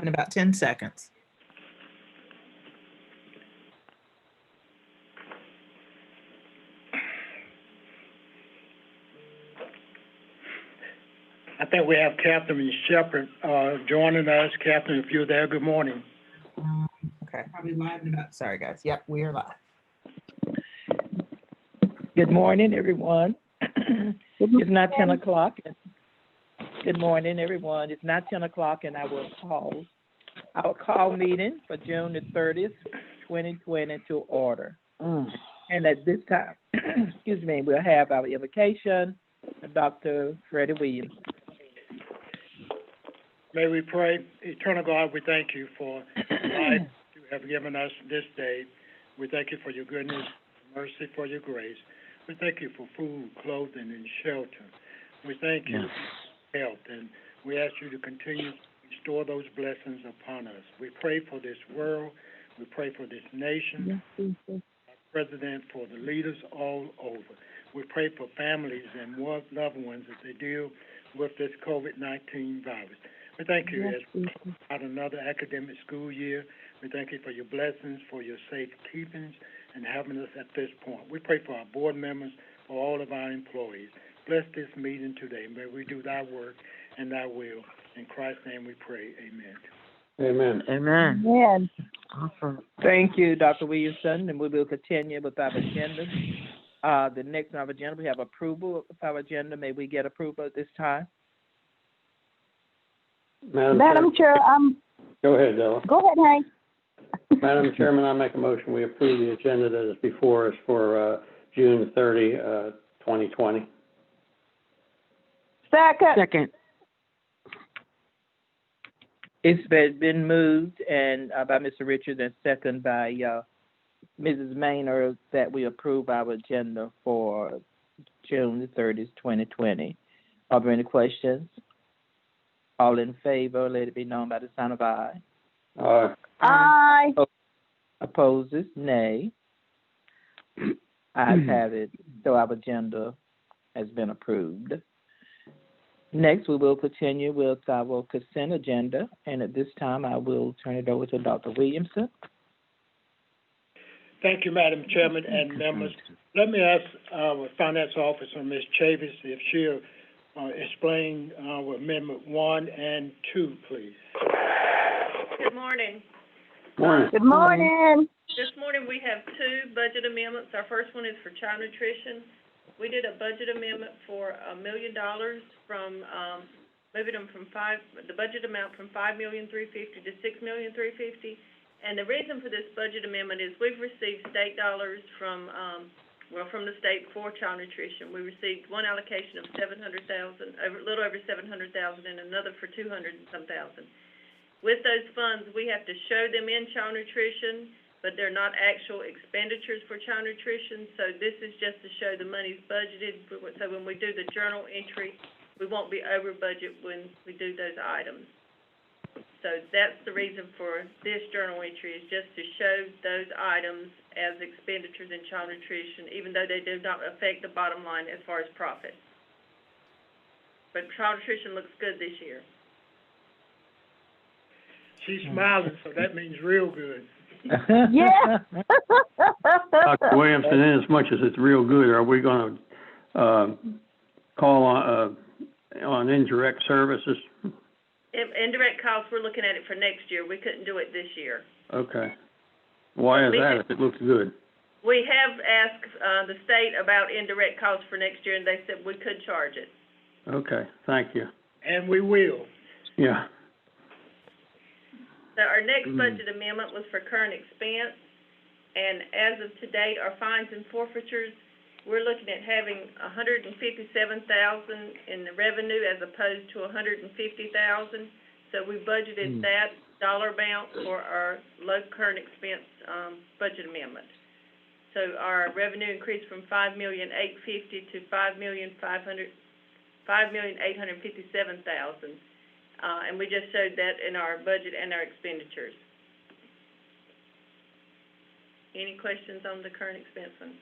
In about 10 seconds. I think we have Catherine Shepherd joining us. Catherine, if you're there, good morning. Okay, probably live in about, sorry guys. Yep, we are live. Good morning, everyone. It's not 10 o'clock. Good morning, everyone. It's not 10 o'clock, and I will call our call meeting for June the 30th, 2020 to order. And at this time, excuse me, we'll have our invocation, Dr. Freddie Williams. May we pray. Eternal God, we thank you for the life you have given us this day. We thank you for your goodness, mercy, for your grace. We thank you for food, clothing, and shelter. We thank you for health, and we ask you to continue to restore those blessings upon us. We pray for this world. We pray for this nation, our president, for the leaders all over. We pray for families and loved ones as they deal with this COVID-19 virus. We thank you as we start another academic school year. We thank you for your blessings, for your safe keepings, and having us at this point. We pray for our board members, for all of our employees. Bless this meeting today. May we do thy work and thy will. In Christ's name we pray. Amen. Amen. Amen. Amen. Awesome. Thank you, Dr. Williamson, and we will continue with our agenda. The next on our agenda, we have approval of our agenda. May we get approval at this time? Madam Chair, Go ahead, Della. go ahead, Hank. Madam Chairman, I make a motion we approve the agenda that is before us for June 30, 2020. Second. It's been moved and by Mr. Richards and second by Mrs. Maynard that we approve our agenda for June the 30th, 2020. Are there any questions? All in favor, let it be known by the sign of aye. Aye. Opposes, nay. Ayes have it, so our agenda has been approved. Next, we will continue with our consent agenda, and at this time, I will turn it over to Dr. Williamson. Thank you, Madam Chairman and members. Let me ask our Finance Officer, Ms. Chavis, if she'll explain our Amendment 1 and 2, please. Good morning. Morning. Good morning. This morning we have two budget amendments. Our first one is for child nutrition. We did a budget amendment for $1 million from moving them from the budget amount from $5,350,000 to $6,350,000. And the reason for this budget amendment is we've received state dollars from the state for child nutrition. We received one allocation of $700,000, a little over $700,000, and another for $200 and some thousand. With those funds, we have to show them in child nutrition, but they're not actual expenditures for child nutrition. So this is just to show the money's budgeted. So when we do the journal entry, we won't be over budget when we do those items. So that's the reason for this journal entry, is just to show those items as expenditures in child nutrition, even though they do not affect the bottom line as far as profit. But child nutrition looks good this year. She's smiling, so that means real good. Yeah. Dr. Williamson, in as much as it's real good, are we going to call on indirect services? Indirect costs, we're looking at it for next year. We couldn't do it this year. Okay. Why is that if it looks good? We have asked the state about indirect costs for next year, and they said we could charge it. Okay, thank you. And we will. Yeah. So our next budget amendment was for current expense, and as of today, our fines and forfeitures, we're looking at having $157,000 in the revenue as opposed to $150,000. So we budgeted that dollar amount for our low current expense budget amendment. So our revenue increased from $5,850,000 to $5,857,000. And we just showed that in our budget and our expenditures. Any questions on the current expense one?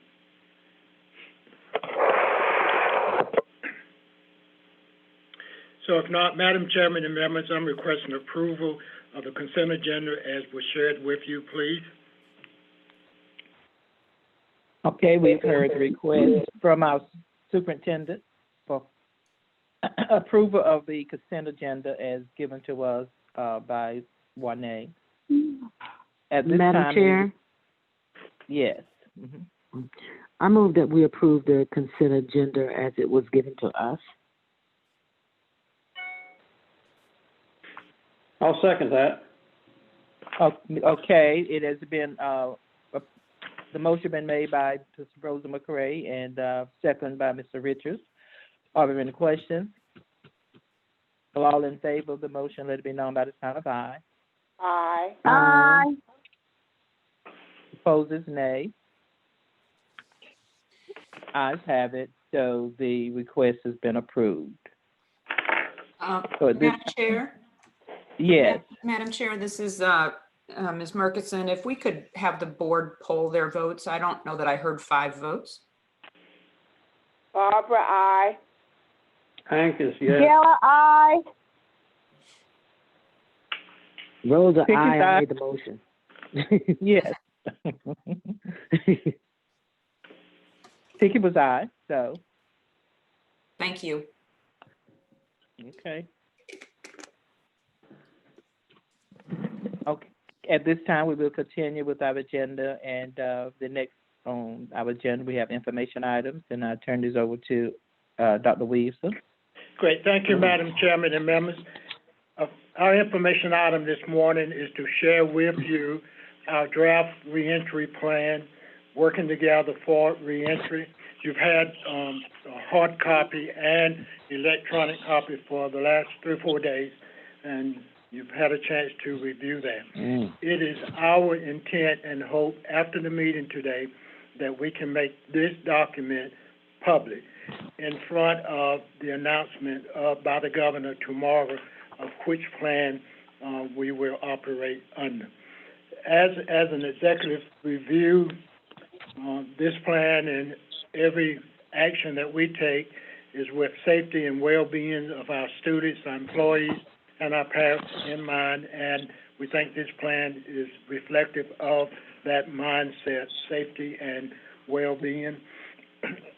So if not, Madam Chairman and members, I'm requesting approval of the consent agenda as was shared with you, please. Okay, we've heard the request from our superintendent for approval of the consent agenda as given to us by Juanne. At this Madam time, Chair, yes. Mhm. I move that we approve the consent agenda as it was given to us. I'll second that. Okay, it has been, the motion been made by Ms. Rosa McCray and second by Mr. Richards. Are there any questions? All in favor of the motion, let it be known by the sign of aye. Aye. Aye. Opposes, nay. Ayes have it, so the request has been approved. So at this, Madam Chair? yes, Madam Chair, this is Ms. Murkison. If we could have the board poll their votes. I don't know that I heard 5 votes. Barbara, aye. Hank is yes. Gala, aye. Rosa, Pickett, aye. I aye. made the motion. yes. Pickett was aye, so, Thank you. okay. Okay, at this time, we will continue with our agenda, and the next on our agenda, we have information items, and I turn this over to Dr. Williamson. Great, thank you, Madam Chairman and members. Our information item this morning is to share with you our draft reentry plan, working together for reentry. You've had a hard copy and electronic copy for the last 3 or 4 days, and you've had a chance to review that. It is our intent and hope after the meeting today that we can make this document public in front of the announcement by the governor tomorrow of which plan we will operate under. As an executive review, this plan and every action that we take is with safety and well-being of our students, our employees, and our parents in mind, and we think this plan is reflective of that mindset, safety and well-being.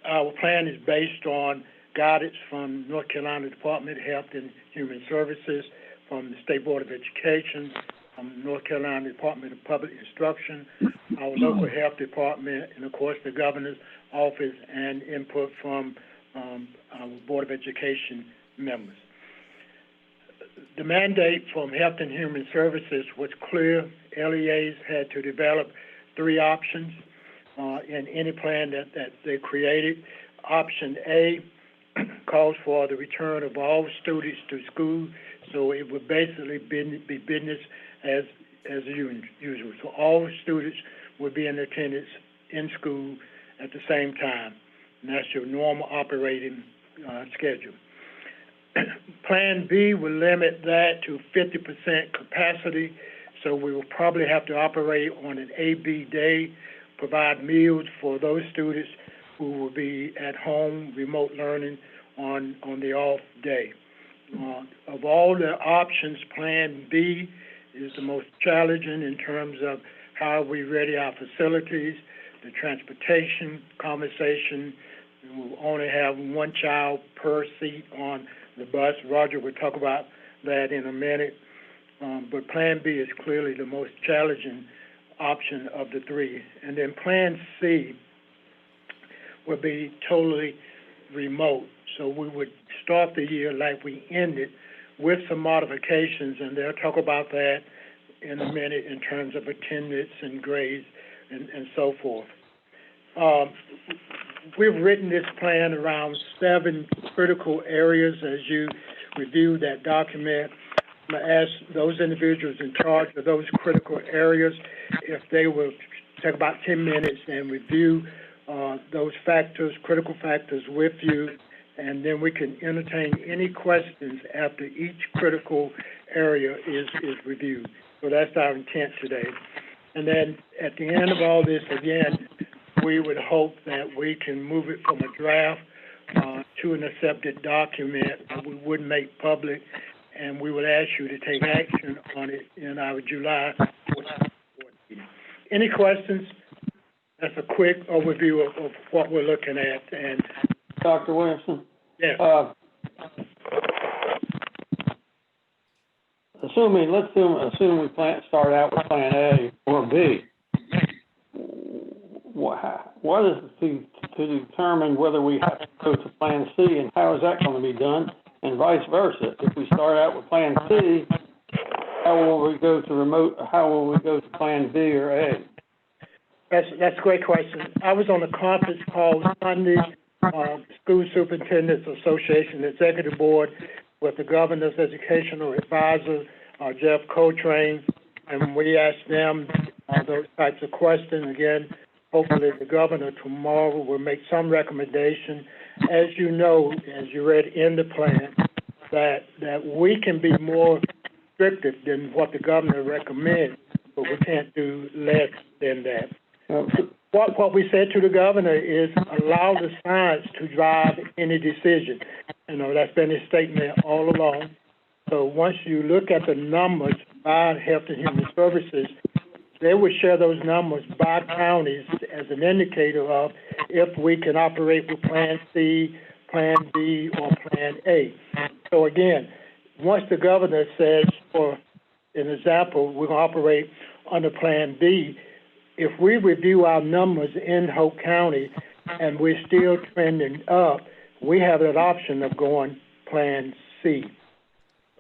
Our plan is based on guidance from North Carolina Department of Health and Human Services, from the State Board of Education, from North Carolina Department of Public Instruction, our local health department, and of course the governor's office, and input from our Board of Education members. The mandate from Health and Human Services was clear. LEAs had to develop 3 options in any plan that they created. Option A calls for the return of all students to school, so it would basically be business as usual. So all students would be in attendance in school at the same time, and that's your normal operating schedule. Plan B will limit that to 50% capacity, so we will probably have to operate on an A-B day, provide meals for those students who will be at home, remote learning on the off day. Of all the options, Plan B is the most challenging in terms of how we ready our facilities, the transportation, conversation. We'll only have 1 child per seat on the bus. Roger will talk about that in a minute. But Plan B is clearly the most challenging option of the 3. And then Plan C will be totally remote. So we would start the year like we ended with some modifications, and they'll talk about that in a minute in terms of attendance and grades and so forth. We've written this plan around 7 critical areas as you review that document. I'm going to ask those individuals in charge of those critical areas if they will take about 10 minutes and review those factors, critical factors with you, and then we can entertain any questions after each critical area is reviewed. So that's our intent today. And then at the end of all this, again, we would hope that we can move it from a draft to an accepted document that we would make public and we will ask you to take action on it in our July 14th board meeting. Any questions? That's a quick overview of what we're looking at, and Dr. Williamson? yes. Assume we start out with Plan A or B. What is to determine whether we have to go to Plan C, and how is that going to be done, and vice versa? If we start out with Plan C, how will we go to Plan B or A? That's a great question. I was on a conference call Sunday, School Superintendents Association Executive Board with the Governor's Educational Advisor, Jeff Coltrane, and we asked them those types of questions. Again, hopefully the governor tomorrow will make some recommendation. As you know, as you read in the plan, that we can be more restrictive than what the governor recommends, but we can't do less than that. What we said to the governor is allow the science to drive any decision. You know, that's been his statement all along. So once you look at the numbers by Health and Human Services, they will share those numbers by counties as an indicator of if we can operate with Plan C, Plan B, or Plan A. So again, once the governor says, for an example, we're going to operate under Plan B, if we review our numbers in Hope County and we're still trending up, we have that option of going Plan C.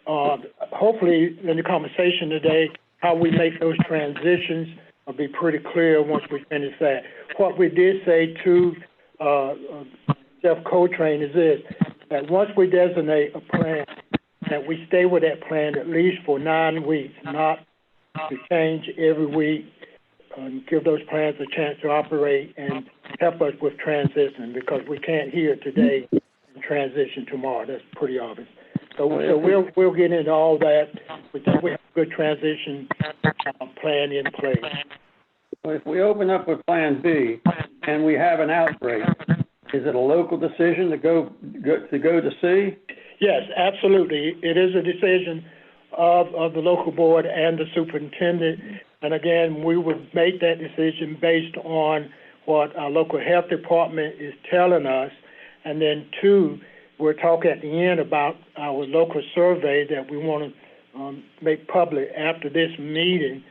Hopefully, in the conversation today, how we make those transitions will be pretty clear once we finish that. What we did say to Jeff Coltrane is this, that once we designate a plan, that we stay with that plan at least for 9 weeks, not to change every week, give those plans a chance to operate and help us with transition, because we can't hear today and transition tomorrow. That's pretty obvious. So we'll get into all that. We think we have a good transition plan in place. Well, if we open up with Plan B and we have an outbreak, is it a local decision to go to C? Yes, absolutely. It is a decision of the local board and the superintendent. And again, we would make that decision based on what our local health department is telling us. And then two, we're talking at the end about our local survey that we want to make public after this meeting,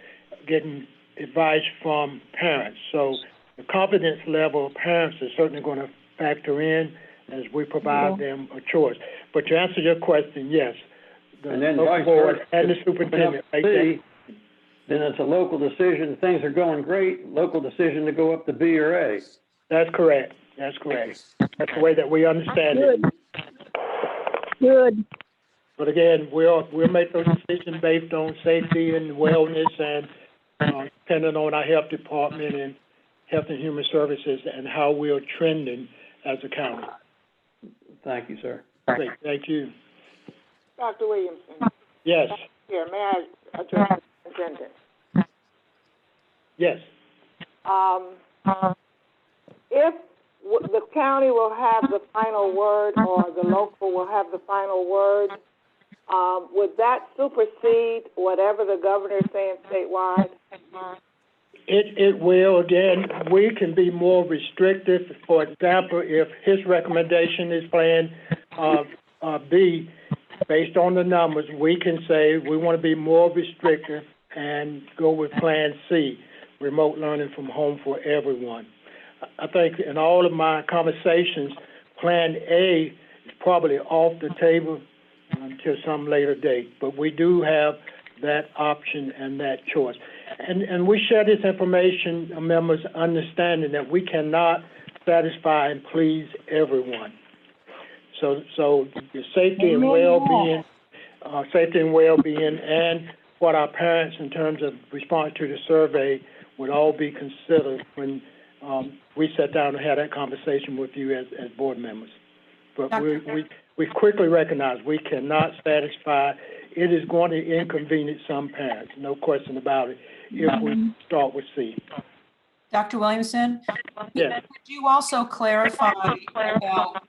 getting advice from parents. So the confidence level of parents is certainly going to factor in as we provide them a choice. But to answer your question, yes, the local board and the superintendent make that. Then it's a local decision. Things are going great. Local decision to go up to B or A. That's correct. That's correct. That's the way that we understand it. Good. But again, we'll make those decisions based on safety and wellness and depending on our health department and Health and Human Services and how we're trending as a county. Thank you, sir. Great. Thank you. Dr. Williamson. Yes. Here, may I address the superintendent? Yes. If the county will have the final word or the local will have the final word, would that supersede whatever the governor is saying statewide? It will. Again, we can be more restrictive. For example, if his recommendation is Plan B, based on the numbers, we can say we want to be more restrictive and go with Plan C, remote learning from home for everyone. I think in all of my conversations, Plan A is probably off the table until some later date, but we do have that option and that choice. And we share this information, members, understanding that we cannot satisfy and please everyone. So the safety and well-being, and what our parents, in terms of response to the survey, would all be considered when we sat down and had that conversation with you as board members. But we quickly recognize we cannot satisfy. It is going to inconvenience some parents, no question about it, if we start with C. Dr. Williamson? Yes. Could you also clarify about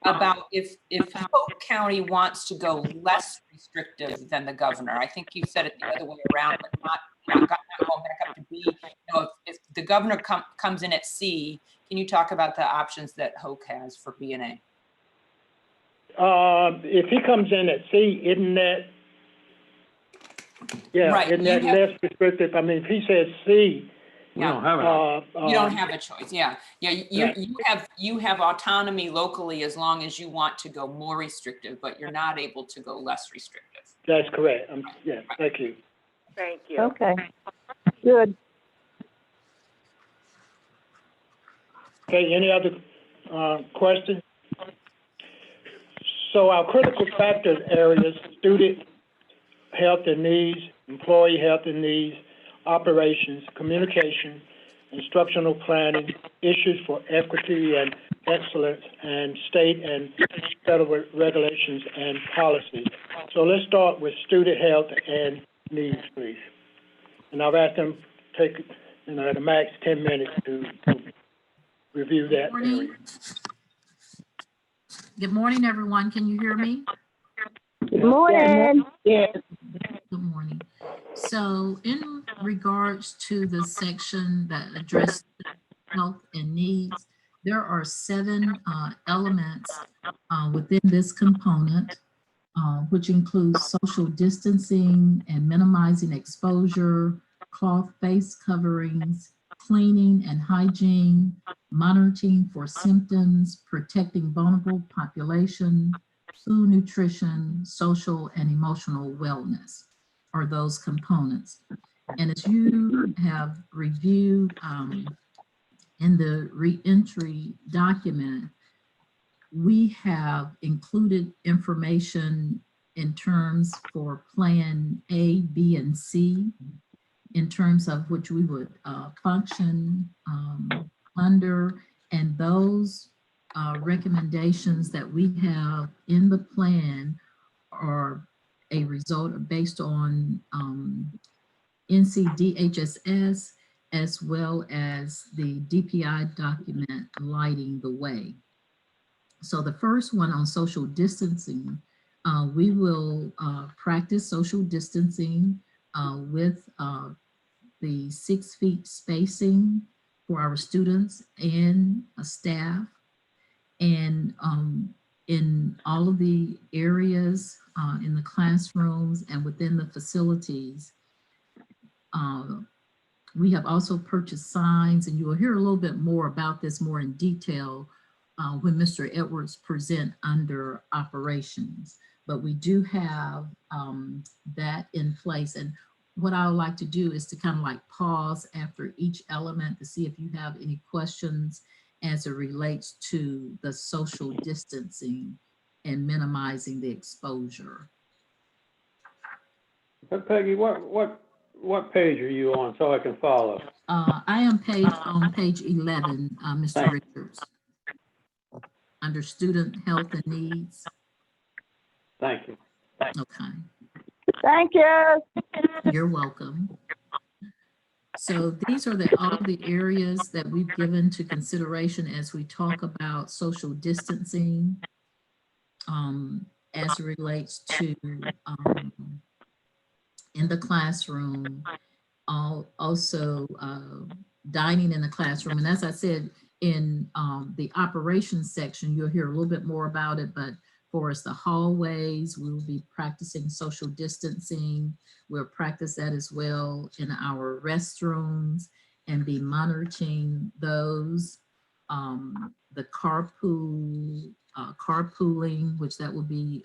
about if Polk County wants to go less restrictive than the governor. I think you said it the other way around, but not going back up to B. If the governor comes in at C, can you talk about the options that Hoke has for B and A? If he comes in at C, isn't that, yeah, Right, isn't that less restrictive? I mean, if he says C, We don't have it. You don't have a choice. Yeah. You have autonomy locally as long as you want to go more restrictive, but you're not able to go less restrictive. That's correct. Yeah, thank you. Thank you. Okay, good. Okay, any other, questions? So our critical factor areas, student health and needs, employee health and needs, operations, communication, instructional planning, issues for equity and excellence, and state and federal regulations and policies. So let's start with student health and needs, please. And I've asked them to take, at a max 10 minutes to review that area. Good morning, everyone. Can you hear me? Good morning. Yes. Good morning. So in regards to the section that addresses health and needs, there are 7 elements within this component, which includes social distancing and minimizing exposure, cloth face coverings, cleaning and hygiene, monitoring for symptoms, protecting vulnerable population, food nutrition, social and emotional wellness are those components. And as you have reviewed in the reentry document, we have included information in terms for Plan A, B, and C, in terms of which we would function under, and those recommendations that we have in the plan are a result based on NCDHSS as well as the DPI document lighting the way. So the first one on social distancing, we will practice social distancing with the 6 feet spacing for our students and staff. And in all of the areas in the classrooms and within the facilities, we have also purchased signs, and you will hear a little bit more about this more in detail when Mr. Edwards present under operations. But we do have that in place. And what I would like to do is to kind of like pause after each element to see if you have any questions as it relates to the social distancing and minimizing the exposure. Peggy, what page are you on so I can follow? I am on page 11, Mr. Richards, under student health and needs. Thank you. Okay. Thank you. You're welcome. So these are all the areas that we've given to consideration as we talk about social distancing as it relates to in the classroom, also dining in the classroom. And as I said, in the operations section, you'll hear a little bit more about it, but for us, the hallways, we will be practicing social distancing. We'll practice that as well in our restrooms and be monitoring those. The carpooling, which that will be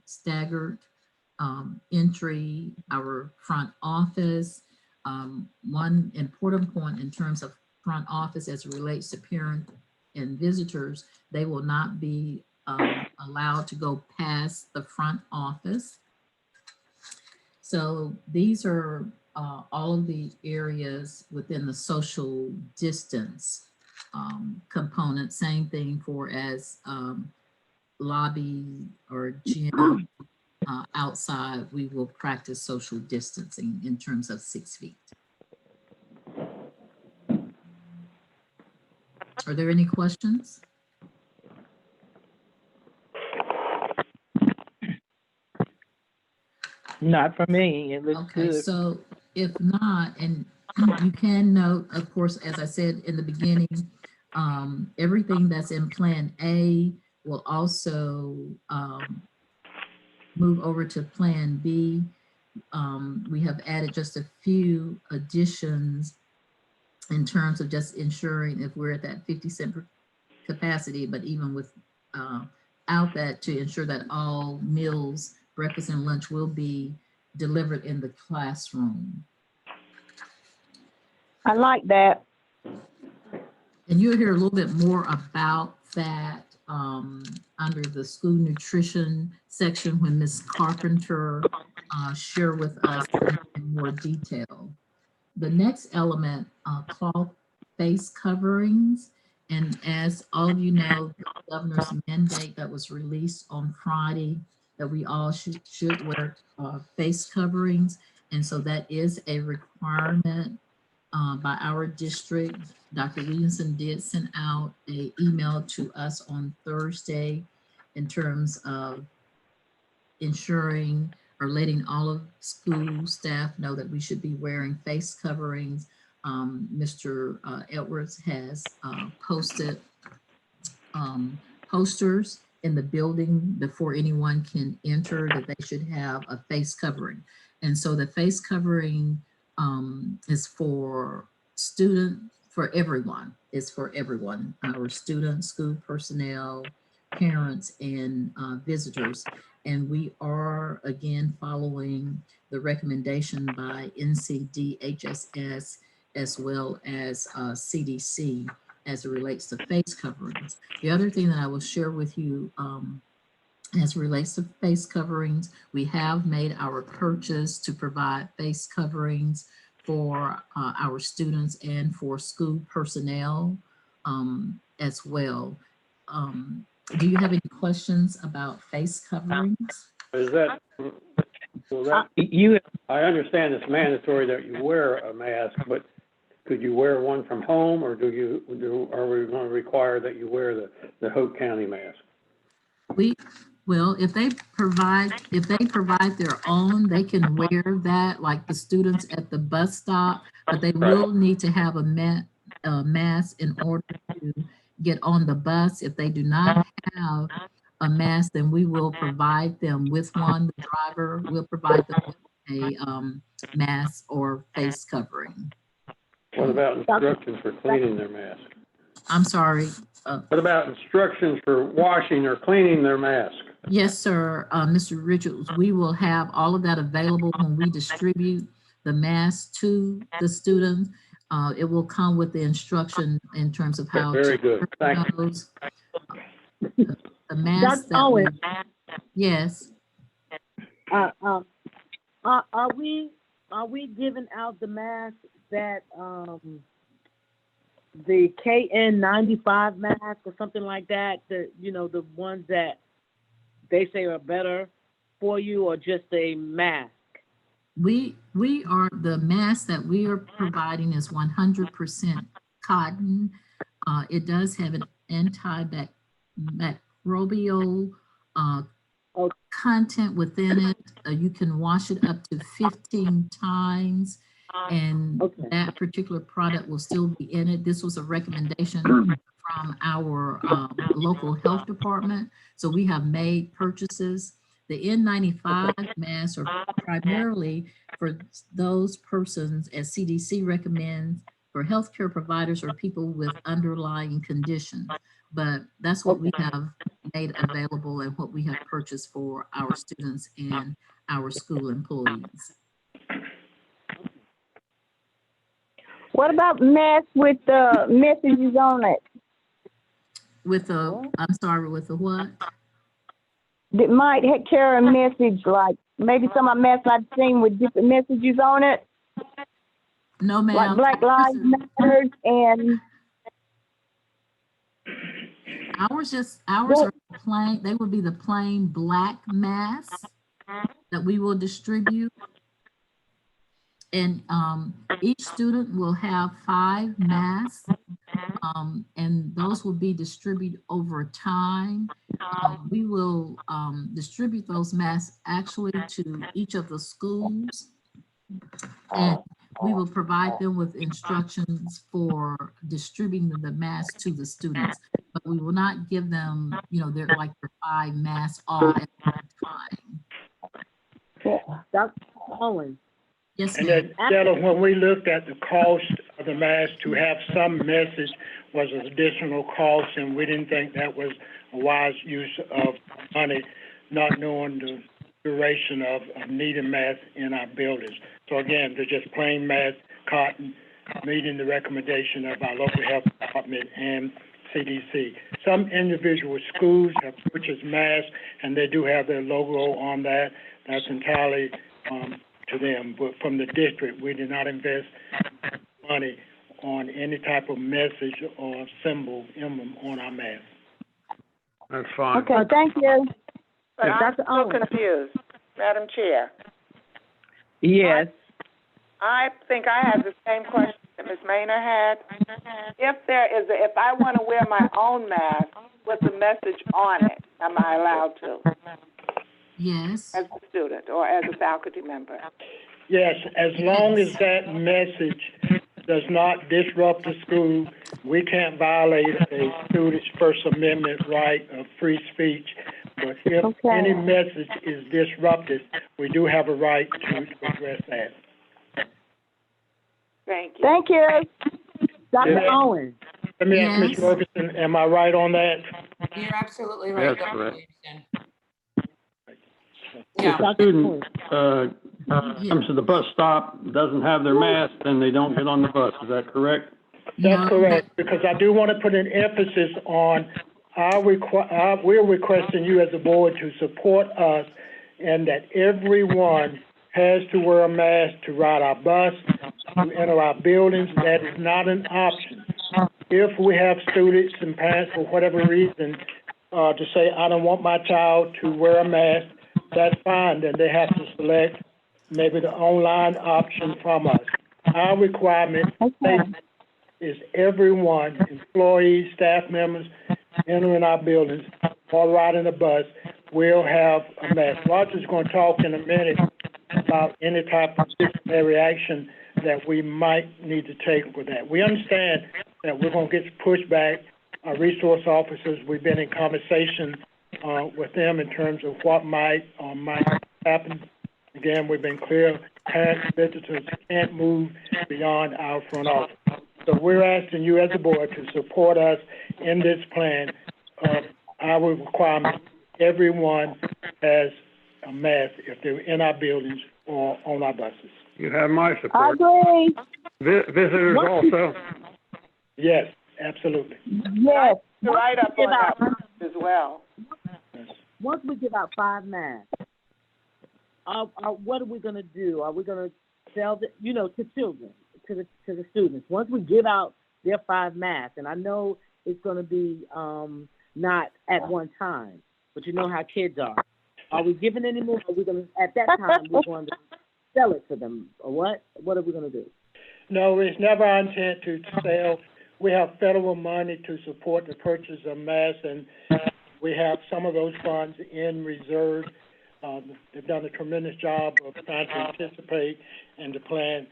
staggered entry, our front office. One important point in terms of front office as it relates to parent and visitors, they will not be allowed to go past the front office. So these are all of the areas within the social distance component. Same thing for as lobby or gym outside, we will practice social distancing in terms of 6 feet. Are there any questions? Not for me. It looks Okay, good. so if not, and you can note, of course, as I said in the beginning, everything that's in Plan A will also move over to Plan B. We have added just a few additions in terms of just ensuring if we're at that 50% capacity, but even with out that, to ensure that all meals, breakfast and lunch will be delivered in the classroom. I like that. And you'll hear a little bit more about that under the school nutrition section when Ms. Carpenter share with us in more detail. The next element, cloth face coverings. And as all of you know, the governor's mandate that was released on Friday, that we all should wear face coverings. And so that is a requirement by our district. Dr. Williamson did send out an email to us on Thursday in terms of ensuring or letting all of school staff know that we should be wearing face coverings. Mr. Edwards has posted posters in the building before anyone can enter that they should have a face covering. And so the face covering is for everyone. It's for everyone, our students, school personnel, parents, and visitors. And we are, again, following the recommendation by NCD, HSS, as well as CDC as it relates to face coverings. The other thing that I will share with you as it relates to face coverings, we have made our purchase to provide face coverings for our students and for school personnel as well. Do you have any questions about face coverings? Is that, I understand it's mandatory that you wear a mask, but could you wear one from home, or are we going to require that you wear the Hope County mask? Well, if they provide their own, they can wear that, like the students at the bus stop, but they will need to have a mask in order to get on the bus. If they do not have a mask, then we will provide them with one. The driver will provide them with a mask or face covering. What about instructions for cleaning their mask? I'm sorry. What about instructions for washing or cleaning their mask? Yes, sir. Mr. Richards, we will have all of that available when we distribute the mask to the students. It will come with the instruction in terms of how Very to good. Thank you. The mask that yes. Are we giving out the masks that the KN95 mask or something like that? The ones that they say are better for you, or just a mask? We are, the mask that we are providing is 100% cotton. It does have an antimicrobial content within it. You can wash it up to 15 times, and that particular product will still be in it. This was a recommendation from our local health department. So we have made purchases. The N95 masks are primarily for those persons, as CDC recommends, for healthcare providers or people with underlying conditions. But that's what we have made available and what we have purchased for our students and our school employees. What about masks with the messages on it? With the, I'm sorry, with the what? That might carry a message, like maybe some of the masks I've seen with different messages on it. No, ma'am. Like Black Lives Matter and ours are plain, they would be the plain black masks that we will distribute. And each student will have 5 masks, and those will be distributed over time. We will distribute those masks actually to each of the schools, and we will provide them with instructions for distributing the masks to the students. But we will not give them, they're like their 5 masks all at one time. Dr. Owens, Yes, And ma'am. that, Stella, when we looked at the cost of the mask, to have some message was an additional cost, and we didn't think that was a wise use of money, not knowing the duration of needing masks in our buildings. So again, they're just plain mask, cotton, meeting the recommendation of our local health department and CDC. Some individual schools have purchased masks, and they do have their logo on that. That's entirely to them. But from the district, we did not invest money on any type of message or symbol emblem on our mask. That's fine. okay, thank you. But I'm Dr. so Owens. confused, Madam Chair. Yes. I think I have the same question that Ms. Maynard had. If I want to wear my own mask with a message on it, am I allowed to Yes. as a student or as a faculty member? Yes, as long as that message does not disrupt the school, we can't violate a student's First Amendment right of free speech. But if any message is disrupted, we do have a right to address that. Thank you. Thank you. Dr. Yeah. Owens. Let me ask Ms. Yes. Ferguson, am I right on that? You're absolutely right. That's Dr. correct. Williamson. Yeah. If a student, comes to the bus stop, doesn't have their mask, then they don't get on the bus, is that correct? That's No, correct, because I do want to put an emphasis on we're requesting you as a board to support us and that everyone has to wear a mask to ride our bus, to enter our buildings. That is not an option. If we have students and parents, for whatever reason, to say, I don't want my child to wear a mask, that's fine, then they have to select maybe the online option from us. Our requirement is everyone, employees, staff members, entering our buildings or riding the bus will have a mask. Roger's going to talk in a minute about any type of disciplinary action that we might need to take with that. We understand that we're going to get pushback. Our resource officers, we've been in conversation with them in terms of what might happen. Again, we've been clear, parents, visitors can't move beyond our front office. So we're asking you as a board to support us in this plan. Our requirement, everyone has a mask if they're in our buildings or on our buses. You have my I support. agree. Visitors also. Yes, absolutely. Yes. Right up on that as well. Once we give out 5 masks, what are we going to do? Are we going to sell to children, to the students? Once we give out their 5 masks, and I know it's going to be not at one time, but you know how kids are. Are we giving any more? Are we going to, at that time, we're going to sell it to them, or what? What are we going to do? No, it's never our intent to sell. We have federal money to support the purchase of masks, and we have some of those funds in reserve. They've done a tremendous job of trying to anticipate and to plan,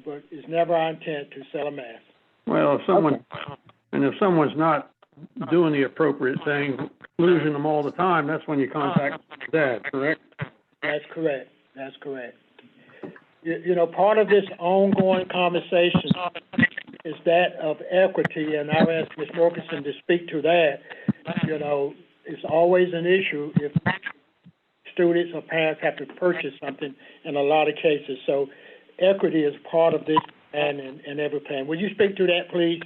but it's never our intent to sell a mask. Well, if someone's not doing the appropriate thing, losing them all the time, that's when you contact Dad, correct? That's correct. That's correct. Part of this ongoing conversation is that of equity, and I'll ask Ms. Wilkinson to speak to that. It's always an issue if students or parents have to purchase something in a lot of cases. So equity is part of this plan and every plan. Will you speak to that, please?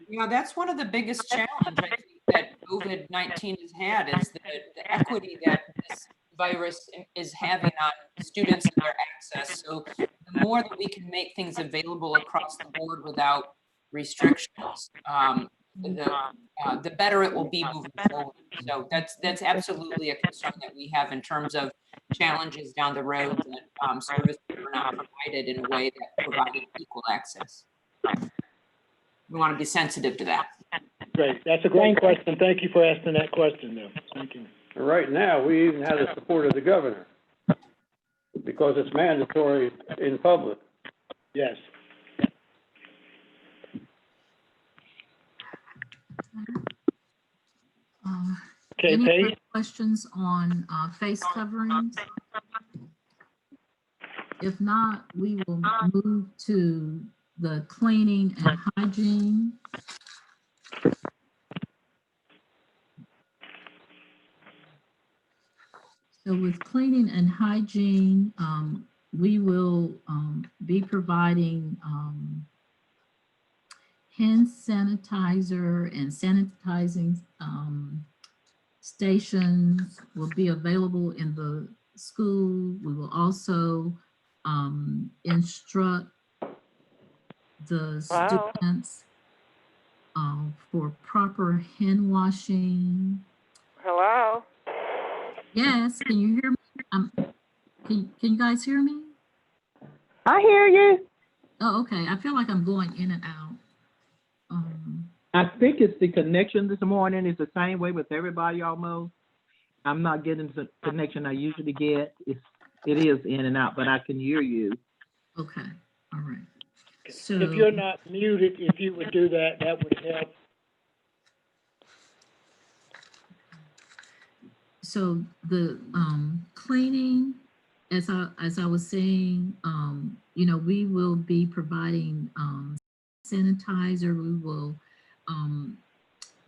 Yeah, that's one of the biggest challenges I think that COVID-19 has had is the equity that this virus is having on students and their access. So the more that we can make things available across the board without restrictions, the better it will be moving forward. So that's absolutely a concern that we have in terms of challenges down the road that service were not provided in a way that provided equal access. We want to be sensitive to that. Great, that's a great question. Thank you for asking that question, though. Thank you. And right now, we even have the support of the governor because it's mandatory in public. Yes. Okay, Any Paige? other questions on face coverings? If not, we will move to the cleaning and hygiene. So with cleaning and hygiene, we will be providing hand sanitizer and sanitizing stations will be available in the school. We will also instruct the students for proper hand washing. Hello? Yes, can you hear me? Can you guys hear me? I hear you. Oh, okay. I feel like I'm going in and out. I think it's the connection this morning is the same way with everybody almost. I'm not getting the connection I usually get. It is in and out, but I can hear you. Okay, all right. So If you're not muted, if you would do that, that would help. so the cleaning, as I was saying, you know, we will be providing sanitizer. We will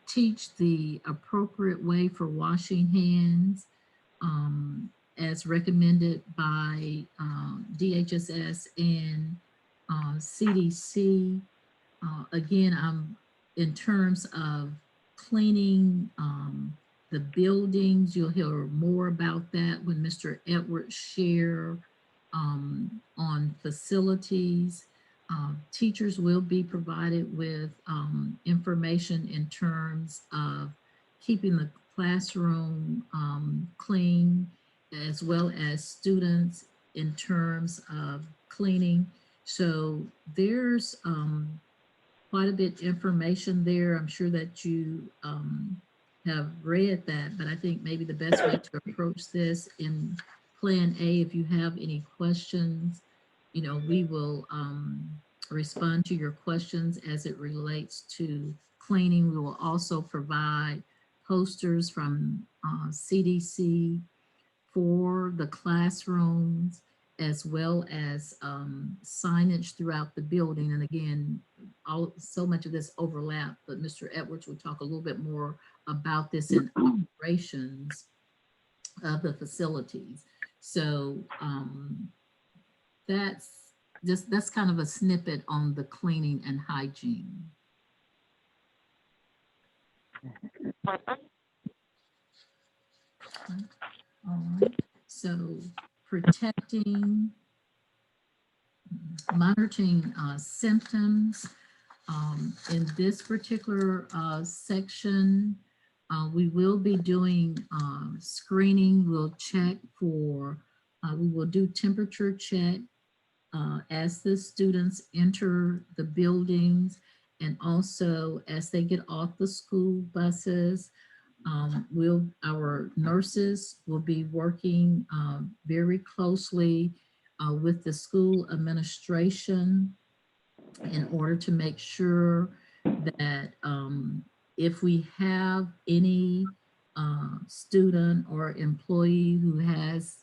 teach the appropriate way for washing hands as recommended by DHSS and CDC. Again, in terms of cleaning the buildings, you'll hear more about that when Mr. Edwards share on facilities. Teachers will be provided with information in terms of keeping the classroom clean, as well as students in terms of cleaning. So there's quite a bit of information there. I'm sure that you have read that, but I think maybe the best way to approach this in Plan A, if you have any questions, you know, we will respond to your questions as it relates to cleaning. We will also provide posters from CDC for the classrooms, as well as signage throughout the building. And again, so much of this overlap, but Mr. Edwards will talk a little bit more about this in operations of the facilities. So that's kind of a snippet on the cleaning and hygiene. All right, so protecting, monitoring symptoms. In this particular section, we will be doing screening. We'll check for, we will do temperature check as the students enter the buildings, and also as they get off the school buses. Our nurses will be working very closely with the school administration in order to make sure that if we have any student or employee who has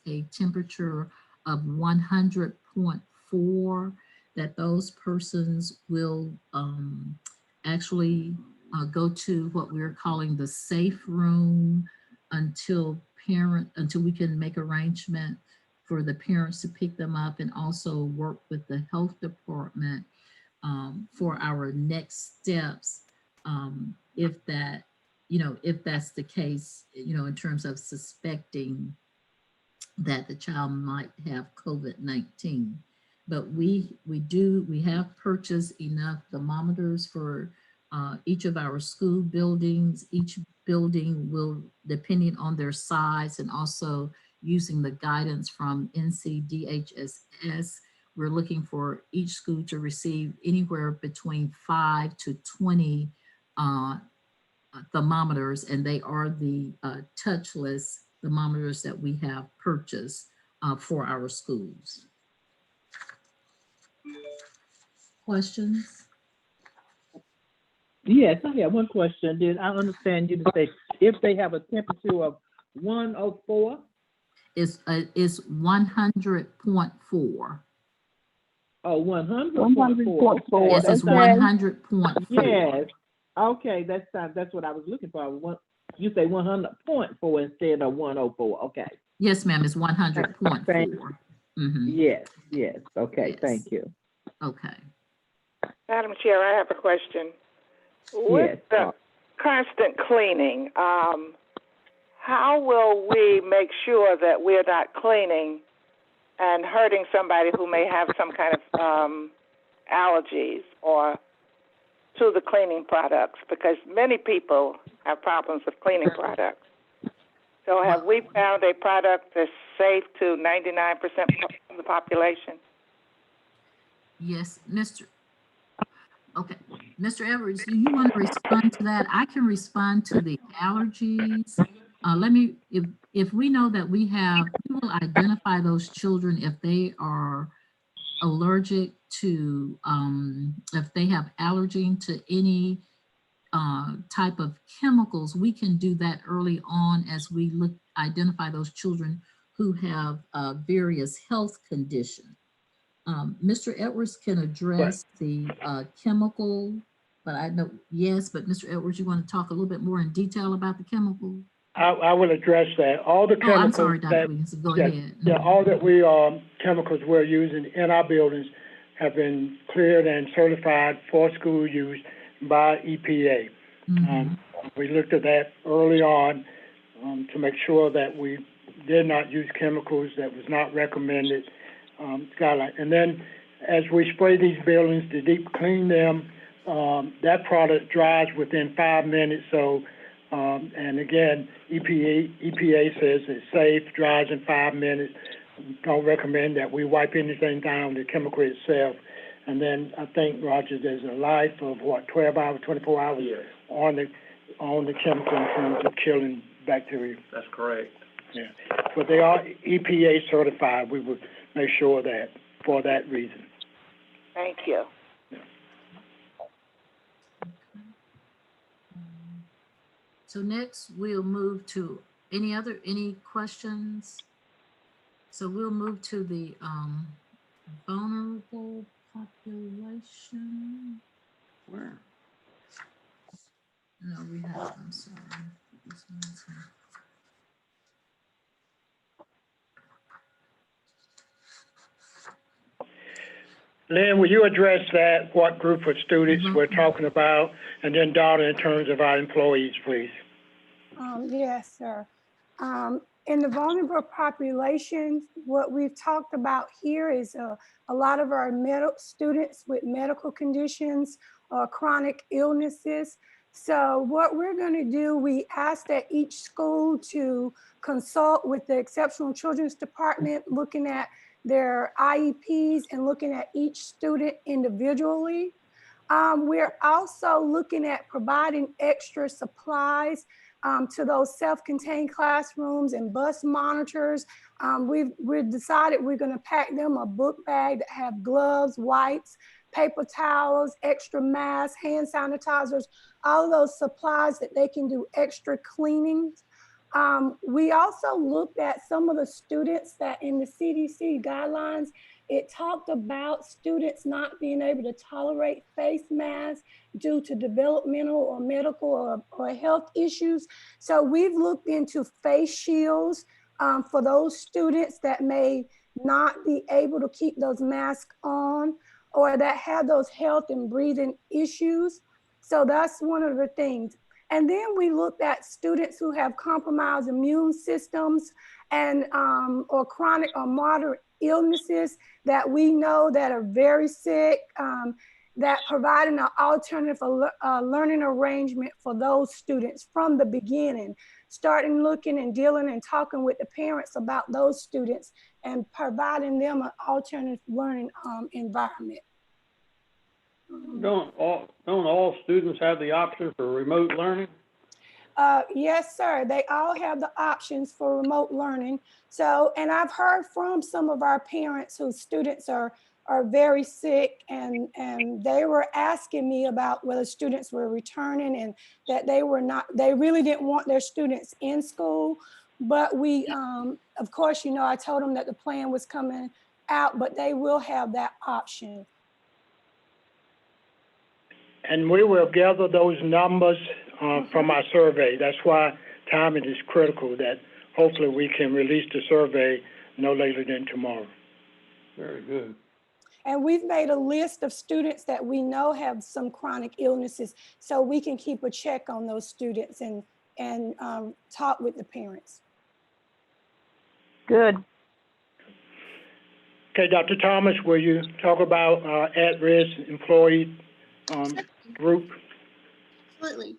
a temperature of 100.4, that those persons will actually go to what we're calling the safe room until we can make arrangement for the parents to pick them up, and also work with the health department for our next steps, if that's the case, in terms of suspecting that the child might have COVID-19. But we have purchased enough thermometers for each of our school buildings. Each building will, depending on their size and also using the guidance from NCDHSS. We're looking for each school to receive anywhere between 5 to 20 thermometers, and they are the touchless thermometers that we have purchased for our schools. Questions? Yes, I have one question. Did I understand you to say if they have a temperature of 104? It's 100.4. Oh, 100.4. Yes, it's 100.4. Yes. Okay, that's what I was looking for. You say 100.4 instead of 104. Okay. Yes, ma'am, it's 100.4. Mm-hmm. Yes. Okay, Yes. thank you. Okay. Madam Chair, I have a question. With the constant cleaning, how will we make sure that we're not cleaning and hurting somebody who may have some kind of allergies or to the cleaning products? Because many people have problems with cleaning products. So have we found a product that's safe to 99% of the population? Yes, Mr. Edwards, do you want to respond to that? I can respond to the allergies. If we know that we will identify those children if they are allergic to, if they have allergy to any type of chemicals, we can do that early on as we identify those children who have various health conditions. Mr. Edwards can address the chemical, but I know, yes, but Mr. Edwards, you want to talk a little bit more in detail about the chemical? I will address that. All the chemicals. Oh, I'm sorry, Dr. Williams, go ahead. Yeah, all that chemicals we're using in our buildings have been cleared and certified for school use by EPA. Mm-hmm. We looked at that early on to make sure that we did not use chemicals that was not recommended. And then as we spray these buildings to deep clean them, that product dries within 5 minutes. So, and again, EPA says it's safe, dries in 5 minutes. Don't recommend that we wipe anything down, the chemical itself. And then I think, Roger, there's a life of 12 hours, 24 hours on the chemical in terms of killing bacteria. That's correct. Yeah, but they are EPA certified. We would make sure that for that reason. Thank you. Yeah. So next we'll move to any questions? So we'll move to the vulnerable population. Where? No, we have, I'm sorry. This one's here. Lynn, will you address that, what group of students we're talking about, and then Donna in terms of our employees, please? Yes, sir. In the vulnerable populations, what we've talked about here is a lot of our students with medical conditions or chronic illnesses. So what we're going to do, we ask that each school to consult with the Exceptional Children's Department, looking at their IEPs and looking at each student individually. We're also looking at providing extra supplies to those self-contained classrooms and bus monitors. We've decided we're going to pack them a book bag that have gloves, wipes, paper towels, extra masks, hand sanitizers, all of those supplies that they can do extra cleanings. We also looked at some of the students that in the CDC guidelines, it talked about students not being able to tolerate face masks due to developmental or medical or health issues. So we've looked into face shields for those students that may not be able to keep those masks on or that have those health and breathing issues. So that's one of the things. And then we looked at students who have compromised immune systems and or chronic or moderate illnesses that we know that are very sick, that providing an alternative learning arrangement for those students from the beginning. starting looking and dealing and talking with the parents about those students and providing them an alternative learning environment. Don't all students have the option for remote learning? Yes, sir. They all have the options for remote learning. So, and I've heard from some of our parents whose students are very sick, and they were asking me about whether students were returning, and that they really didn't want their students in school. But we, of course, you know, I told them that the plan was coming out, but they will have that option. And we will gather those numbers from our survey. That's why timing is critical, that hopefully we can release the survey no later than tomorrow. Very good. And we've made a list of students that we know have some chronic illnesses, so we can keep a check on those students and talk with the parents. Good. Okay, Dr. Thomas, will you talk about at-risk employee group? Absolutely.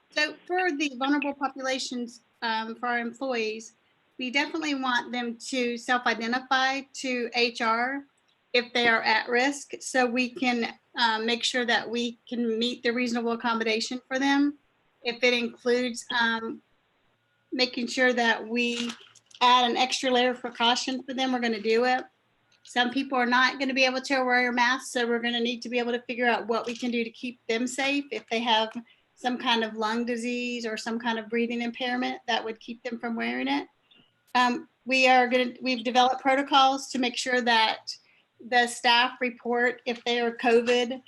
So for the vulnerable populations, for our employees, we definitely want them to self-identify to HR if they are at risk, so we can make sure that we can meet the reasonable accommodation for them. If it includes making sure that we add an extra layer of precaution for them, we're going to do it. Some people are not going to be able to wear masks, so we're going to need to be able to figure out what we can do to keep them safe. If they have some kind of lung disease or some kind of breathing impairment that would keep them from wearing it. We've developed protocols to make sure that the staff report if they are COVID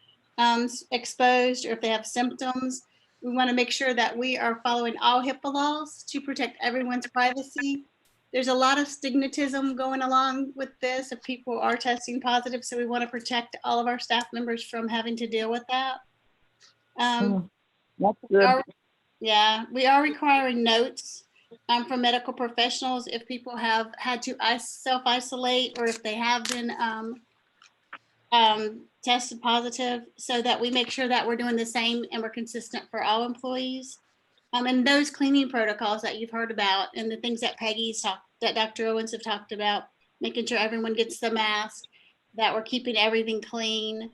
exposed or if they have symptoms. We want to make sure that we are following all HIPAA laws to protect everyone's privacy. There's a lot of stigmatism going along with this if people are testing positive, so we want to protect all of our staff members from having to deal with that. That's good. We are requiring notes from medical professionals if people have had to self-isolate or if they have been tested positive, so that we make sure that we're doing the same and we're consistent for all employees. And those cleaning protocols that you've heard about and the things that that Dr. Owens have talked about, making sure everyone gets the mask, that we're keeping everything clean.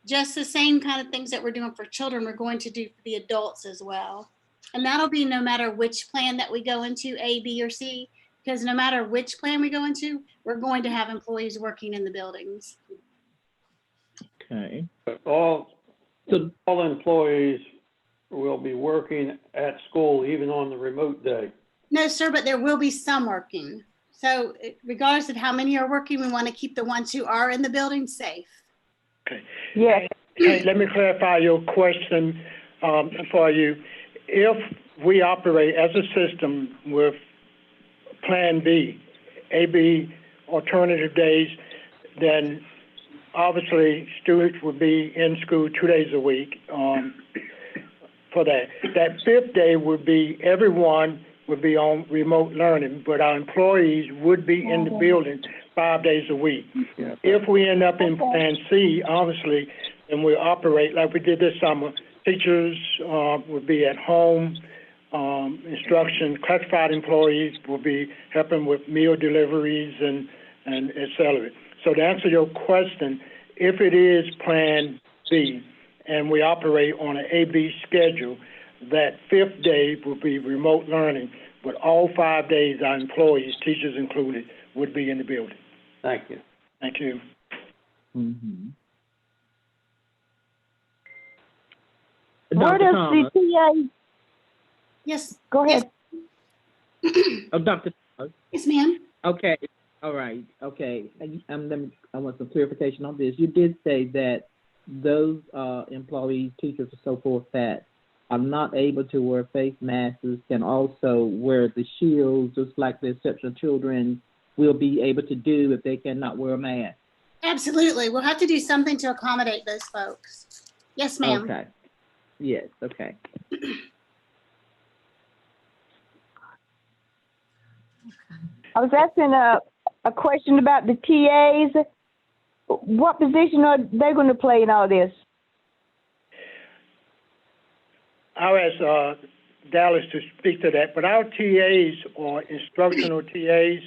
Just the same kind of things that we're doing for children, we're going to do for the adults as well. And that'll be no matter which plan that we go into, A, B, or C, because no matter which plan we go into, we're going to have employees working in the buildings. Okay. But all employees will be working at school even on the remote day. No, sir, but there will be some working. So regardless of how many are working, we want to keep the ones who are in the building safe. Okay. Yes. Hey, let me clarify your question for you. If we operate as a system with Plan B, AB alternative days, then obviously students would be in school 2 days a week for that. That fifth day would be everyone would be on remote learning, but our employees would be in the building 5 days a week. Yeah. If we end up in Plan C, obviously, and we operate like we did this summer, teachers would be at home, instruction, classified employees will be helping with meal deliveries and et cetera. So to answer your question, if it is Plan B and we operate on an AB schedule, that fifth day will be remote learning, but all 5 days our employees, teachers included, would be in the building. Thank you. Thank you. Mm-hmm. Where Dr. does Thomas. the TA, Yes. go ahead. Oh, Dr. Thomas. Yes, ma'am. Okay. All right. Okay. I want some clarification on this. You did say that those employees, teachers, and so forth that are not able to wear face masks can also wear the shields, just like the exceptional children will be able to do if they cannot wear a mask. Absolutely. We'll have to do something to accommodate those folks. Yes, ma'am. Okay. Yes. Okay. I was asking a question about the TAs. What position are they going to play in all this? I'll ask Dallas to speak to that, but our TAs or instructional TAs,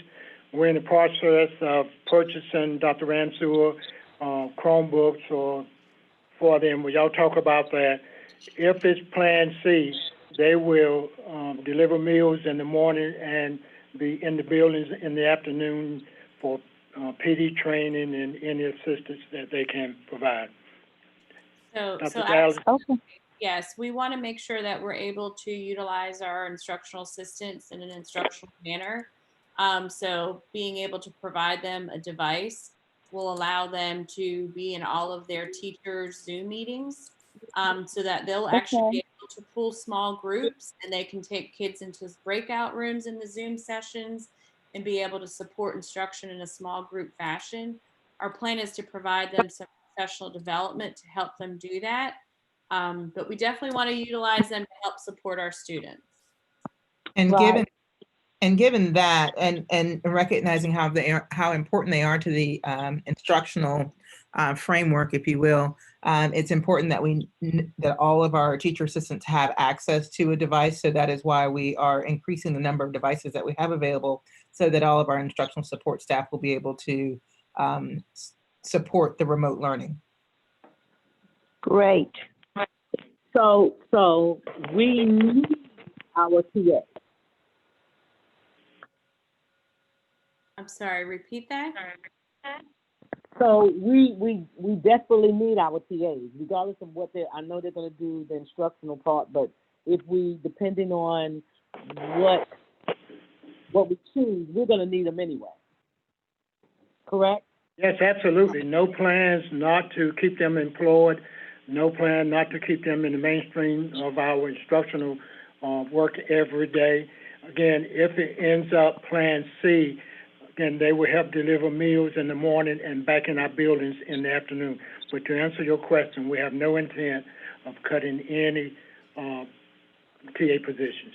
we're in the process of purchasing Dr. Ransua, Chromebooks or for them. Will y'all talk about that? If it's Plan C, they will deliver meals in the morning and be in the buildings in the afternoon for PD training and any assistance that they can provide. So Dallas? yes, we want to make sure that we're able to utilize our instructional assistants in an instructional manner. So being able to provide them a device will allow them to be in all of their teachers' Zoom meetings, so that they'll actually be able to pull small groups, and they can take kids into breakout rooms in the Zoom sessions and be able to support instruction in a small group fashion. Our plan is to provide them some professional development to help them do that. But we definitely want to utilize them to help support our students. And Right. given that, and recognizing how important they are to the instructional framework, if you will, it's important that all of our teacher assistants have access to a device. So that is why we are increasing the number of devices that we have available, so that all of our instructional support staff will be able to support the remote learning. Great. So we need our TA. I'm sorry, repeat that? So we desperately need our TAs, regardless of what I know they're gonna do the instructional part, but if we, depending on what we choose, we're gonna need them anyway. Correct? Yes, absolutely. No plans not to keep them employed. No plan not to keep them in the mainstream of our instructional work every day. Again, if it ends up Plan C, then they will help deliver meals in the morning and back in our buildings in the afternoon. But to answer your question, we have no intent of cutting any TA positions.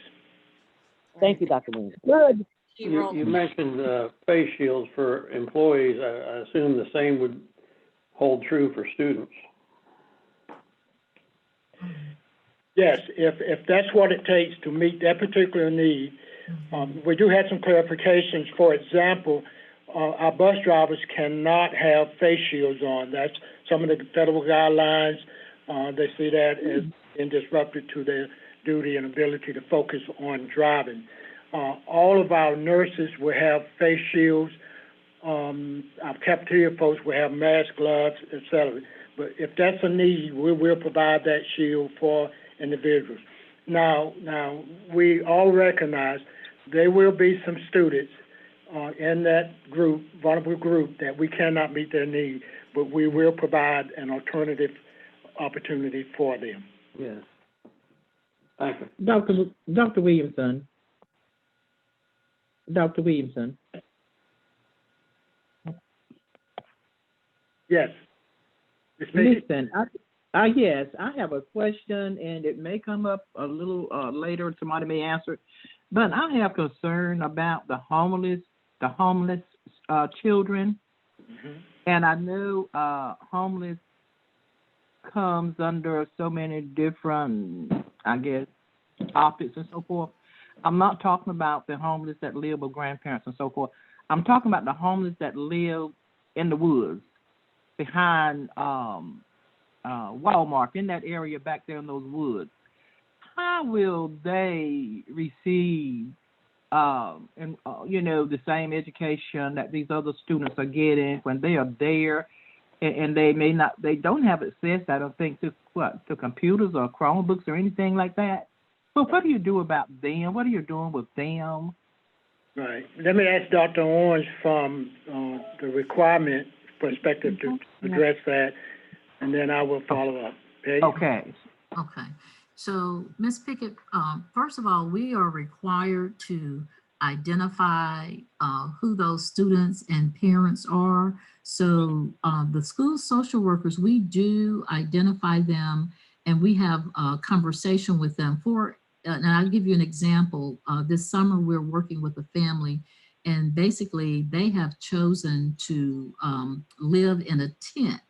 Thank you, Dr. Williams. Good. You mentioned face shields for employees. I assume the same would hold true for students. Yes, if that's what it takes to meet that particular need. We do have some clarifications. For example, our bus drivers cannot have face shields on. That's some of the federal guidelines. They see that as being disruptive to their duty and ability to focus on driving. All of our nurses will have face shields. Our cafeteria folks will have masks, gloves, etc. But if that's a need, we will provide that shield for individuals. Now, we all recognize there will be some students in that group, vulnerable group, that we cannot meet their need, but we will provide an alternative opportunity for them. Yes. Thank you. Dr. Williamson. Dr. Williamson. Yes. Listen, yes, I have a question, and it may come up a little later. Somebody may answer it, but I have concern about the homeless children, and I know homeless comes under so many different, I guess, topics and so forth. I'm not talking about the homeless that live with grandparents and so forth. I'm talking about the homeless that live in the woods behind Walmart, in that area back there in those woods. How will they receive the same education that these other students are getting when they are there, and they don't have access, I don't think, to computers or Chromebooks or anything like that? But what do you do about them? What are you doing with them? Right. Let me ask Dr. Orange from the requirement perspective to address that, and then I will follow up. Okay. Okay. So, Ms. Pickett, first of all, we are required to identify who those students and parents are. So the school social workers, we do identify them, and we have a conversation with them. And I'll give you an example. This summer, we're working with a family, and basically they have chosen to live in a tent.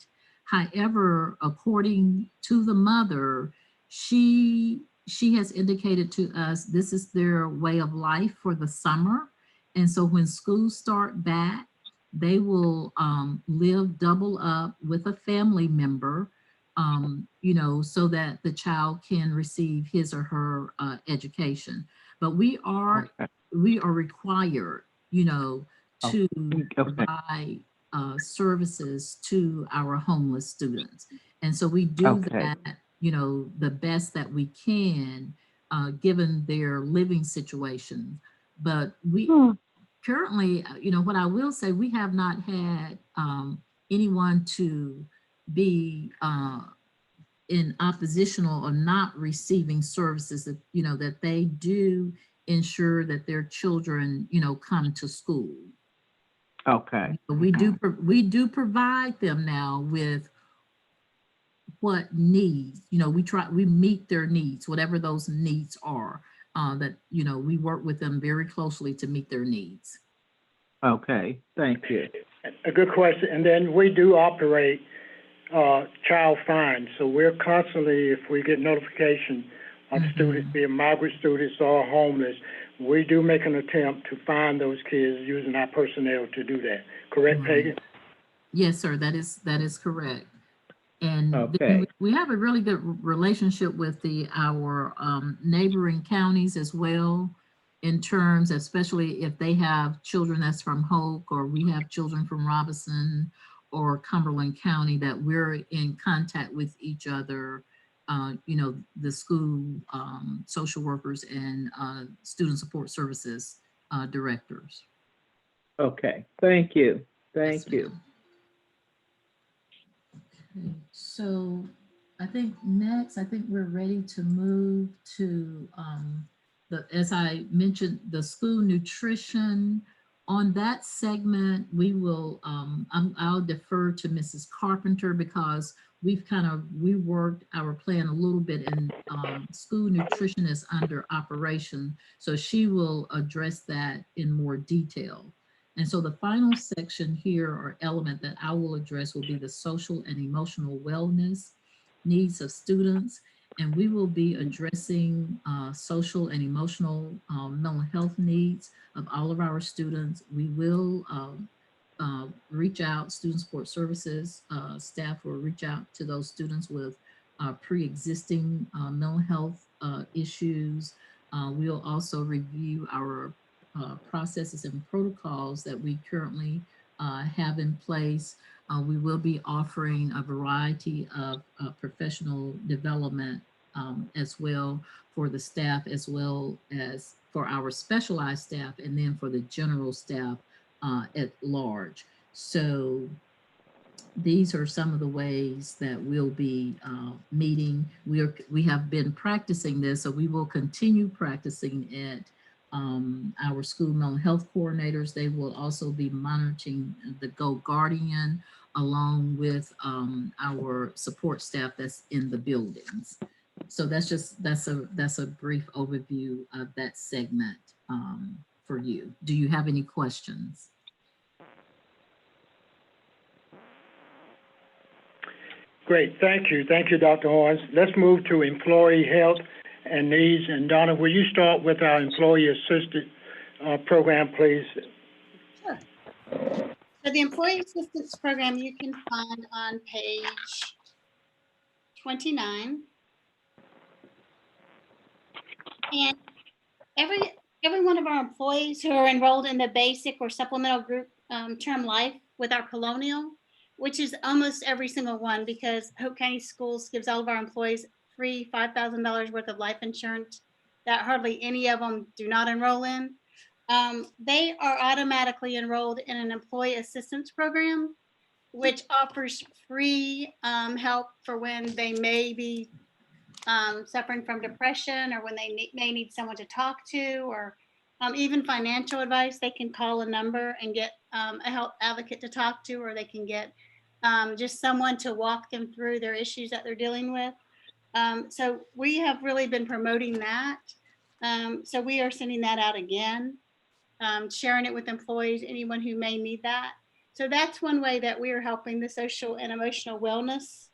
However, according to the mother, she she has indicated to us this is their way of life for the summer. And so when schools start back, they will live double up with a family member, you know, so that the child can receive his or her education. But we are required, you know, to provide services to our homeless students. And so we do that, you know, the best that we can, given their living situation. But we currently, you know, what I will say, we have not had anyone to be in oppositional or not receiving services that, you know, that they do ensure that their children, you know, come to school. Okay. But we do provide them now with what needs, you know, we meet their needs, whatever those needs are, that, you know, we work with them very closely to meet their needs. Okay, thank you. A good question. And then we do operate child fines. So we're constantly, if we get notification of students, being migrant students or homeless, we do make an attempt to find those kids using our personnel to do that. Correct, Peggy? Yes, sir, that is correct. And Okay. we have a really good relationship with our neighboring counties as well, in terms, especially if they have children that's from Hoke, or we have children from Robinson or Cumberland County, that we're in contact with each other, you know, the school social workers and student support services directors. Okay, thank you. Thank you. Okay, so I think next, I think we're ready to move to as I mentioned, the school nutrition. On that segment, we will, I'll defer to Mrs. Carpenter, because we've kind of reworked our plan a little bit, and school nutrition is under operation. So she will address that in more detail. And so the final section here, or element that I will address, will be the social and emotional wellness needs of students. And we will be addressing social and emotional mental health needs of all of our students. We will reach out, student support services staff will reach out to those students with pre-existing mental health issues. We'll also review our processes and protocols that we currently have in place. We will be offering a variety of professional development as well for the staff, as well as for our specialized staff, and then for the general staff at large. So these are some of the ways that we'll be meeting. We have been practicing this, so we will continue practicing it. Our school mental health coordinators, they will also be monitoring the Go Guardian, along with our support staff that's in the buildings. So that's a brief overview of that segment for you. Do you have any questions? Great, thank you. Thank you, Dr. Horns. Let's move to employee health and needs. And Donna, will you start with our employee assisted program, please? Sure. So the employee assistance program you can find on page 29. And every one of our employees who are enrolled in the basic or supplemental group term life with our Colonial, which is almost every single one, because Hope County Schools gives all of our employees free $5,000 worth of life insurance that hardly any of them do not enroll in. They are automatically enrolled in an employee assistance program, which offers free help for when they may be suffering from depression, or when they may need someone to talk to, or even financial advice. They can call a number and get a health advocate to talk to, or they can get just someone to walk them through their issues that they're dealing with. So we have really been promoting that. So we are sending that out again, sharing it with employees, anyone who may need that. So that's one way that we are helping the social and emotional wellness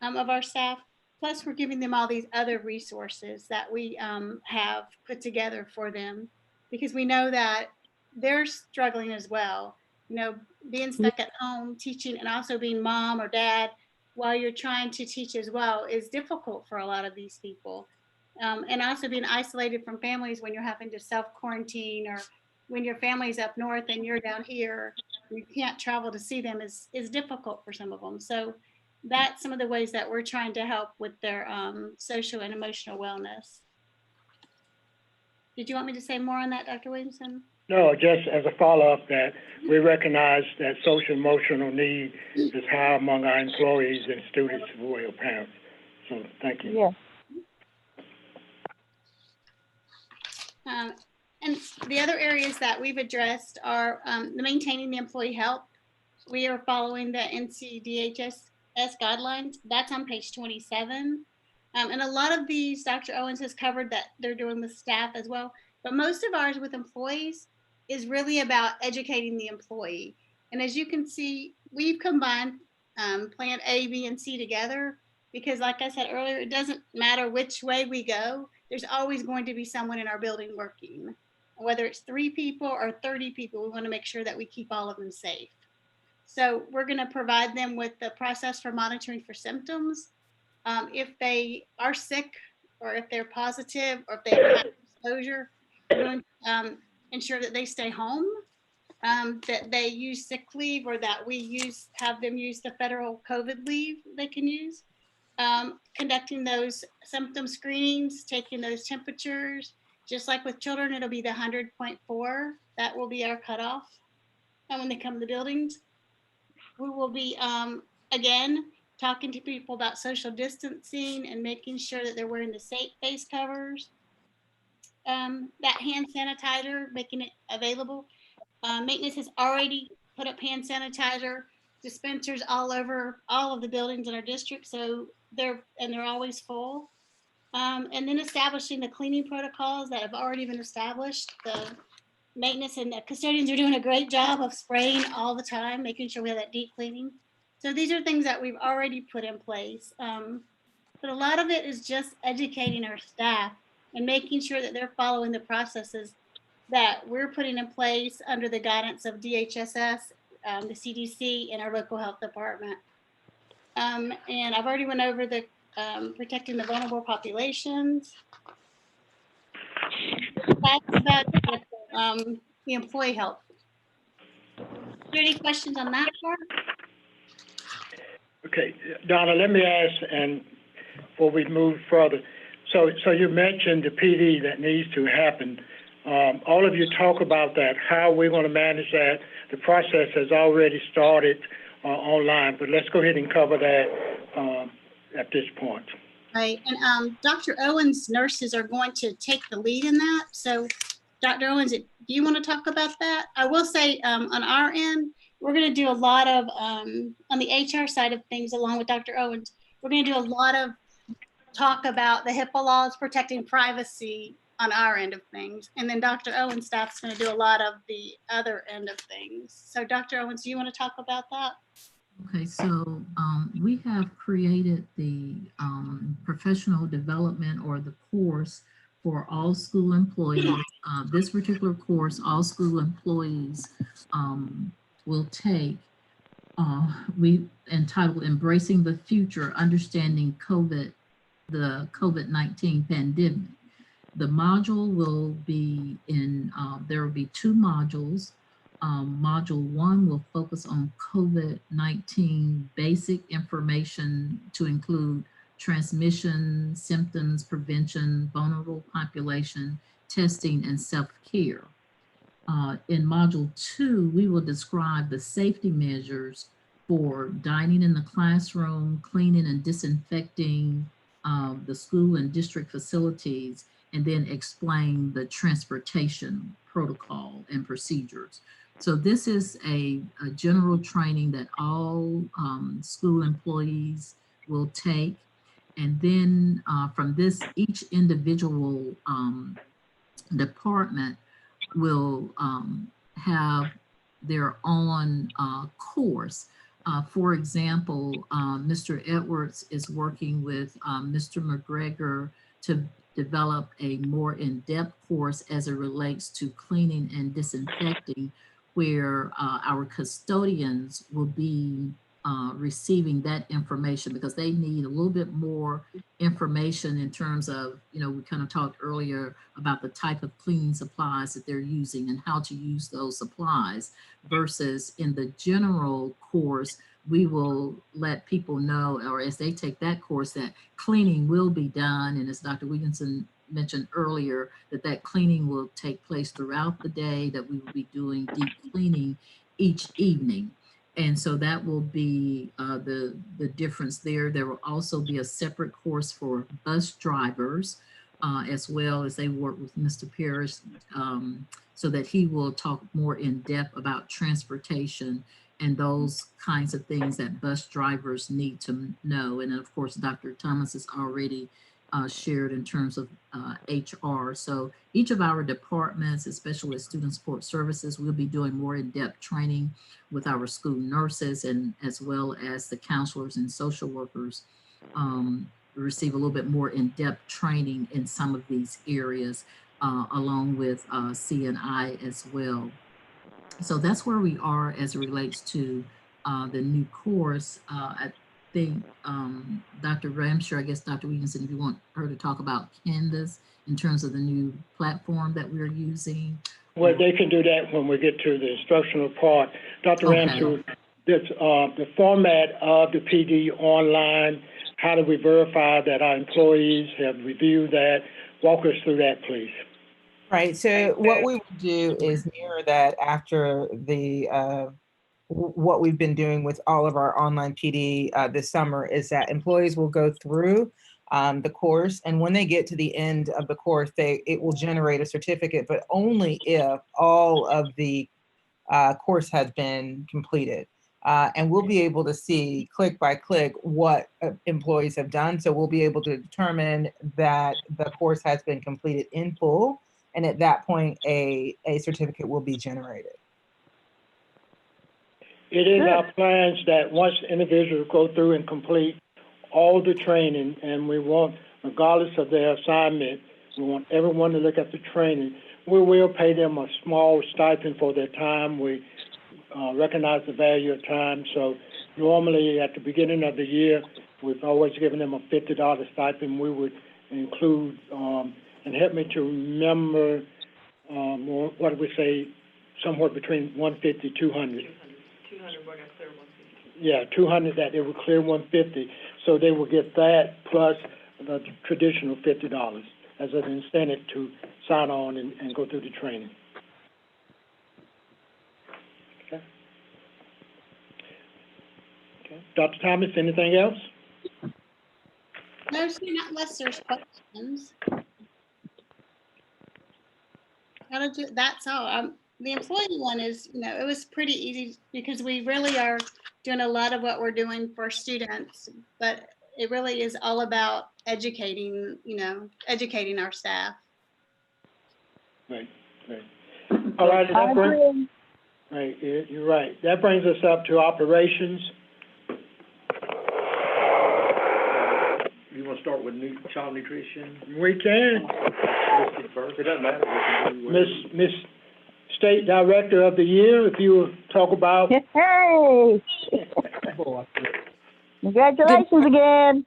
of our staff. Plus, we're giving them all these other resources that we have put together for them, because we know that they're struggling as well. You know, being stuck at home teaching and also being mom or dad while you're trying to teach as well is difficult for a lot of these people. And also being isolated from families when you're having to self-quarantine, or when your family's up north and you're down here, you can't travel to see them is difficult for some of them. So that's some of the ways that we're trying to help with their social and emotional wellness. Did you want me to say more on that, Dr. Williamson? No, just as a follow-up, that we recognize that social emotional need is high among our employees and students as well, parents. So thank you. Yeah. And the other areas that we've addressed are the maintaining the employee health. We are following the NCDHS guidelines. That's on page 27. And a lot of these, Dr. Owens has covered that they're doing with staff as well. But most of ours with employees is really about educating the employee. And as you can see, we've combined plan A, B, and C together, because like I said earlier, it doesn't matter which way we go. There's always going to be someone in our building working. Whether it's 3 people or 30 people, we want to make sure that we keep all of them safe. So we're going to provide them with the process for monitoring for symptoms. If they are sick, or if they're positive, or if they have exposure, we're going to ensure that they stay home, that they use sick leave, or that we have them use the federal COVID leave they can use. Conducting those symptom screenings, taking those temperatures. Just like with children, it'll be the 100.4. That will be our cutoff. And when they come to the buildings, we will be, again, talking to people about social distancing and making sure that they're wearing the safe face covers. That hand sanitizer, making it available. Maintenance has already put up hand sanitizer dispensers all over all of the buildings in our district, so they're always full. And then establishing the cleaning protocols that have already been established. The maintenance and the custodians are doing a great job of spraying all the time, making sure we have that deep cleaning. So these are things that we've already put in place. But a lot of it is just educating our staff and making sure that they're following the processes that we're putting in place under the guidance of DHSS, the CDC, and our local health department. And I've already went over the protecting the vulnerable populations. That's about the employee health. Are there any questions on that part? Okay, Donna, let me ask, and before we move further, so you mentioned the PD that needs to happen. All of you talk about that, how we're going to manage that. The process has already started online, but let's go ahead and cover that at this point. Right, and Dr. Owens' nurses are going to take the lead in that. So Dr. Owens, do you want to talk about that? I will say on our end, we're going to do a lot of, on the HR side of things, along with Dr. Owens, we're going to do a lot of talk about the HIPAA laws protecting privacy on our end of things. And then Dr. Owens' staff is going to do a lot of the other end of things. So Dr. Owens, do you want to talk about that? Okay, so we have created the professional development, or the course, for all school employees. This particular course, all school employees will take. We entitled "Embracing the Future: Understanding the COVID-19 Pandemic." The module will be in. There will be 2 modules. Module 1 will focus on COVID-19 basic information, to include transmission, symptoms, prevention, vulnerable population, testing, and self-care. In Module 2, we will describe the safety measures for dining in the classroom, cleaning and disinfecting the school and district facilities, and then explain the transportation protocol and procedures. So this is a general training that all school employees will take. And then from this, each individual department will have their own course. For example, Mr. Edwards is working with Mr. McGregor to develop a more in-depth course as it relates to cleaning and disinfecting, where our custodians will be receiving that information, because they need a little bit more information in terms of, you know, we kind of talked earlier about the type of cleaning supplies that they're using and how to use those supplies, versus in the general course, we will let people know, or as they take that course, that cleaning will be done. And as Dr. Williamson mentioned earlier, that cleaning will take place throughout the day, that we will be doing deep cleaning each evening. And so that will be the difference there. There will also be a separate course for bus drivers, as well as they work with Mr. Parrish, so that he will talk more in depth about transportation and those kinds of things that bus drivers need to know. And of course, Dr. Thomas has already shared in terms of HR. So each of our departments, especially with Student Support Services, we'll be doing more in-depth training with our school nurses, and as well as the counselors and social workers receive a little bit more in-depth training in some of these areas, along with C&I as well. So that's where we are as it relates to the new course. I think Dr. Ramsher, I guess Dr. Williamson, if you want her to talk about Canvas in terms of the new platform that we're using. Well, they can do that when we get to the instructional part. Dr. Okay. Ramsey, that's the format of the PD online. How do we verify that our employees have reviewed that? Walk us through that, please. Right. So what we will do is mirror that after the what we've been doing with all of our online PD this summer, is that employees will go through the course, and when they get to the end of the course, it will generate a certificate, but only if all of the course has been completed. And we'll be able to see click by click what employees have done. So we'll be able to determine that the course has been completed in full. And at that point, a certificate will be generated. It is our plans that once individuals go through and complete all the training, and we want, regardless of their assignment, we want everyone to look at the training. We will pay them a small stipend for their time. We recognize the value of time. So normally at the beginning of the year, we've always given them a $50 stipend. We would include, and help me to remember, what do we say, somewhere between 150, 200. 200, we're gonna clear 150. Yeah, 200 that they would clear 150. So they will get that plus the traditional $50 as an incentive to sign on and go through the training. Okay. Okay. Dr. Thomas, anything else? No, sir, not unless there's questions. That's all. The employee one is, it was pretty easy because we really are doing a lot of what we're doing for students, but it really is all about educating, educating our staff. Right, right. All right, right, you're right. That brings us up to operations. You want to start with child nutrition? We can. First. It doesn't matter. Miss State Director of the Year, if you will talk about. Hey! Congratulations again.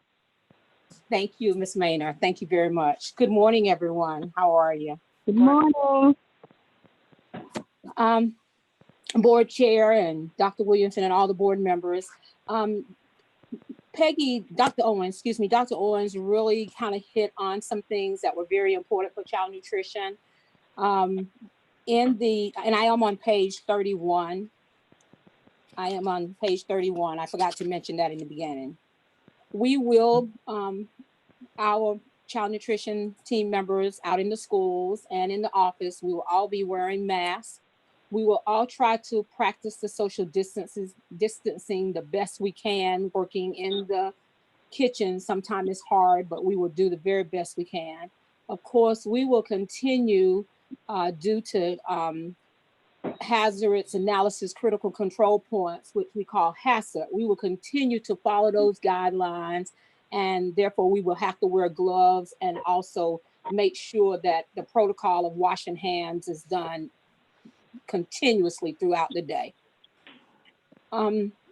Thank you, Ms. Maynard. Thank you very much. Good morning, everyone. How are you? Good morning. Board Chair and Dr. Williamson and all the board members. Dr. Owens really kind of hit on some things that were very important for child nutrition. And I am on page 31. I am on page 31. I forgot to mention that in the beginning. We will, our child nutrition team members out in the schools and in the office, we will all be wearing masks. We will all try to practice the social distancing the best we can. Working in the kitchen sometimes it's hard, but we will do the very best we can. Of course, we will continue due to hazards analysis critical control points, which we call HACCP. We will continue to follow those guidelines, and therefore we will have to wear gloves and also make sure that the protocol of washing hands is done continuously throughout the day.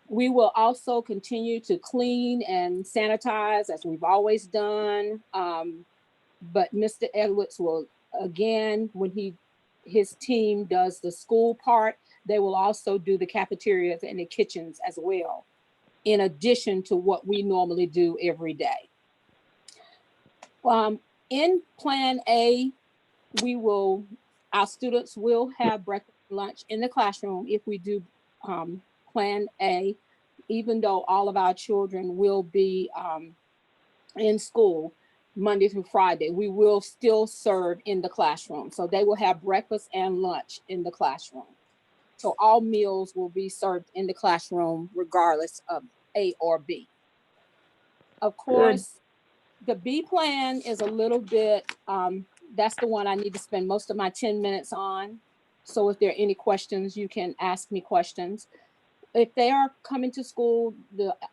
We will also continue to clean and sanitize as we've always done. But Mr. Edwards will, again, when his team does the school part, they will also do the cafeterias and the kitchens as well, in addition to what we normally do every day. In Plan A, our students will have breakfast and lunch in the classroom if we do Plan A, even though all of our children will be in school Monday through Friday. We will still serve in the classroom. So they will have breakfast and lunch in the classroom. So all meals will be served in the classroom regardless of A or B. Of course, the B plan is a little bit, that's the one I need to spend most of my 10 minutes on. So if there are any questions, you can ask me questions. If they are coming to school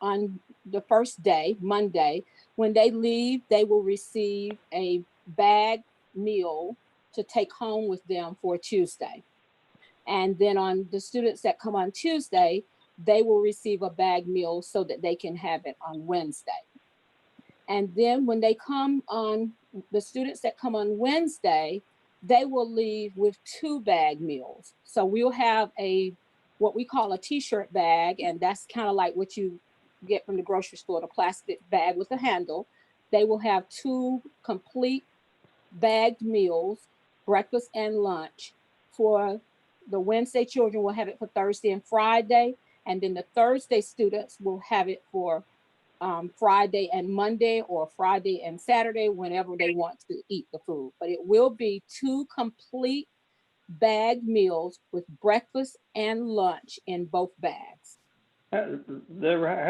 on the first day, Monday, when they leave, they will receive a bag meal to take home with them for Tuesday. And then on the students that come on Tuesday, they will receive a bag meal so that they can have it on Wednesday. And then when they come on, the students that come on Wednesday, they will leave with 2 bag meals. So we'll have what we call a t-shirt bag, and that's kind of like what you get from the grocery store, the plastic bag with a handle. They will have 2 complete bagged meals, breakfast and lunch. For the Wednesday children will have it for Thursday and Friday, and then the Thursday students will have it for Friday and Monday, or Friday and Saturday, whenever they want to eat the food. But it will be 2 complete bagged meals with breakfast and lunch in both bags. How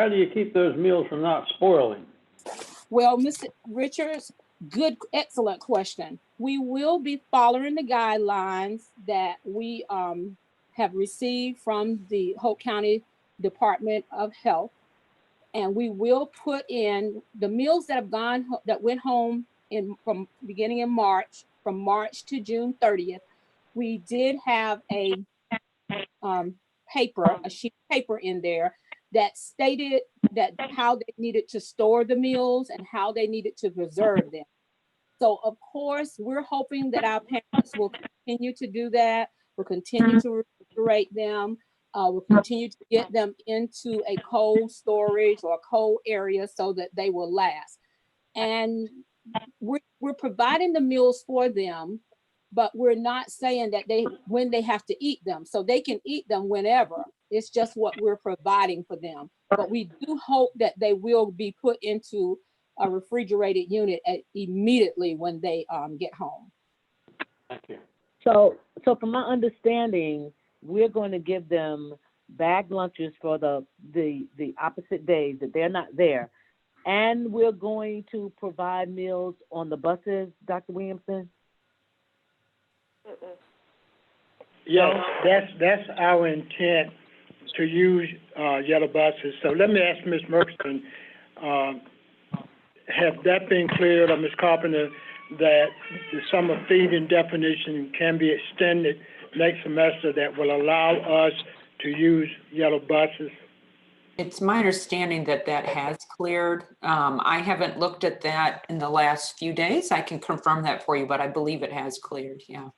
do you keep those meals from not spoiling? Well, Mr. Richards, excellent question. We will be following the guidelines that we have received from the Hope County Department of Health. And we will put in the meals that went home from beginning in March, from March to June 30th. We did have a sheet of paper in there that stated that how they needed to store the meals and how they needed to preserve them. So of course, we're hoping that our parents will continue to do that. We'll continue to refrigerate them. We'll continue to get them into a cold storage or cold area so that they will last. And we're providing the meals for them, but we're not saying that when they have to eat them. So they can eat them whenever. It's just what we're providing for them. But we do hope that they will be put into a refrigerated unit immediately when they get home. Thank you. So from my understanding, we're going to give them bagged lunches for the opposite days that they're not there. And we're going to provide meals on the buses, Dr. Williamson? Yes, that's our intent, to use yellow buses. So let me ask Ms. Murchison, have that been cleared, or Ms. Carpenter, that the summer feeding definition can be extended next semester that will allow us to use yellow buses? It's my understanding that has cleared. I haven't looked at that in the last few days. I can confirm that for you, but I believe it has cleared, yeah.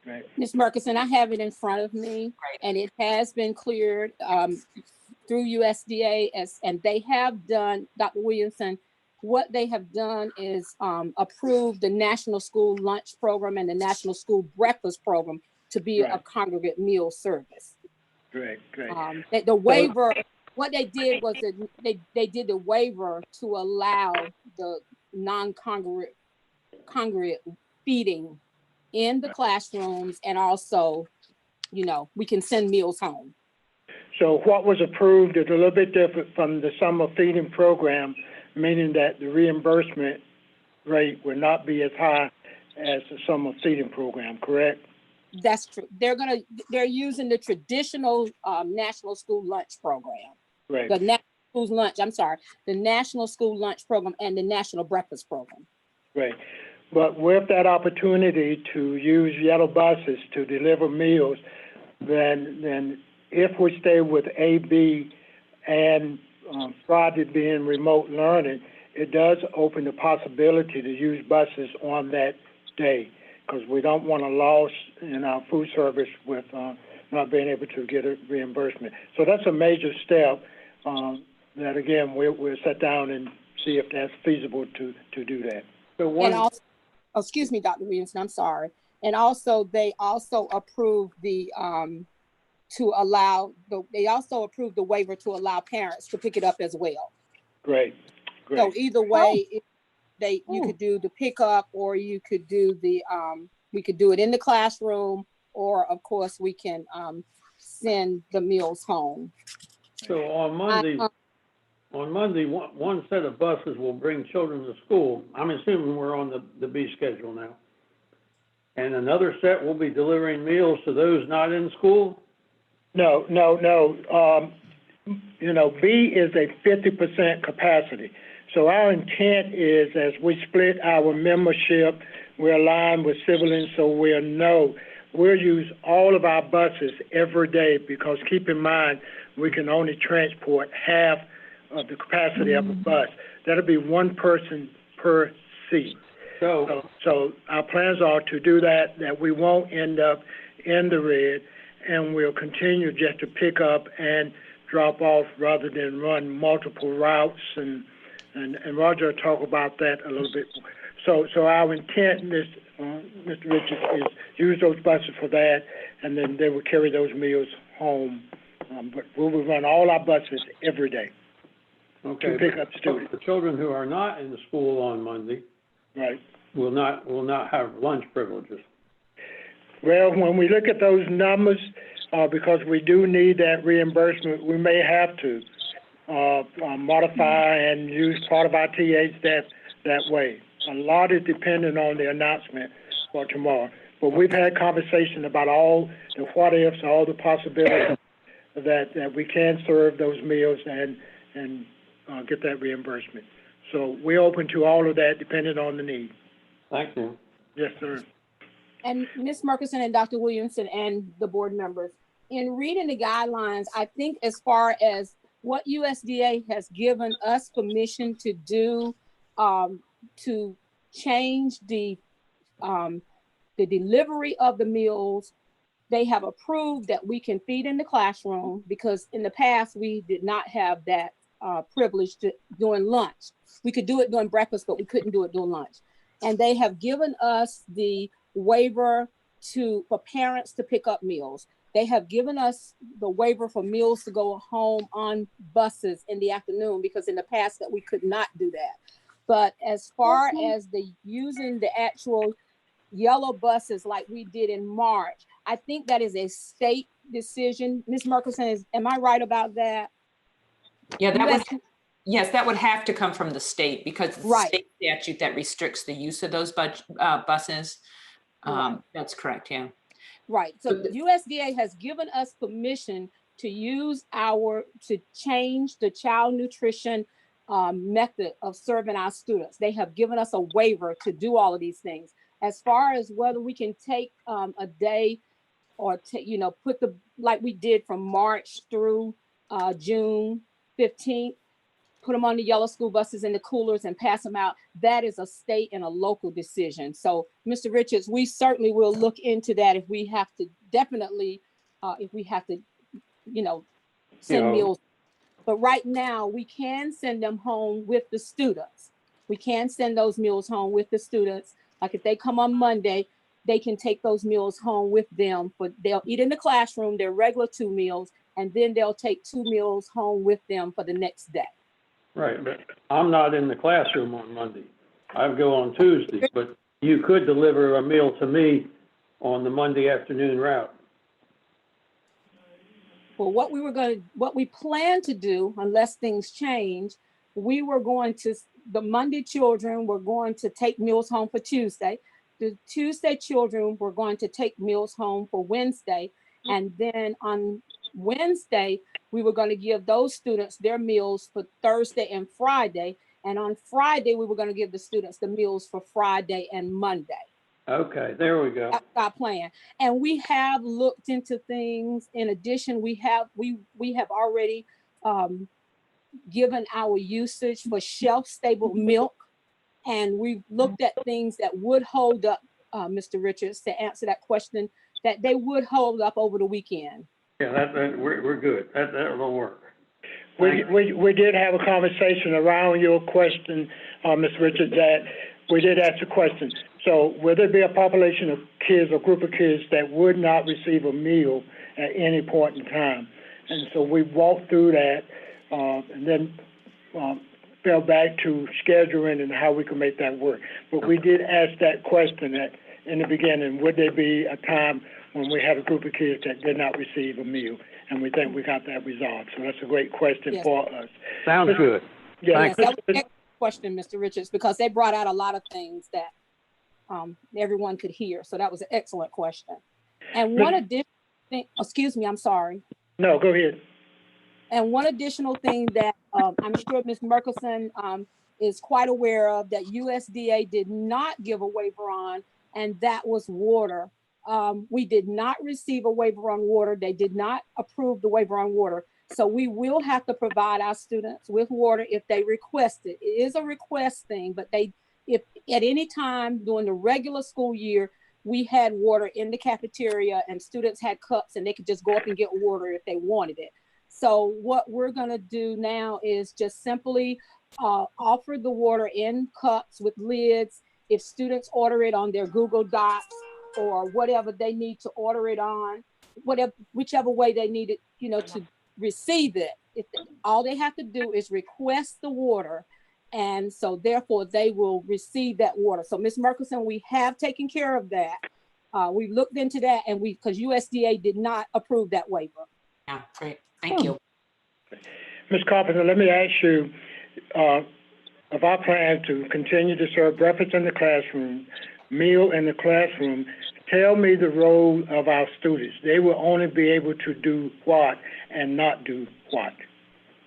Right. Ms. Murchison, I have it in front of me, and it has been cleared through USDA, and they have done, Dr. Williamson, what they have done is approved the National School Lunch Program and the National School Breakfast Program to be a congregate meal service. Great. The waiver, what they did was that they did the waiver to allow the non-congregate feeding in the classrooms, and also, we can send meals home. So what was approved is a little bit different from the summer feeding program, meaning that the reimbursement rate will not be as high as the summer feeding program, correct? That's true. They're using the traditional National School Lunch Program. Right. The National School Lunch, I'm sorry, the National School Lunch Program and the National Breakfast Program. Right. But with that opportunity to use yellow buses to deliver meals, then if we stay with A, B, and Friday being remote learning, it does open the possibility to use buses on that day, because we don't want a loss in our food service with not being able to get a reimbursement. So that's a major step that, again, we'll sit down and see if that's feasible to do that. So one, And also, oh, excuse me, Dr. Williamson, I'm sorry. And also, they also approved the they also approved the waiver to allow parents to pick it up as well. Great. So either way, you could do the pickup, or you could do the we could do it in the classroom, or of course we can send the meals home. So on Monday, one set of buses will bring children to school. I'm assuming we're on the B schedule now. And another set will be delivering meals to those not in school? No. B is a 50% capacity. So our intent is, as we split our membership, we're aligned with Civilian, so we'll use all of our buses every day, because keep in mind, we can only transport half of the capacity of a bus. That'll be one person per seat. So our plans are to do that we won't end up in the red, and we'll continue just to pick up and drop off rather than run multiple routes, and Roger will talk about that a little bit. So our intent, Mr. Richards, is use those buses for that, and then they will carry those meals home. But we will run all our buses every day to pick up students. The children who are not in the school on Monday, right, will not have lunch privileges. Well, when we look at those numbers, because we do need that reimbursement, we may have to modify and use part of our TAs that way. A lot is dependent on the announcement for tomorrow. But we've had conversation about all the what ifs, all the possibilities that we can serve those meals and get that reimbursement. So we're open to all of that depending on the need. Thank you. Yes, sir. And Ms. Murkison and Dr. Williamson and the board members, in reading the guidelines, I think as far as what USDA has given us permission to do, to change the delivery of the meals, they have approved that we can feed in the classroom, because in the past we did not have that privilege to during lunch. We could do it during breakfast, but we couldn't do it during lunch. And they have given us the waiver for parents to pick up meals. They have given us the waiver for meals to go home on buses in the afternoon, because in the past that we could not do that. But as far as using the actual yellow buses like we did in March, I think that is a state decision. Ms. Murkison, am I right about that? Yeah, that would have to come from the state, because it's the state statute that restricts the use of those buses. That's correct, yeah. Right, so the USDA has given us permission to to change the child nutrition method of serving our students. They have given us a waiver to do all of these things. As far as whether we can take a day or put like we did from March through June 15th, put them on the yellow school buses in the coolers and pass them out, that is a state and a local decision. So, Mr. Richards, we certainly will look into that if we have to, definitely, send meals. But right now, we can send them home with the students. We can send those meals home with the students. Like if they come on Monday, they can take those meals home with them, but they'll eat in the classroom, their regular 2 meals, and then they'll take 2 meals home with them for the next day. Right, but I'm not in the classroom on Monday. I go on Tuesday, but you could deliver a meal to me on the Monday afternoon route. Well, what we plan to do, unless things change, the Monday children were going to take meals home for Tuesday. the Tuesday children were going to take meals home for Wednesday. And then on Wednesday, we were going to give those students their meals for Thursday and Friday. And on Friday, we were going to give the students the meals for Friday and Monday. Okay, there we go. That's our plan. And we have looked into things. In addition, we have already given our usage for shelf-stable milk. And we've looked at things that would hold up, Mr. Richards, to answer that question, that they would hold up over the weekend. Yeah, we're good. That'll work. We did have a conversation around your question, Mr. Richards, that we did ask a question. So will there be a population of kids or group of kids that would not receive a meal at any point in time? And so we walked through that and then fell back to scheduling and how we could make that work. But we did ask that question in the beginning, would there be a time when we had a group of kids that did not receive a meal? And we think we got that resolved. So that's a great question for us. Sounds good. Yeah, Yes, that was an excellent question, Mr. Richards, because they brought out a lot of things that everyone could hear. So that was an excellent question. And one additional thing, excuse me, I'm sorry. No, go ahead. And one additional thing that I'm sure Ms. Merkelson is quite aware of, that USDA did not give a waiver on, and that was water. We did not receive a waiver on water. They did not approve the waiver on water. So we will have to provide our students with water if they request it. It is a request thing, but if at any time during the regular school year, we had water in the cafeteria and students had cups and they could just go up and get water if they wanted it. So what we're gonna do now is just simply offer the water in cups with lids. If students order it on their Google Docs or whatever they need to order it on, whichever way they need it, to receive it. All they have to do is request the water. And so therefore they will receive that water. So Ms. Merkelson, we have taken care of that. We looked into that and because USDA did not approve that waiver. Yeah, great, thank you. Ms. Carpenter, let me ask you, of our plan to continue to serve breakfast in the classroom, meal in the classroom, tell me the role of our students. They will only be able to do what and not do what?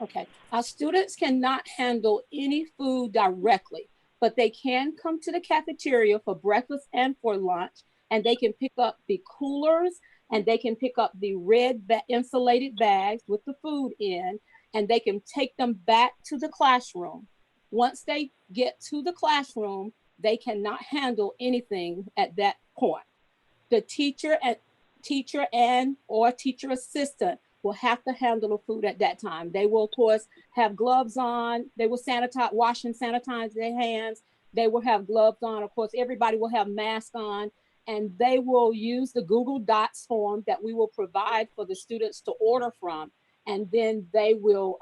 Okay, our students cannot handle any food directly, but they can come to the cafeteria for breakfast and for lunch, and they can pick up the coolers and they can pick up the red insulated bags with the food in, and they can take them back to the classroom. Once they get to the classroom, they cannot handle anything at that point. The teacher or teacher assistant will have to handle the food at that time. They will, of course, have gloves on. They will wash and sanitize their hands. They will have gloves on. Of course, everybody will have masks on, and they will use the Google Docs form that we will provide for the students to order from. And then they will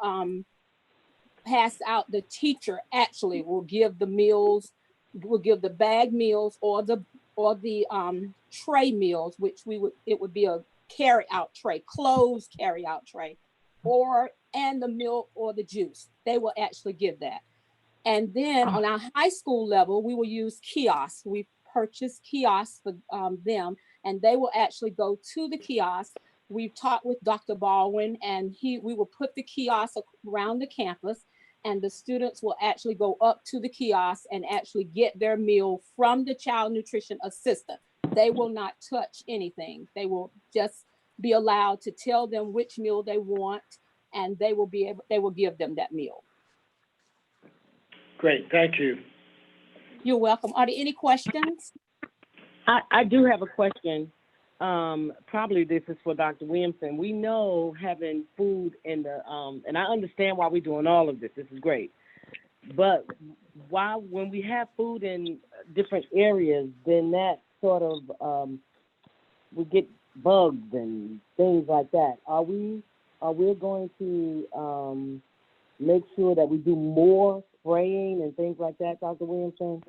pass out, the teacher actually will give the meals, will give the bag meals or the tray meals, which it would be a carry out tray, closed carry out tray, and the milk or the juice. They will actually give that. And then on our high school level, we will use kiosks. We purchase kiosks for them, and they will actually go to the kiosk. We've talked with Dr. Baldwin, and we will put the kiosk around the campus, and the students will actually go up to the kiosk and actually get their meal from the child nutrition assistant. They will not touch anything. They will just be allowed to tell them which meal they want, and they will give them that meal. Great, thank you. You're welcome. Are there any questions? I do have a question. Probably this is for Dr. Williamson. We know having food in the, and I understand why we're doing all of this. This is great. But when we have food in different areas, then that sort of, we get bugs and things like that. Are we going to make sure that we do more spraying and things like that, Dr. Williamson?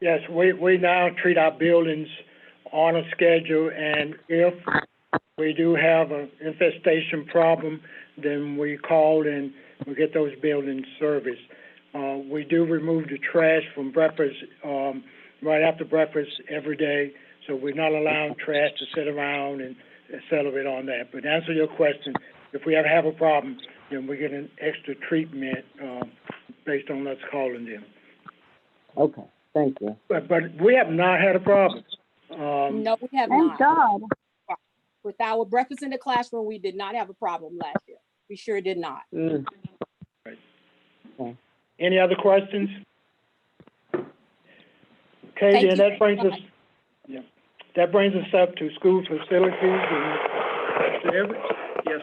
Yes, we now treat our buildings on a schedule, and if we do have an infestation problem, then we call and we get those buildings serviced. We do remove the trash from breakfast right after breakfast every day, so we're not allowing trash to sit around and celebrate on that. But to answer your question, if we ever have a problem, then we get an extra treatment, based on us calling them. Okay, thank you. But we have not had a problem. No, we have Thank not. God. With our breakfast in the classroom, we did not have a problem last year. We sure did not. Mm. Any other questions? Okay, Thank then you that brings very us, yeah, that brings us up to school facilities and Mr. Everett. Yes,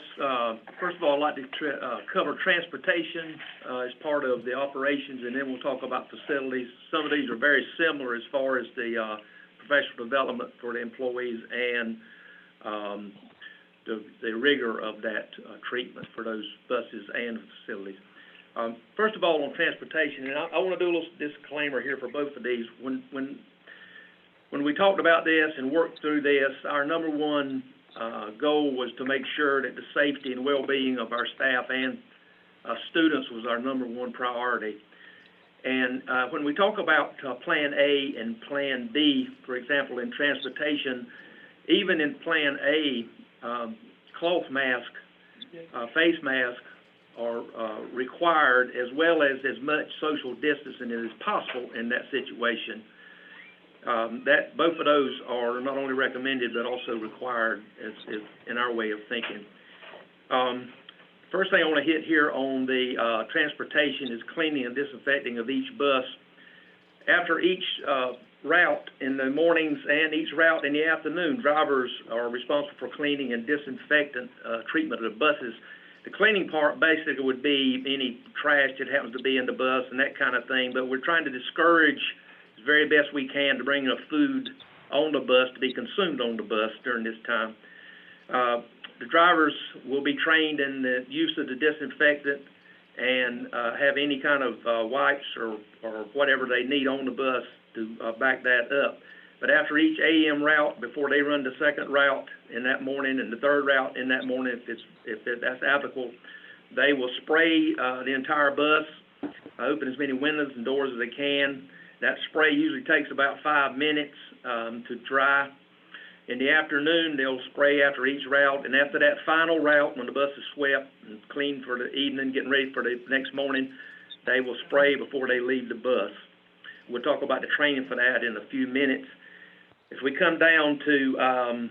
first of all, I'd like to cover transportation as part of the operations, and then we'll talk about facilities. Some of these are very similar as far as the professional development for the employees and the rigor of that treatment for those buses and facilities. First of all, on transportation, and I want to do a little disclaimer here for both of these. When we talked about this and worked through this, our number one goal was to make sure that the safety and well-being of our staff and students was our number one priority. And when we talk about Plan A and Plan B, for example, in transportation, even in Plan A, cloth mask, face mask are required, as well as much social distancing as possible in that situation. That both of those are not only recommended but also required as in our way of thinking. First thing I want to hit here on the transportation is cleaning and disinfecting of each bus. After each route in the mornings and each route in the afternoon, drivers are responsible for cleaning and disinfectant treatment of the buses. The cleaning part basically would be any trash that happens to be in the bus and that kind of thing, but we're trying to discourage as very best we can to bring enough food on the bus to be consumed on the bus during this time. The drivers will be trained in the use of the disinfectant and have any kind of wipes or whatever they need on the bus to back that up. But after each AM route, before they run the second route in that morning and the third route in that morning, if that's applicable, they will spray the entire bus, open as many windows and doors as they can. That spray usually takes about 5 minutes to dry. In the afternoon, they'll spray after each route, and after that final route, when the bus is swept and cleaned for the evening, getting ready for the next morning, they will spray before they leave the bus. We'll talk about the training for that in a few minutes. If we come down to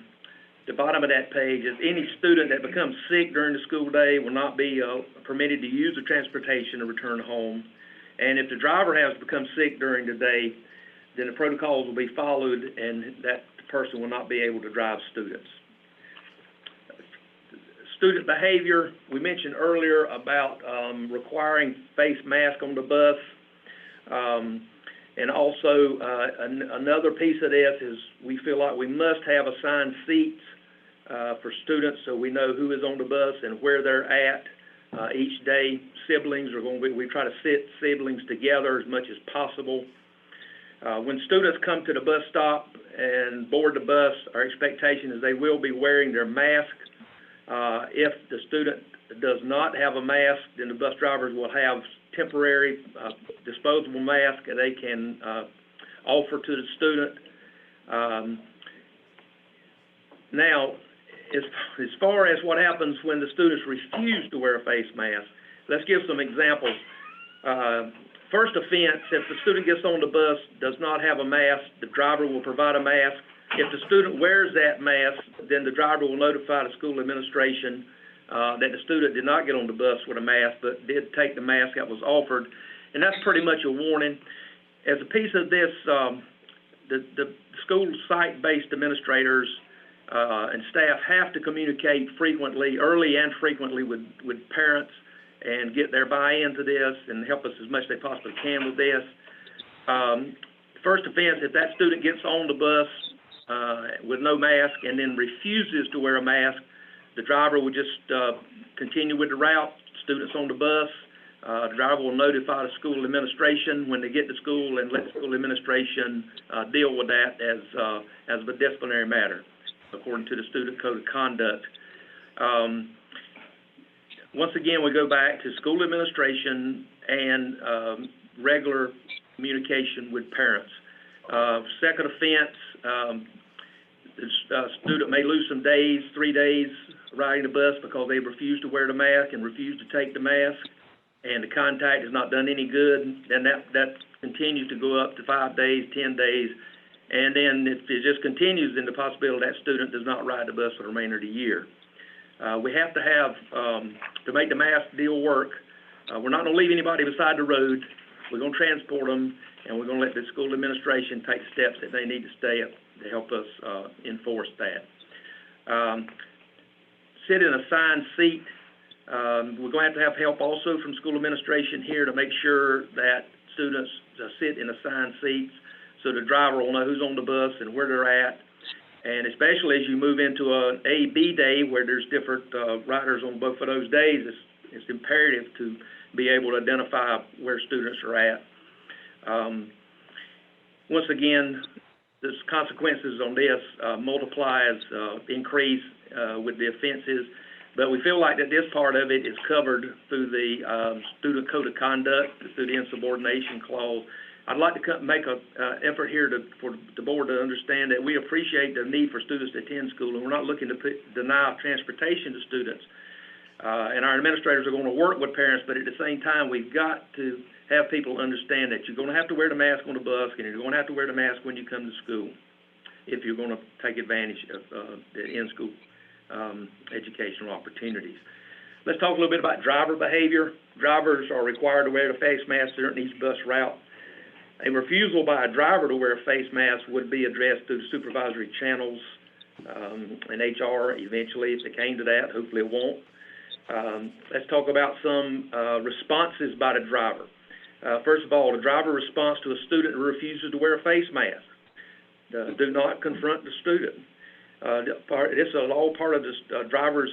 the bottom of that page, is any student that becomes sick during the school day will not be permitted to use the transportation to return home. And if the driver has become sick during the day, then the protocols will be followed, and that person will not be able to drive students. Student behavior, we mentioned earlier about requiring face mask on the bus. And also another piece of this is we feel like we must have assigned seats for students so we know who is on the bus and where they're at each day. Siblings are going to be, we try to sit siblings together as much as possible. When students come to the bus stop and board the bus, our expectation is they will be wearing their mask. If the student does not have a mask, then the bus drivers will have temporary disposable mask they can offer to the student. Now, as far as what happens when the students refuse to wear a face mask, let's give some examples. First offense, if the student gets on the bus, does not have a mask, the driver will provide a mask. If the student wears that mask, then the driver will notify the school administration that the student did not get on the bus with a mask, but did take the mask that was offered. And that's pretty much a warning. As a piece of this, the school site-based administrators and staff have to communicate frequently, early and frequently with parents and get their buy-in to this and help us as much as they possibly can with this. First offense, if that student gets on the bus with no mask and then refuses to wear a mask, the driver will just continue with the route, students on the bus. The driver will notify the school administration when they get to school and let the school administration deal with that as a disciplinary matter, according to the student code of conduct. Once again, we go back to school administration and regular communication with parents. Second offense, the student may lose some days, 3 days riding the bus because they refuse to wear the mask and refuse to take the mask, and the contact has not done any good, then that continues to go up to 5 days, 10 days, and then if it just continues, then the possibility that student does not ride the bus for the remainder of the year. We have to have, to make the mask deal work, we're not going to leave anybody beside the road. We're going to transport them, and we're going to let the school administration take steps that they need to to help us enforce that. Sit in a assigned seat. We're going to have help also from school administration here to make sure that students sit in assigned seats so the driver will know who's on the bus and where they're at. And especially as you move into an A-B day where there's different riders on both of those days, it's imperative to be able to identify where students are at. Once again, the consequences on this multiply as increase with the offenses, but we feel like that this part of it is covered through the student code of conduct, through the insubordination clause. I'd like to make an effort here for the board to understand that we appreciate the need for students to attend school, and we're not looking to deny transportation to students. And our administrators are going to work with parents, but at the same time, we've got to have people understand that you're going to have to wear the mask on the bus, and you're going to have to wear the mask when you come to school if you're going to take advantage of the in-school educational opportunities. Let's talk a little bit about driver behavior. Drivers are required to wear the face mask during each bus route. A refusal by a driver to wear a face mask would be addressed through the supervisory channels and HR eventually, if it came to that. Hopefully it won't. Let's talk about some responses by the driver. First of all, the driver response to a student who refuses to wear a face mask. Do not confront the student. This is all part of the driver's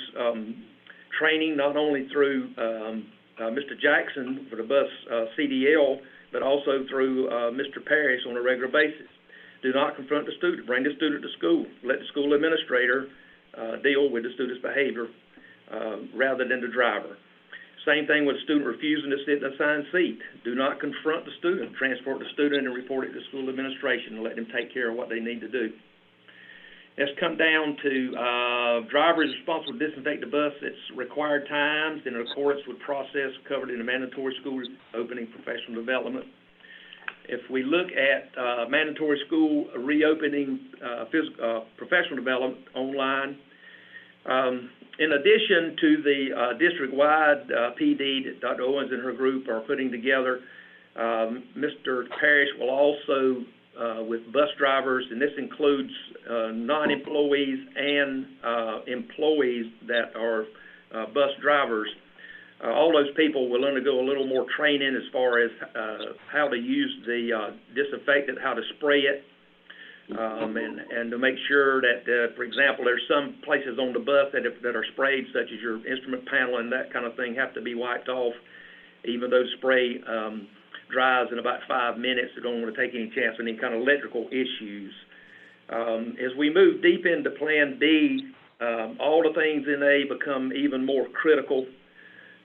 training, not only through Mr. Jackson for the bus CDL, but also through Mr. Parrish on a regular basis. Do not confront the student. Bring the student to school. Let the school administrator deal with the student's behavior rather than the driver. Same thing with a student refusing to sit in an assigned seat. Do not confront the student. Transport the student and report it to school administration and let them take care of what they need to do. Let's come down to drivers responsible to disinfect the bus at required times in accordance with process covered in the mandatory school opening professional development. If we look at mandatory school reopening professional development online, in addition to the district-wide PD that Dr. Owens and her group are putting together, Mr. Parrish will also, with bus drivers, and this includes non-employees and employees that are bus drivers, all those people will undergo a little more training as far as how to use the disinfectant, how to spray it, and to make sure that, for example, there's some places on the bus that are sprayed, such as your instrument panel and that kind of thing, have to be wiped off, even though the spray dries in about 5 minutes. They don't want to take any chance of any kind of electrical issues. As we move deep into Plan B, all the things in A become even more critical.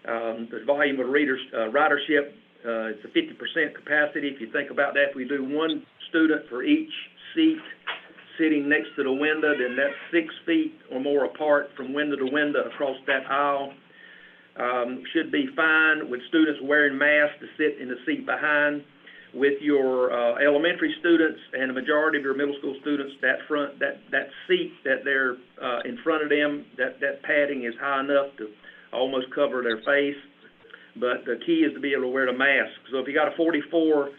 The volume of ridership, it's a 50% capacity. If you think about that, if we do one student for each seat sitting next to the window, then that's 6 feet or more apart from window to window across that aisle. Should be fine with students wearing masks to sit in the seat behind. With your elementary students and the majority of your middle school students, that seat that they're in front of them, that padding is high enough to almost cover their face. But the key is to be able to wear the mask. So if you got a 44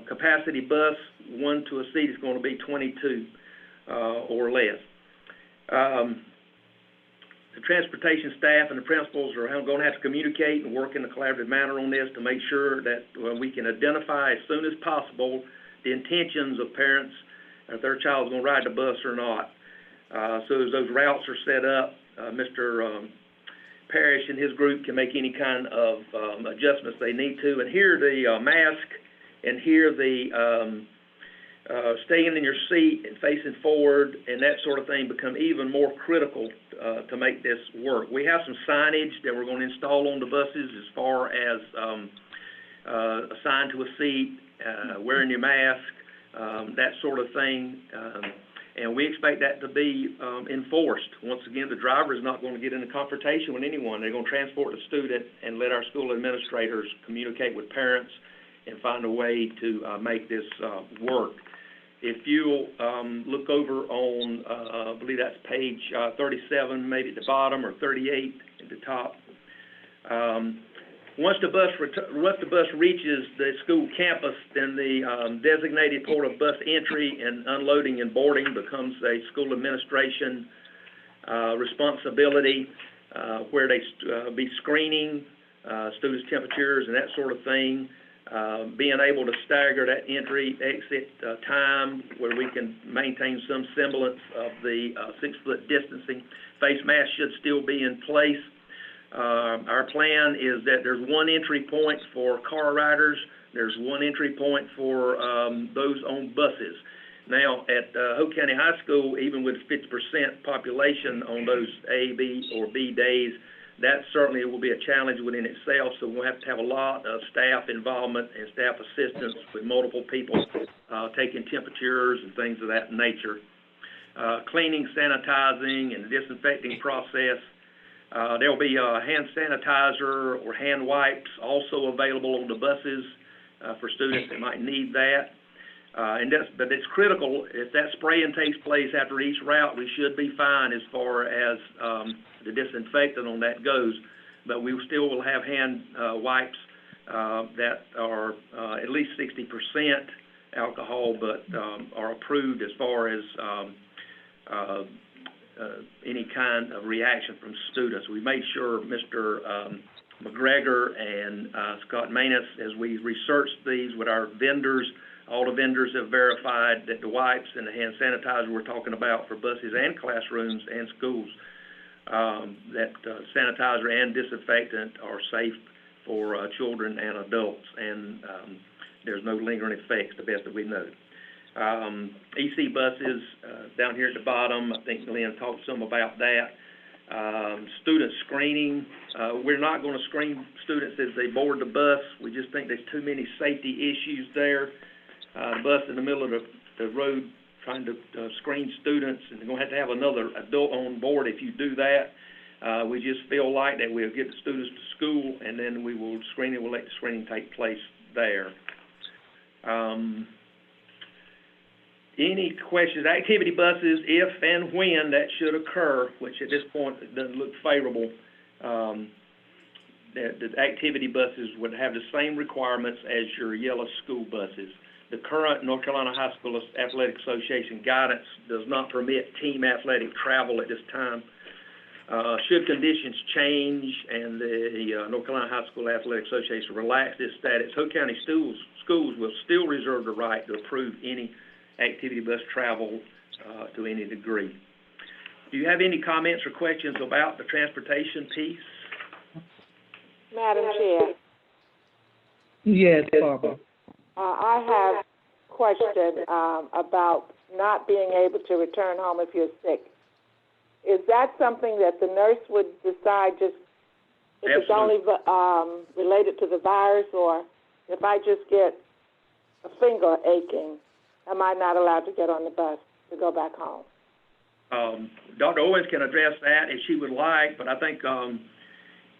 capacity bus, 1 to a seat is going to be 22 or less. The transportation staff and the principals are going to have to communicate and work in a collaborative manner on this to make sure that we can identify as soon as possible the intentions of parents if their child's going to ride the bus or not. So as those routes are set up, Mr. Parrish and his group can make any kind of adjustments they need to. And here the mask and here the staying in your seat and facing forward and that sort of thing become even more critical to make this work. We have some signage that we're going to install on the buses as far as assigned to a seat, wearing your mask, that sort of thing. And we expect that to be enforced. Once again, the driver is not going to get in a confrontation with anyone. They're going to transport the student and let our school administrators communicate with parents and find a way to make this work. If you'll look over on, I believe that's page 37, maybe at the bottom, or 38 at the top. Once the bus reaches the school campus, then the designated port of bus entry and unloading and boarding becomes a school administration responsibility, where they be screening students' temperatures and that sort of thing, being able to stagger that entry-exit time where we can maintain some semblance of the 6-foot distancing. Face masks should still be in place. Our plan is that there's one entry point for car riders, there's one entry point for those on buses. Now, at Hope County High School, even with 50% population on those A, B, or B days, that certainly will be a challenge within itself, so we'll have to have a lot of staff involvement and staff assistance with multiple people taking temperatures and things of that nature. Cleaning, sanitizing, and the disinfecting process. There'll be hand sanitizer or hand wipes also available on the buses for students that might need that. But it's critical, if that spraying takes place after each route, we should be fine as far as the disinfectant on that goes. But we still will have hand wipes that are at least 60% alcohol, but are approved as far as any kind of reaction from students. We made sure Mr. McGregor and Scott Manus, as we researched these with our vendors, all the vendors have verified that the wipes and the hand sanitizer we're talking about for buses and classrooms and schools, that sanitizer and disinfectant are safe for children and adults, and there's no lingering effects, the best that we know. EC buses, down here at the bottom, I think Lynn talked some about that. Student screening, we're not going to screen students as they board the bus. We just think there's too many safety issues there. Bus in the middle of the road trying to screen students, and they're going to have another adult on board if you do that. We just feel like that we'll get the students to school, and then we will screen it. We'll let the screening take place there. Any questions? Activity buses, if and when that should occur, which at this point it doesn't look favorable, the activity buses would have the same requirements as your yellow school buses. The current North Carolina High School Athletic Association guidance does not permit team athletic travel at this time. Should conditions change and the North Carolina High School Athletic Association relax this status, Hope County schools will still reserve the right to approve any activity bus travel to any degree. Do you have any comments or questions about the transportation piece? Madam Chair. Yes, Barbara. I have a question about not being able to return home if you're sick. Is that something that the nurse would decide just if it's only related to the virus, or if I just get a finger aching, am I not allowed to get on the bus to go back home? Dr. Owens can address that if she would like, but I think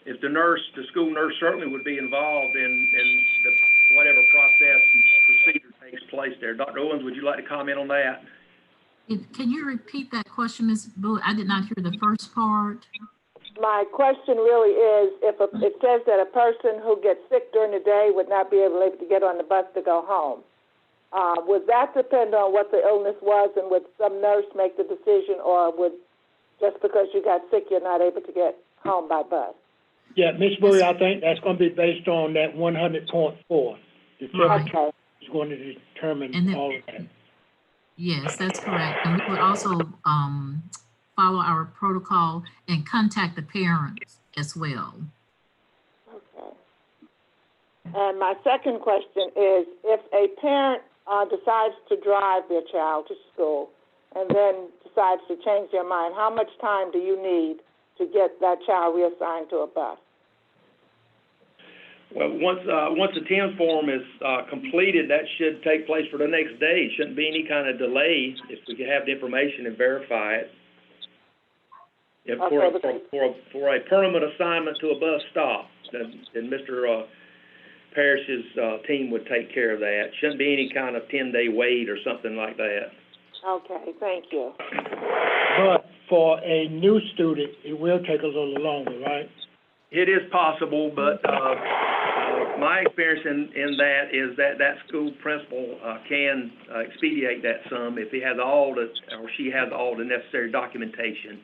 if the school nurse certainly would be involved in whatever process and procedure takes place there. Dr. Owens, would you like to comment on that? Can you repeat that question, Ms. Bowie? I did not hear the first part. My question really is, if it says that a person who gets sick during the day would not be able to get on the bus to go home, would that depend on what the illness was, and would some nurse make the decision, or would just because you got sick you're not able to get home by bus? Yeah, Ms. Bowie, I think that's going to be based on that 100.4. The temperature is going to determine all of that. Yes, that's correct. And we would also follow our protocol and contact the parents as well. Okay. And my second question is, if a parent decides to drive their child to school and then decides to change their mind, how much time do you need to get that child reassigned to a bus? Well, once the TIMS form is, completed, that should take place for the next day. It shouldn't be any kind of delay if we can have the information and verify it. If for a permanent assignment to a bus stop, then Mr. Parrish's, team would take care of that. Shouldn't be any kind of 10-day wait or something like that. Okay, thank you. But for a new student, it will take a little longer, right? It is possible, but, my experience in that is that school principal, can, expedite that some if he has all the, or she has all the necessary documentation.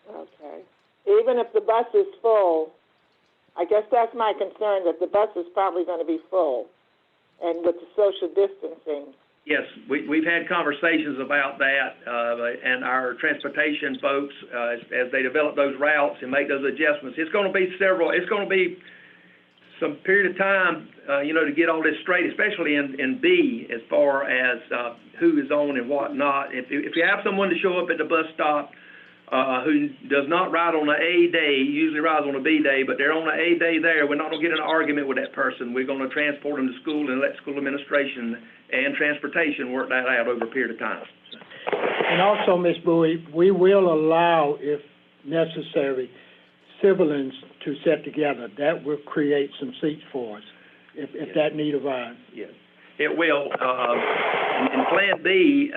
Okay. Even if the bus is full, I guess that's my concern, that the bus is probably going to be full, and with the social distancing. Yes, we've had conversations about that, and our transportation folks, as they develop those routes and make those adjustments, it's going to be some period of time, to get all this straight, especially in B, as far as who is on and what not. If you have someone to show up at the bus stop who does not ride on an A day, usually rides on a B day, but they're on an A day there, we're not going to get in an argument with that person. We're going to transport them to school and let school administration and transportation work that out over a period of time. And also, Ms. Bowie, we will allow, if necessary, civilians to sit together. That will create some seats for us, if that need arises. Yes, it will. In Plan B,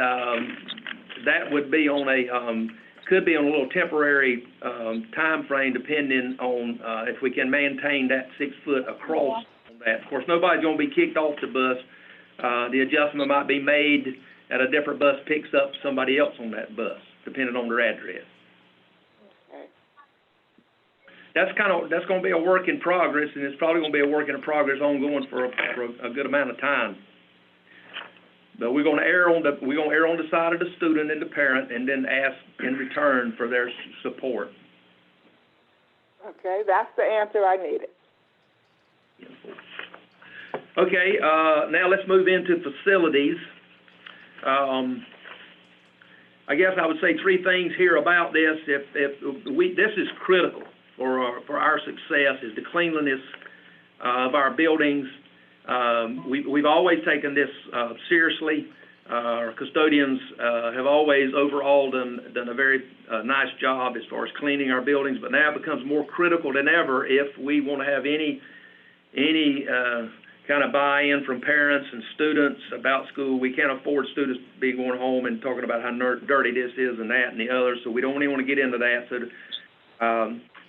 that would be on a, could be on a little temporary time frame, depending on if we can maintain that 6 foot across on that. Of course, nobody's going to be kicked off the bus. The adjustment might be made at a different bus picks up somebody else on that bus, depending on their address. Okay. That's going to be a work in progress, and it's probably going to be a work in progress ongoing for a good amount of time. But we're going to err on the side of the student and the parent, and then ask in return for their support. Okay, that's the answer I needed. Okay, now let's move into facilities. I guess I would say 3 things here about this. This is critical for our success, is the cleanliness of our buildings. We've always taken this seriously. Our custodians have always overall done a very nice job as far as cleaning our buildings, but now it becomes more critical than ever if we want to have any kind of buy-in from parents and students about school. We can't afford students to be going home and talking about how dirty this is and that and the other, so we don't even want to get into that. So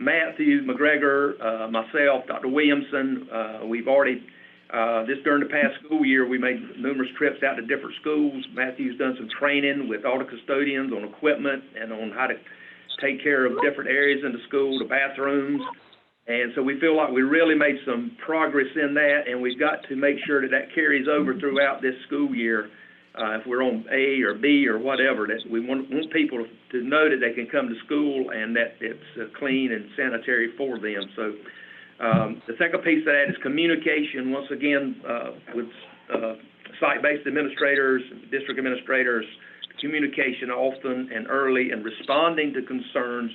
Matthew McGregor, myself, Dr. Williamson, we've already, during the past school year, we made numerous trips out to different schools. Matthew's done some training with all the custodians on equipment and on how to take care of different areas in the school, the bathrooms. And so we feel like we really made some progress in that, and we've got to make sure that carries over throughout this school year. If we're on A or B or whatever, that we want people to know that they can come to school and that it's clean and sanitary for them. So the second piece of that is communication, once again, with site-based administrators, district administrators, communication often and early, and responding to concerns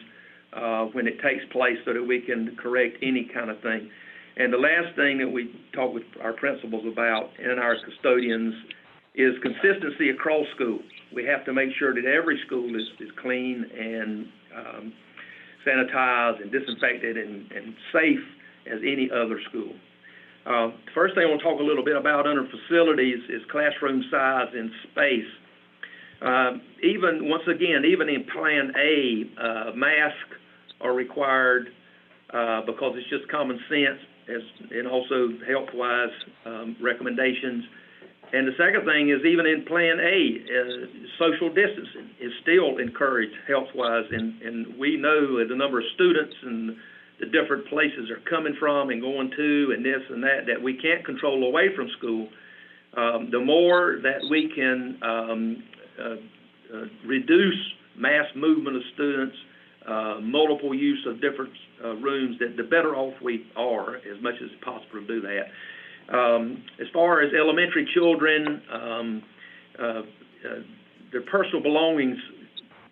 when it takes place so that we can correct any kind of thing. And the last thing that we talk with our principals about and our custodians is consistency across schools. We have to make sure that every school is clean and sanitized and disinfected and safe as any other school. First thing I want to talk a little bit about under facilities is classroom size and space. Even in Plan A, masks are required because it's just common sense and also health-wise recommendations. And the second thing is, even in Plan A, social distancing is still encouraged health-wise, and we know the number of students and the different places they're coming from and going to and this and that we can't control away from school. The more that we can reduce mass movement of students, multiple use of different rooms, that the better off we are, as much as possible to do that. As far as elementary children, their personal belongings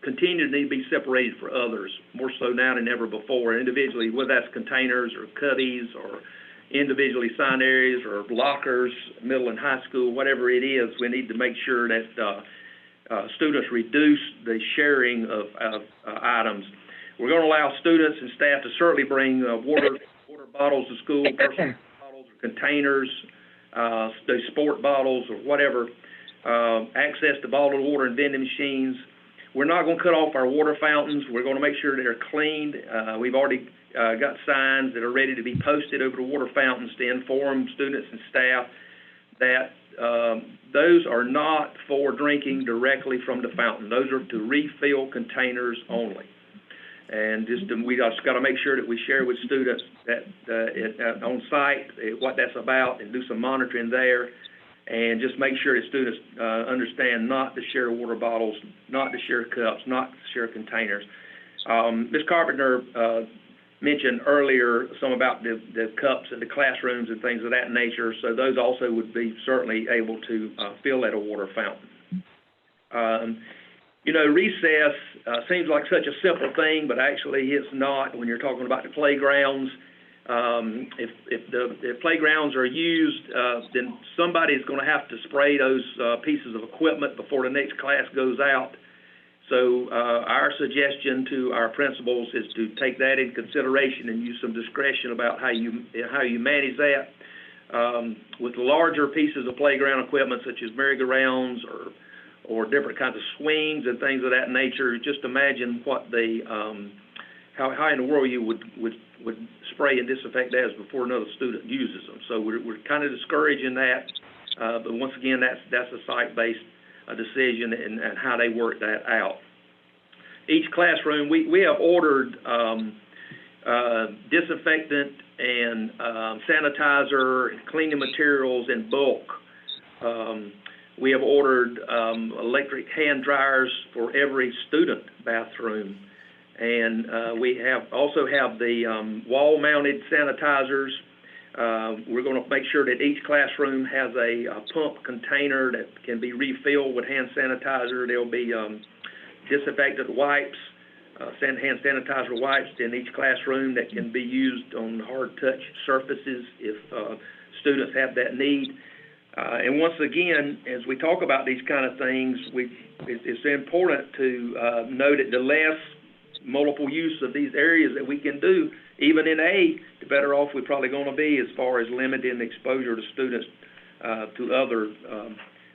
continue to need to be separated for others, more so now than ever before, individually, whether that's containers or cubbies or individually signed areas or lockers, middle and high school, whatever it is. We need to make sure that students reduce the sharing of items. We're going to allow students and staff to certainly bring water bottles to school, personal bottles or containers, those sport bottles or whatever, access to bottled water and vending machines. We're not going to cut off our water fountains. We're going to make sure that they're cleaned. We've already got signs that are ready to be posted over the water fountains to inform students and staff that those are not for drinking directly from the fountain. Those are to refill containers only. And we just got to make sure that we share with students that on site what that's about and do some monitoring there, and just make sure that students understand not to share water bottles, not to share cups, not to share containers. Ms. Carpenter mentioned earlier some about the cups in the classrooms and things of that nature, so those also would be certainly able to fill at a water fountain. You know, recess seems like such a simple thing, but actually it's not when you're talking about the playgrounds. If the playgrounds are used, then somebody's going to have to spray those pieces of equipment before the next class goes out. So our suggestion to our principals is to take that into consideration and use some discretion about how you manage that. With larger pieces of playground equipment such as merry-go-rounds or different kinds of swings and things of that nature, just imagine what how in the world you would spray and disinfect those before another student uses them. So we're kind of discouraging that, but once again, that's a site-based decision and how they work that out. Each classroom, we have ordered disinfectant and sanitizer and cleaning materials in bulk. We have ordered electric hand dryers for every student bathroom. And we also have the wall-mounted sanitizers. We're going to make sure that each classroom has a pump container that can be refilled with hand sanitizer. There'll be disinfectant wipes, hand sanitizer wipes in each classroom that can be used on hard-touch surfaces if students have that need. And once again, as we talk about these kind of things, it's important to note that the less multiple use of these areas that we can do, even in A, the better off we're probably going to be as far as limiting exposure to students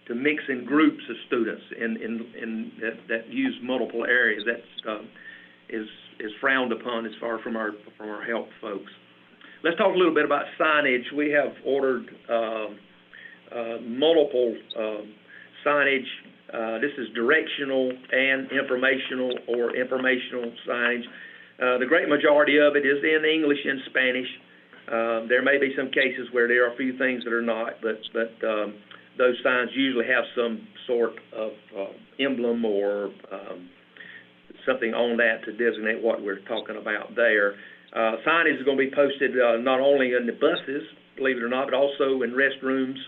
to mixing groups of students that use multiple areas. That is frowned upon as far from our health folks. Let's talk a little bit about signage. We have ordered multiple signage. This is directional and informational or informational signage. The great majority of it is in English and Spanish. There may be some cases where there are a few things that are not, but those signs usually have some sort of emblem or something on that to designate what we're talking about there. Signage is going to be posted not only in the buses, believe it or not, but also in restrooms,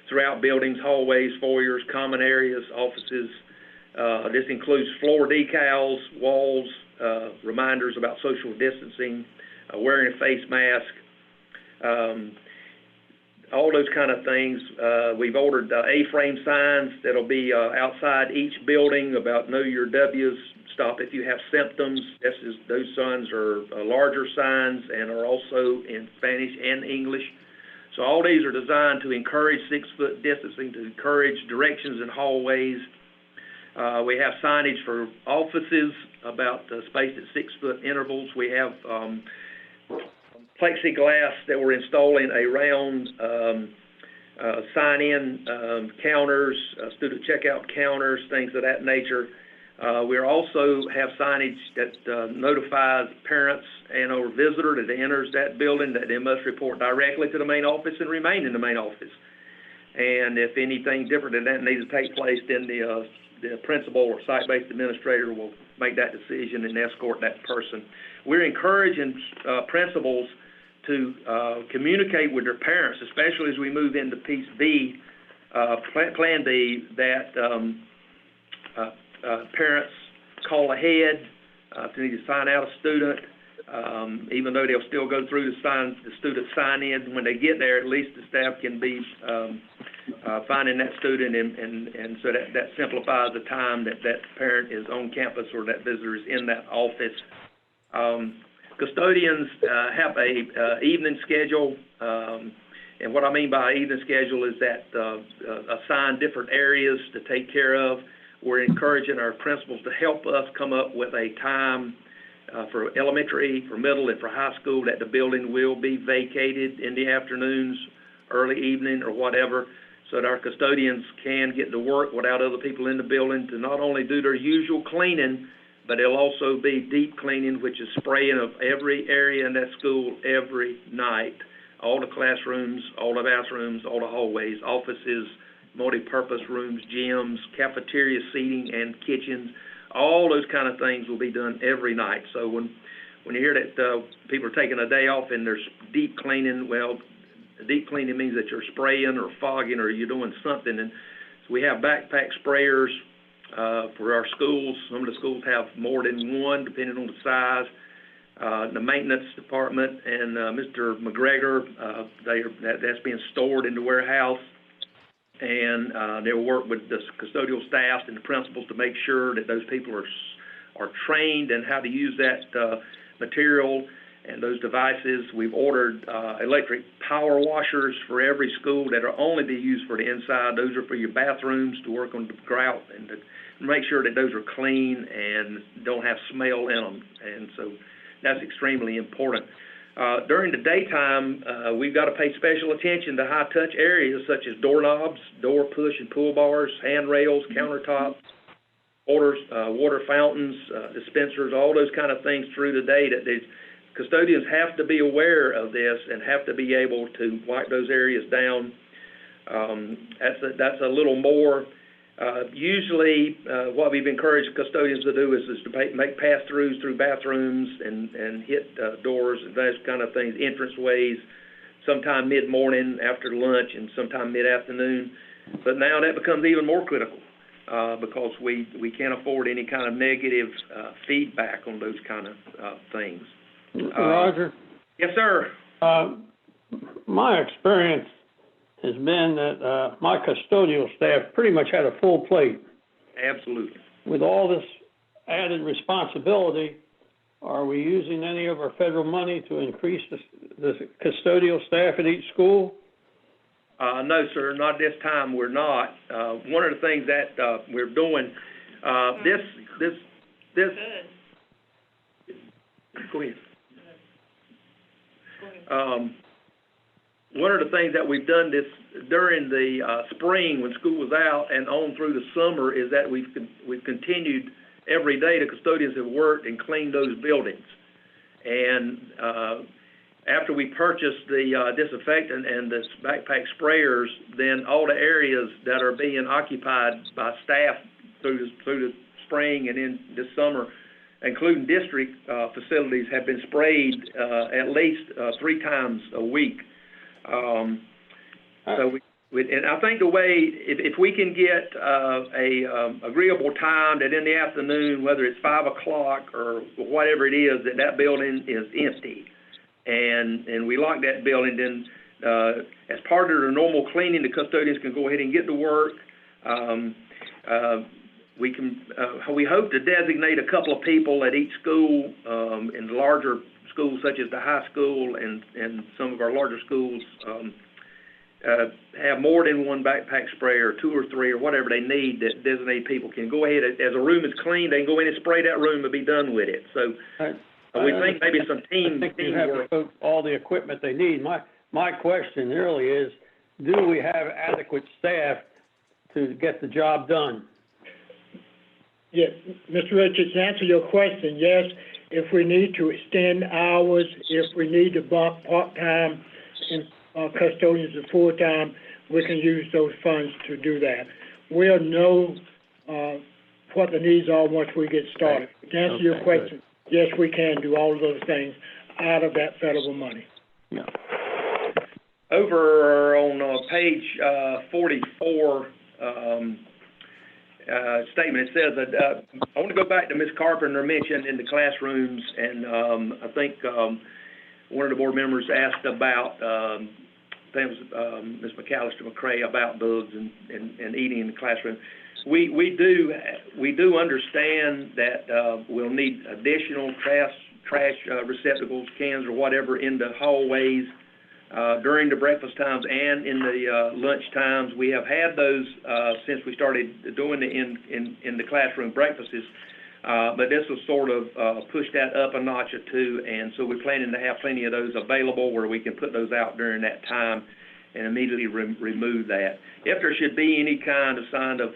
throughout buildings, hallways, foyers, common areas, offices. This includes floor decals, walls, reminders about social distancing, wearing a face mask, all those kind of things. We've ordered A-frame signs that'll be outside each building about know your W's, stop if you have symptoms. Those signs are larger signs and are also in Spanish and English. So all these are designed to encourage 6-foot distancing, to encourage directions in hallways. We have signage for offices about spaced at 6-foot intervals. We have plexiglass that we're installing around sign-in counters, student checkout counters, things of that nature. We also have signage that notifies parents and or visitor that enters that building that they must report directly to the main office and remain in the main office. And if anything different than that needs to take place, then the principal or site-based administrator will make that decision and escort that person. We're encouraging principals to communicate with their parents, especially as we move into Piece B, Plan B, that parents call ahead, if they need to sign out a student, even though they'll still go through the student sign in. When they get there, at least the staff can be, finding that student, and so that simplifies the time that parent is on campus or that visitor is in that office. Custodians, have a, evening schedule, and what I mean by evening schedule is that, assign different areas to take care of. We're encouraging our principals to help us come up with a time, for elementary, for middle, and for high school that the building will be vacated in the afternoons, early evening, or whatever, so that our custodians can get to work without other people in the building to not only do their usual cleaning, but it'll also be deep cleaning, which is spraying of every area in that school every night. All the classrooms, all the bathrooms, all the hallways, offices, multi-purpose rooms, gyms, cafeteria seating, and kitchens. All those kind of things will be done every night. So when you hear that people are taking a day off and there's deep cleaning, well, deep cleaning means that you're spraying or fogging or you're doing something. And so we have backpack sprayers for our schools. Some of the schools have more than one, depending on the size. The maintenance department and Mr. McGregor, that's being stored in the warehouse. And they'll work with the custodial staff and the principals to make sure that those people are trained in how to use that material and those devices. We've ordered electric power washers for every school that will only be used for the inside. Those are for your bathrooms to work on the grout and to make sure that those are clean and don't have smell in them. And so that's extremely important. During the daytime, we've got to pay special attention to high-touch areas such as doorknobs, door push and pull bars, handrails, countertops, water fountains, dispensers, all those kind of things through the day. That the custodians have to be aware of this and have to be able to wipe those areas down. That's a little more. Usually, what we've encouraged custodians to do is to make pass-throughs through bathrooms and hit doors and those kind of things, entranceways, sometime mid-morning after lunch and sometime mid-afternoon. But now that becomes even more critical because we can't afford any kind of negative feedback on those kind of things. Roger? Yes, sir. My experience has been that my custodial staff pretty much had a full plate. Absolutely. With all this added responsibility, are we using any of our federal money to increase the custodial staff at each school? No, sir, not this time. We're not. One of the things that we're doing, Go ahead. One of the things that we've done during the spring when school was out and on through the summer is that we've continued every day. The custodians have worked and cleaned those buildings. And after we purchased the disinfectant and the backpack sprayers, then all the areas that are being occupied by staff through the spring and in this summer, including district facilities, have been sprayed at least 3 times a week. So and I think the way, if we can get a agreeable time that in the afternoon, whether it's 5 o'clock or whatever it is, that building is empty, and we lock that building, then as part of the normal cleaning, the custodians can go ahead and get to work. We hope to designate a couple of people at each school in larger schools such as the high school and some of our larger schools have more than one backpack sprayer, 2 or 3 or whatever they need, that designated people can go ahead. As a room is clean, they can go in and spray that room and be done with it. So we think maybe some teamwork. Have all the equipment they need. My question really is, do we have adequate staff to get the job done? Yes, Mr. Richards, to answer your question, yes, if we need to extend hours, if we need to bump part-time and custodians to full-time, we can use those funds to do that. We'll know what the needs are once we get started. To answer your question, yes, we can do all of those things out of that federal money. Yeah. Over on page 44, statement. It says that, I want to go back to Ms. Carpenter mentioned in the classrooms, and I think one of the board members asked about, I think it was Ms. McAllister-McCray, about bugs and eating in the classroom. We do understand that we'll need additional trash receptacles, cans, or whatever in the hallways during the breakfast times and in the lunch times. We have had those since we started doing the in the classroom breakfasts, but this will sort of push that up a notch or two, and so we're planning to have plenty of those available where we can put those out during that time and immediately remove that. If there should be any kind of sign of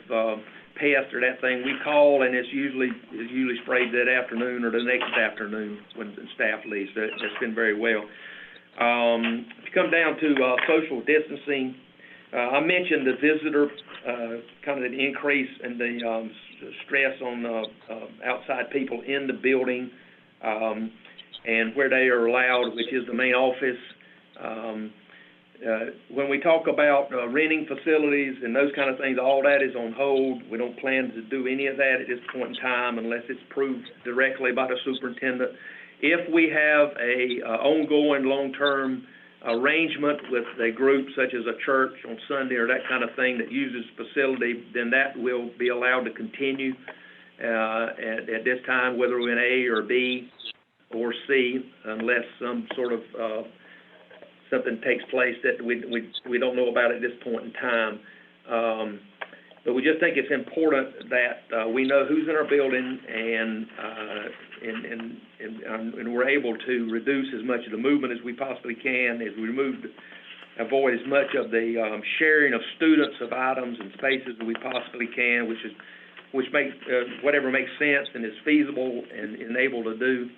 pest or that thing, we call, and it's usually sprayed that afternoon or the next afternoon when the staff leaves. That's been very well. If you come down to social distancing, I mentioned the visitor, kind of the increase in the stress on outside people in the building, and where they are allowed, which is the main office. When we talk about renting facilities and those kind of things, all that is on hold. We don't plan to do any of that at this point in time unless it's proved directly by the superintendent. If we have a ongoing long-term arrangement with a group such as a church on Sunday or that kind of thing that uses facility, then that will be allowed to continue at this time, whether we're in A or B or C, unless some sort of something takes place that we don't know about at this point in time. But we just think it's important that we know who's in our building, and we're able to reduce as much of the movement as we possibly can, as we avoid as much of the sharing of students of items and spaces as we possibly can, which makes whatever makes sense and is feasible and able to do.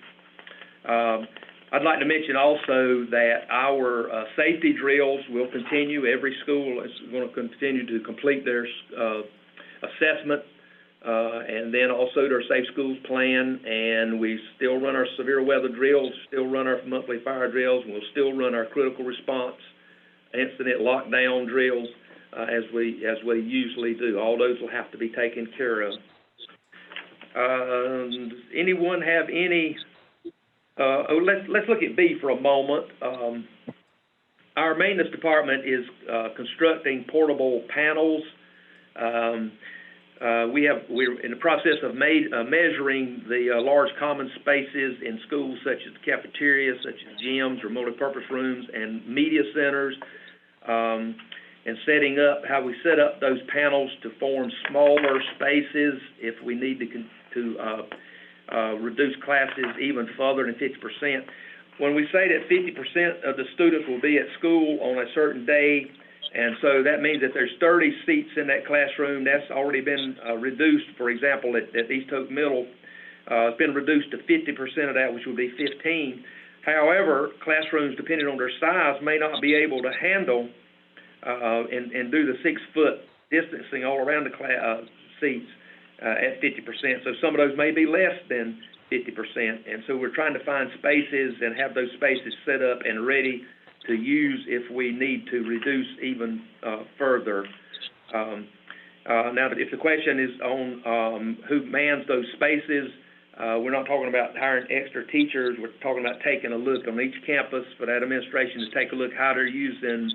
I'd like to mention also that our safety drills will continue. Every school is going to continue to complete their assessment, and then also their Safe Schools plan, and we still run our severe weather drills, still run our monthly fire drills, and we'll still run our critical response incident lockdown drills as we usually do. All those will have to be taken care of. Anyone have any? Let's look at B for a moment. Our maintenance department is constructing portable panels. We're in the process of measuring the large common spaces in schools, such as cafeterias, such as gyms or multi-purpose rooms and media centers, and setting up how we set up those panels to form smaller spaces if we need to reduce classes even further than 50%. When we say that 50% of the students will be at school on a certain day, and so that means that there's 30 seats in that classroom, that's already been reduced. For example, at East Hope Middle, it's been reduced to 50% of that, which would be 15. However, classrooms, depending on their size, may not be able to handle and do the 6-foot distancing all around the seats. At 50%, so some of those may be less than 50%, and so we're trying to find spaces and have those spaces set up and ready to use if we need to reduce even further. Now, if the question is on who mans those spaces, we're not talking about hiring extra teachers. We're talking about taking a look on each campus for that administration to take a look how they're using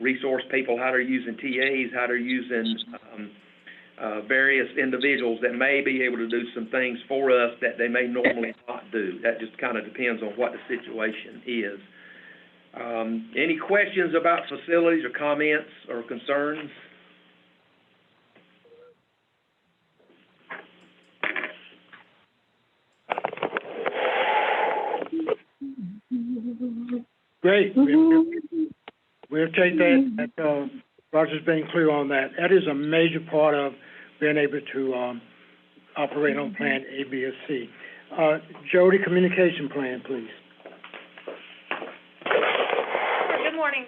resource people, how they're using TAs, how they're using various individuals that may be able to do some things for us that they may normally not do. That just kind of depends on what the situation is. Any questions about facilities or comments or concerns? Great. We'll take that. Roger's being clear on that. That is a major part of being able to operate on Plan A, B, or C. Jody, communication plan, please. Good morning.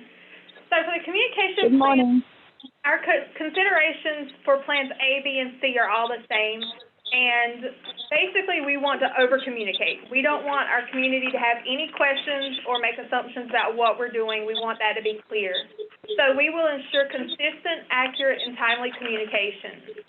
So for the communication plan, our considerations for plans A, B, and C are all the same. And basically, we want to over-communicate. We don't want our community to have any questions or make assumptions about what we're doing. We want that to be clear. So we will ensure consistent, accurate, and timely communication.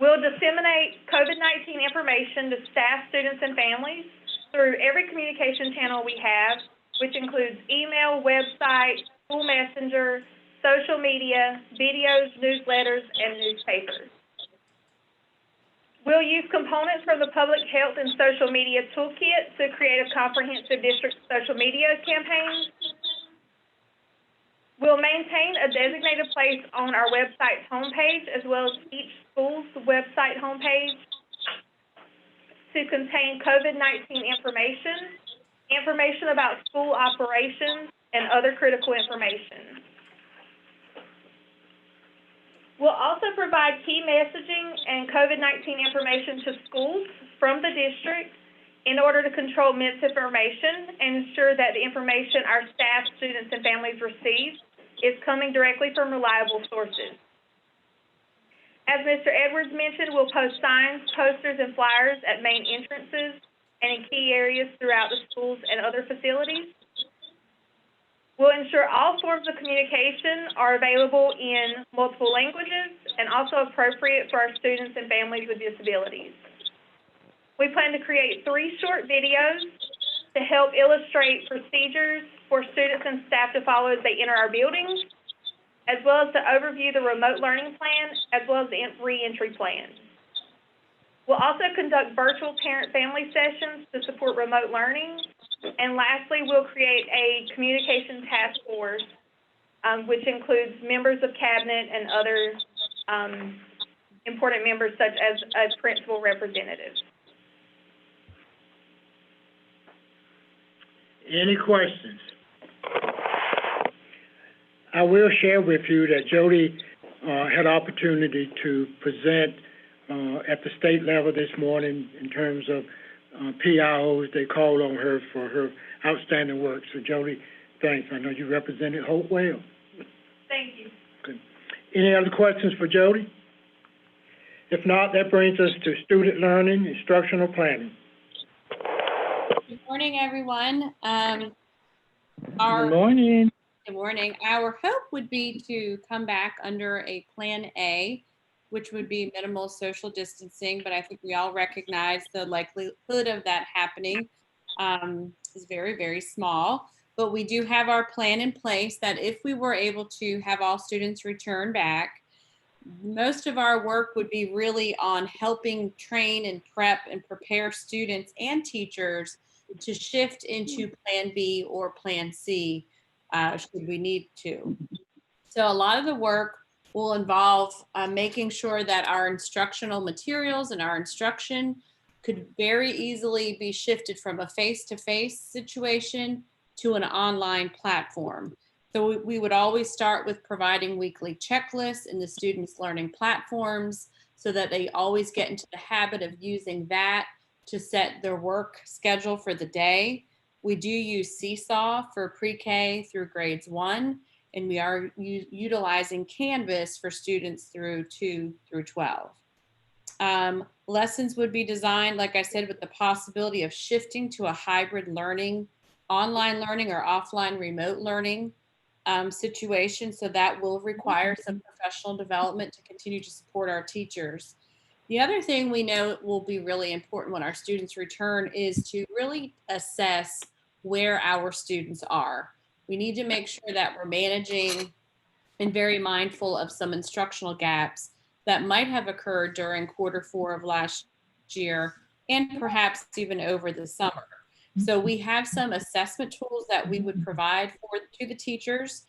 We'll disseminate COVID-19 information to staff, students, and families through every communication channel we have, which includes email, website, school messenger, social media, videos, newsletters, and newspapers. We'll use components from the Public Health and Social Media Toolkit to create a comprehensive district social media campaign. We'll maintain a designated place on our website's homepage, as well as each school's website homepage, to contain COVID-19 information about school operations, and other critical information. We'll also provide key messaging and COVID-19 information to schools from the district in order to control misinformation and ensure that the information our staff, students, and families receive is coming directly from reliable sources. As Mr. Edwards mentioned, we'll post signs, posters, and flyers at main entrances and in key areas throughout the schools and other facilities. We'll ensure all forms of communication are available in multiple languages and also appropriate for our students and families with disabilities. We plan to create 3 short videos to help illustrate procedures for students and staff to follow as they enter our buildings, as well as to overview the remote learning plan, as well as the re-entry plan. We'll also conduct virtual parent-family sessions to support remote learning. And lastly, we'll create a communication task force, which includes members of cabinet and other important members such as principal representatives. Any questions? I will share with you that Jody had opportunity to present at the state level this morning in terms of PIOs. They called on her for her outstanding work. So Jody, thanks. I know you represented Hope well. Thank you. Good. Any other questions for Jody? If not, that brings us to student learning, instructional planning. Good morning, everyone. Good morning. Good morning. Our hope would be to come back under a Plan A, which would be minimal social distancing, but I think we all recognize the likelihood of that happening is very, very small. But we do have our plan in place that if we were able to have all students return back, most of our work would be really on helping train and prep and prepare students and teachers to shift into Plan B or Plan C should we need to. So a lot of the work will involve making sure that our instructional materials and our instruction could very easily be shifted from a face-to-face situation to an online platform. So we would always start with providing weekly checklists in the students' learning platforms so that they always get into the habit of using that to set their work schedule for the day. We do use Seesaw for pre-K through grades 1, and we are utilizing Canvas for students through 2 through 12. Lessons would be designed, like I said, with the possibility of shifting to a hybrid learning, online learning or offline remote learning situation. So that will require some professional development to continue to support our teachers. The other thing we know will be really important when our students return is to really assess where our students are. We need to make sure that we're managing and very mindful of some instructional gaps that might have occurred during Q4 of last year and perhaps even over the summer. So we have some assessment tools that we would provide to the teachers,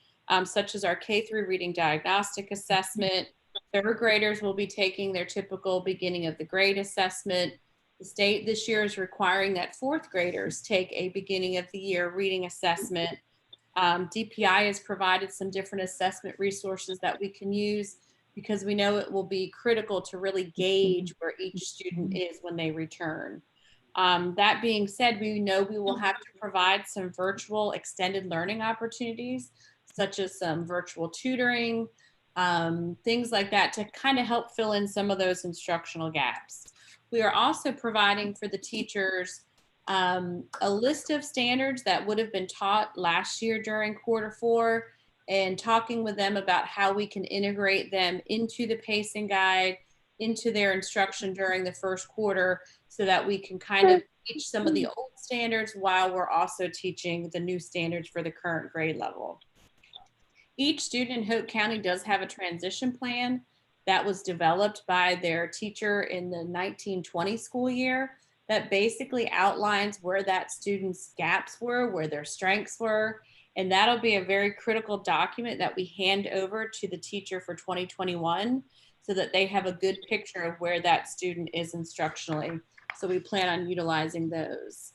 such as our K-3 reading diagnostic assessment. 3rd graders will be taking their typical beginning of the grade assessment. The state this year is requiring that 4th graders take a beginning of the year reading assessment. DPI has provided some different assessment resources that we can use because we know it will be critical to really gauge where each student is when they return. That being said, we know we will have to provide some virtual extended learning opportunities, such as some virtual tutoring, things like that to kind of help fill in some of those instructional gaps. We are also providing for the teachers a list of standards that would have been taught last year during Q4 and talking with them about how we can integrate them into the pacing guide into their instruction during the first quarter so that we can kind of teach some of the old standards while we're also teaching the new standards for the current grade level. Each student in Hope County does have a transition plan that was developed by their teacher in the 1920 school year that basically outlines where that student's gaps were, where their strengths were, and that'll be a very critical document that we hand over to the teacher for 2021 so that they have a good picture of where that student is instructionally. So we plan on utilizing those.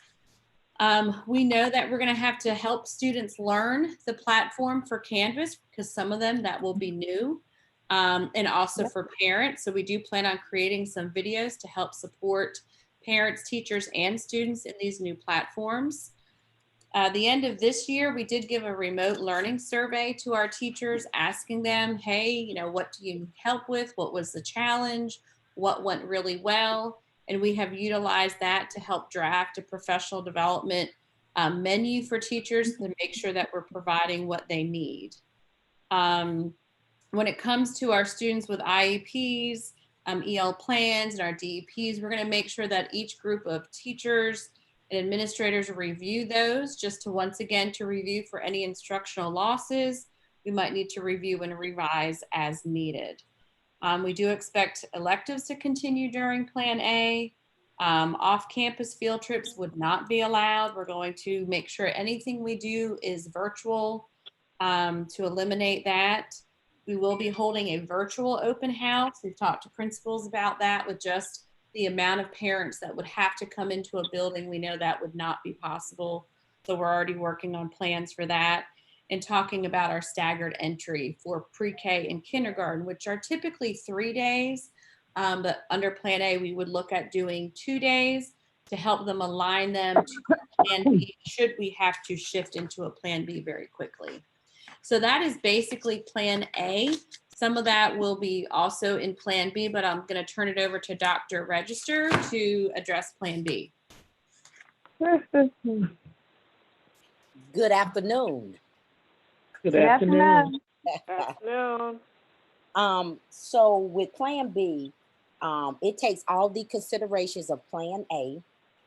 We know that we're going to have to help students learn the platform for Canvas because some of them that will be new, and also for parents. So we do plan on creating some videos to help support parents, teachers, and students in these new platforms. The end of this year, we did give a remote learning survey to our teachers asking them, hey, you know, what do you need help with? What was the challenge? What went really well? And we have utilized that to help draft a professional development menu for teachers to make sure that we're providing what they need. When it comes to our students with IEPs, EL plans, and our DEPs, we're going to make sure that each group of teachers and administrators review those just to once again to review for any instructional losses. We might need to review and revise as needed. We do expect electives to continue during Plan A. Off-campus field trips would not be allowed. We're going to make sure anything we do is virtual to eliminate that. We will be holding a virtual open house. We've talked to principals about that with just the amount of parents that would have to come into a building. We know that would not be possible. So we're already working on plans for that and talking about our staggered entry for pre-K and kindergarten, which are typically 3 days. But under Plan A, we would look at doing 2 days to help them align them to Plan B should we have to shift into a Plan B very quickly. So that is basically Plan A. Some of that will be also in Plan B, but I'm going to turn it over to Dr. Register to address Plan B. Good afternoon. Good afternoon. So with Plan B, it takes all the considerations of Plan A,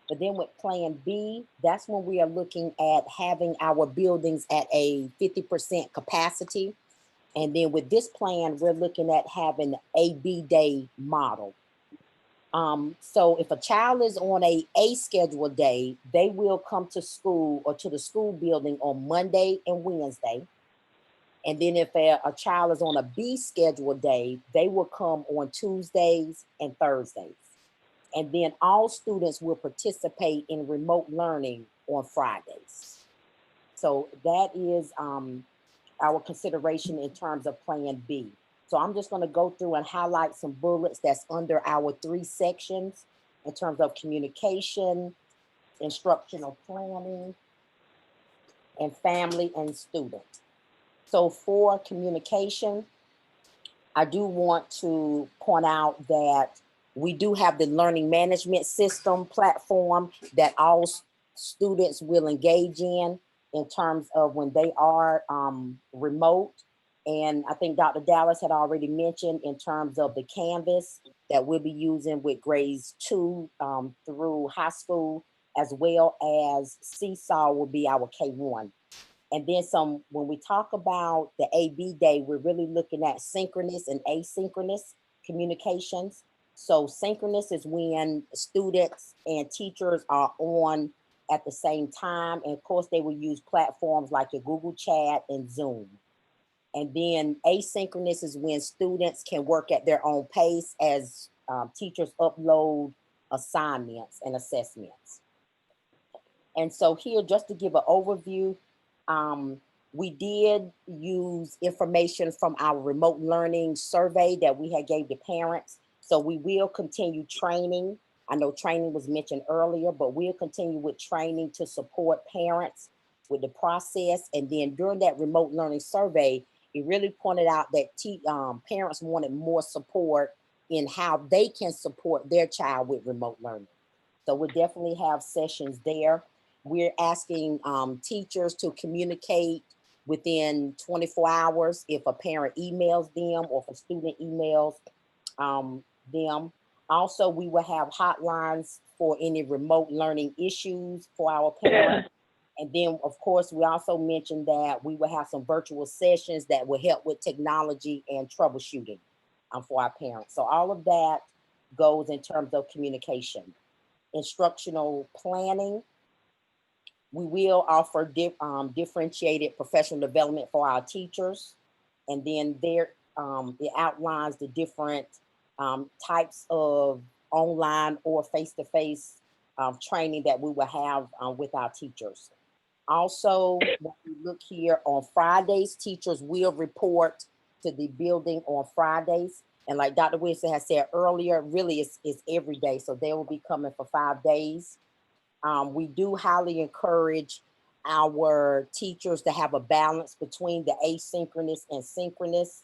but then with Plan B, that's when we are looking at having our buildings at a 50% capacity. And then with this plan, we're looking at having a B-day model. So if a child is on a scheduled day, they will come to school or to the school building on Monday and Wednesday. And then if a child is on a B scheduled day, they will come on Tuesdays and Thursdays. And then all students will participate in remote learning on Fridays. So that is our consideration in terms of Plan B. So I'm just going to go through and highlight some bullets that's under our 3 sections in terms of communication, instructional planning, and family and student. So for communication, I do want to point out that we do have the learning management system platform that all students will engage in terms of when they are remote. And I think Dr. Dallas had already mentioned in terms of the Canvas that we'll be using with grades 2 through high school, as well as Seesaw will be our K1. And then when we talk about the AB day, we're really looking at synchronous and asynchronous communications. So synchronous is when students and teachers are on at the same time. And of course, they will use platforms like your Google Chat and Zoom. And then asynchronous is when students can work at their own pace as teachers upload assignments and assessments. And so here, just to give an overview, we did use information from our remote learning survey that we had gave to parents. So we will continue training. I know training was mentioned earlier, but we'll continue with training to support parents with the process. And then during that remote learning survey, it really pointed out that parents wanted more support in how they can support their child with remote learning. So we'll definitely have sessions there. We're asking teachers to communicate within 24 hours if a parent emails them or if a student emails them. Also, we will have hotlines for any remote learning issues for our parents. And then, of course, we also mentioned that we will have some virtual sessions that will help with technology and troubleshooting for our parents. So all of that goes in terms of communication. Instructional planning. We will offer differentiated professional development for our teachers. And then there, it outlines the different types of online or face-to-face training that we will have with our teachers. Also, when we look here on Fridays, teachers will report to the building on Fridays. And like Dr. Wilson has said earlier, really it's every day. So they will be coming for 5 days. We do highly encourage our teachers to have a balance between the asynchronous and synchronous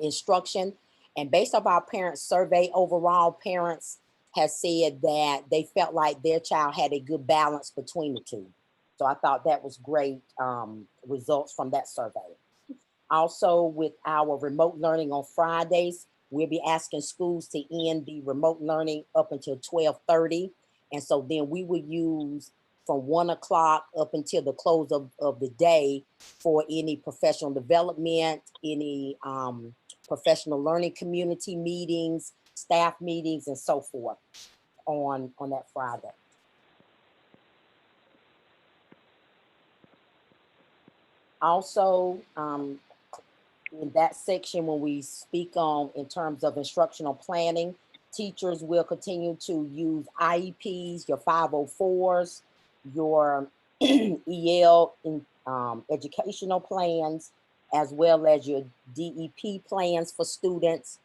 instruction. And based off our parent survey, overall parents have said that they felt like their child had a good balance between the two. So I thought that was great results from that survey. Also, with our remote learning on Fridays, we'll be asking schools to end the remote learning up until 12:30. And so then we will use from 1 o'clock up until the close of the day for any professional development, any professional learning community meetings, staff meetings, and so forth on that Friday. Also, in that section, when we speak on in terms of instructional planning, teachers will continue to use IEPs, your 504s, your EL educational plans, as well as your DEP plans for students.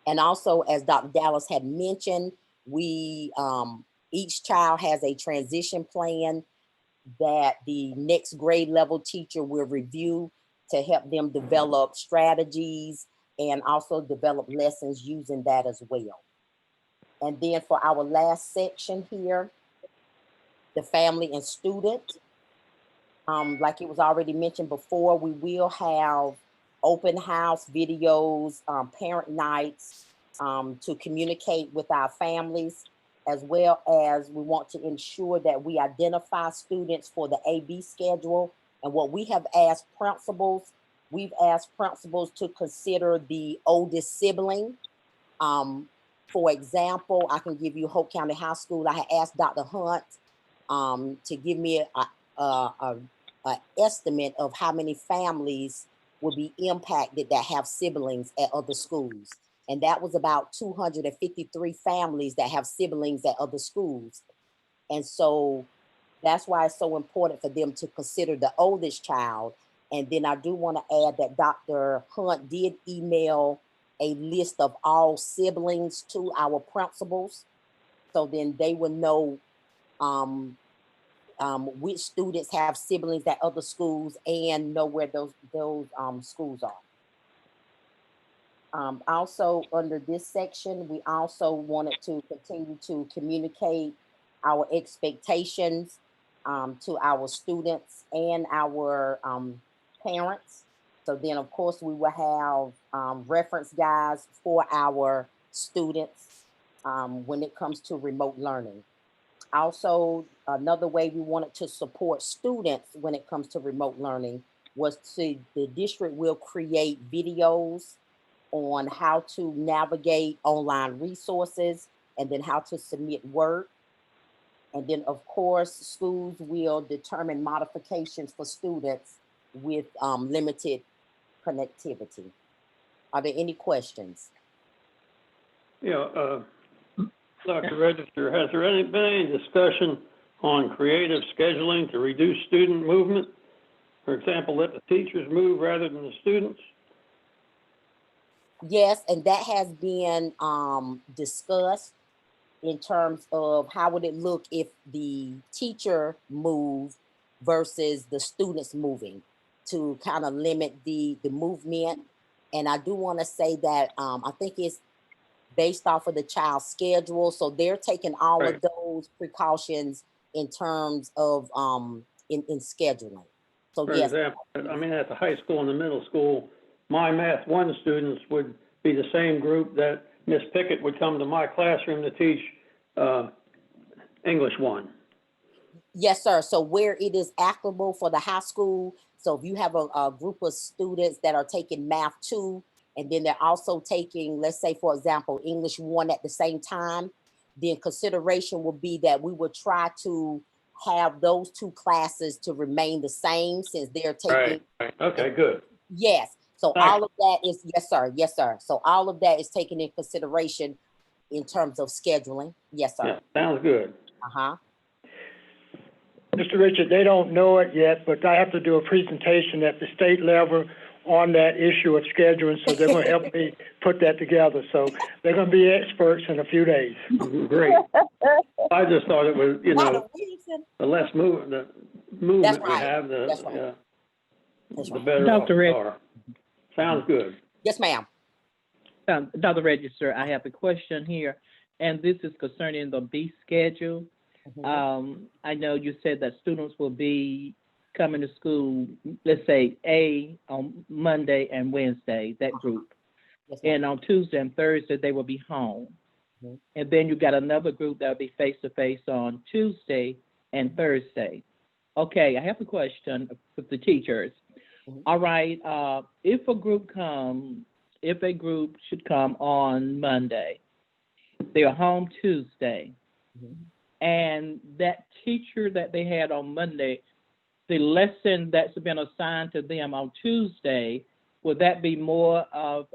And also, as Dr. Dallas had mentioned, we each child has a transition plan that the next grade level teacher will review to help them develop strategies and also develop lessons using that as well. And then for our last section here, the family and student, like it was already mentioned before, we will have open house videos, parent nights to communicate with our families, as well as we want to ensure that we identify students for the AB schedule. And what we have asked principals, we've asked principals to consider the oldest sibling. For example, I can give you Hope County High School. I had asked Dr. Hunt to give me an estimate of how many families will be impacted that have siblings at other schools. And that was about 253 families that have siblings at other schools. And so that's why it's so important for them to consider the oldest child. And then I do want to add that Dr. Hunt did email a list of all siblings to our principals. So then they would know which students have siblings at other schools and know where those schools are. Also under this section, we also wanted to continue to communicate our expectations to our students and our parents. So then of course we will have reference guides for our students when it comes to remote learning. Also, another way we wanted to support students when it comes to remote learning was the district will create videos on how to navigate online resources and then how to submit work. And then of course, schools will determine modifications for students with limited connectivity. Are there any questions? Yeah, Dr. Register, has there been any discussion on creative scheduling to reduce student movement? For example, let the teachers move rather than the students? Yes, and that has been discussed in terms of how would it look if the teacher moved versus the students moving to kind of limit the movement. And I do want to say that I think it's based off of the child's schedule. So they're taking all Right. of those precautions in terms of in scheduling. So For yes. example, I mean, at the high school and the middle school, my Math 1 students would be the same group that Miss Pickett would come to my classroom to teach, English 1. Yes, sir. So where it is applicable for the high school, so if you have a group of students that are taking Math 2, and then they're also taking, let's say, for example, English 1 at the same time, then consideration will be that we would try to have those 2 classes to remain the same since they're taking. Right. Okay, good. Yes. So Thanks. all of that is, yes, sir. Yes, sir. So all of that is taken in consideration in terms of scheduling. Yes, sir. Yeah, sounds good. Uh-huh. Mr. Richard, they don't know it yet, but I have to do a presentation at the state level on that issue of scheduling, so they're gonna help me put that together. So they're gonna be experts in a few days. Great. I just thought it was, you know, the less movement we have, the better off Dr. we Rick. are. Sounds good. Yes, ma'am. Dr. Register, I have a question here, and this is concerning the B schedule. I know you said that students will be coming to school, let's say A on Monday and Wednesday, that group. And on Tuesday and Thursday, they will be home. And then you got another group that'll be face-to-face on Tuesday and Thursday. Okay, I have a question with the teachers. All right, if a group should come on Monday, they're home Tuesday, and that teacher that they had on Monday, the lesson that's been assigned to them on Tuesday, would that be more of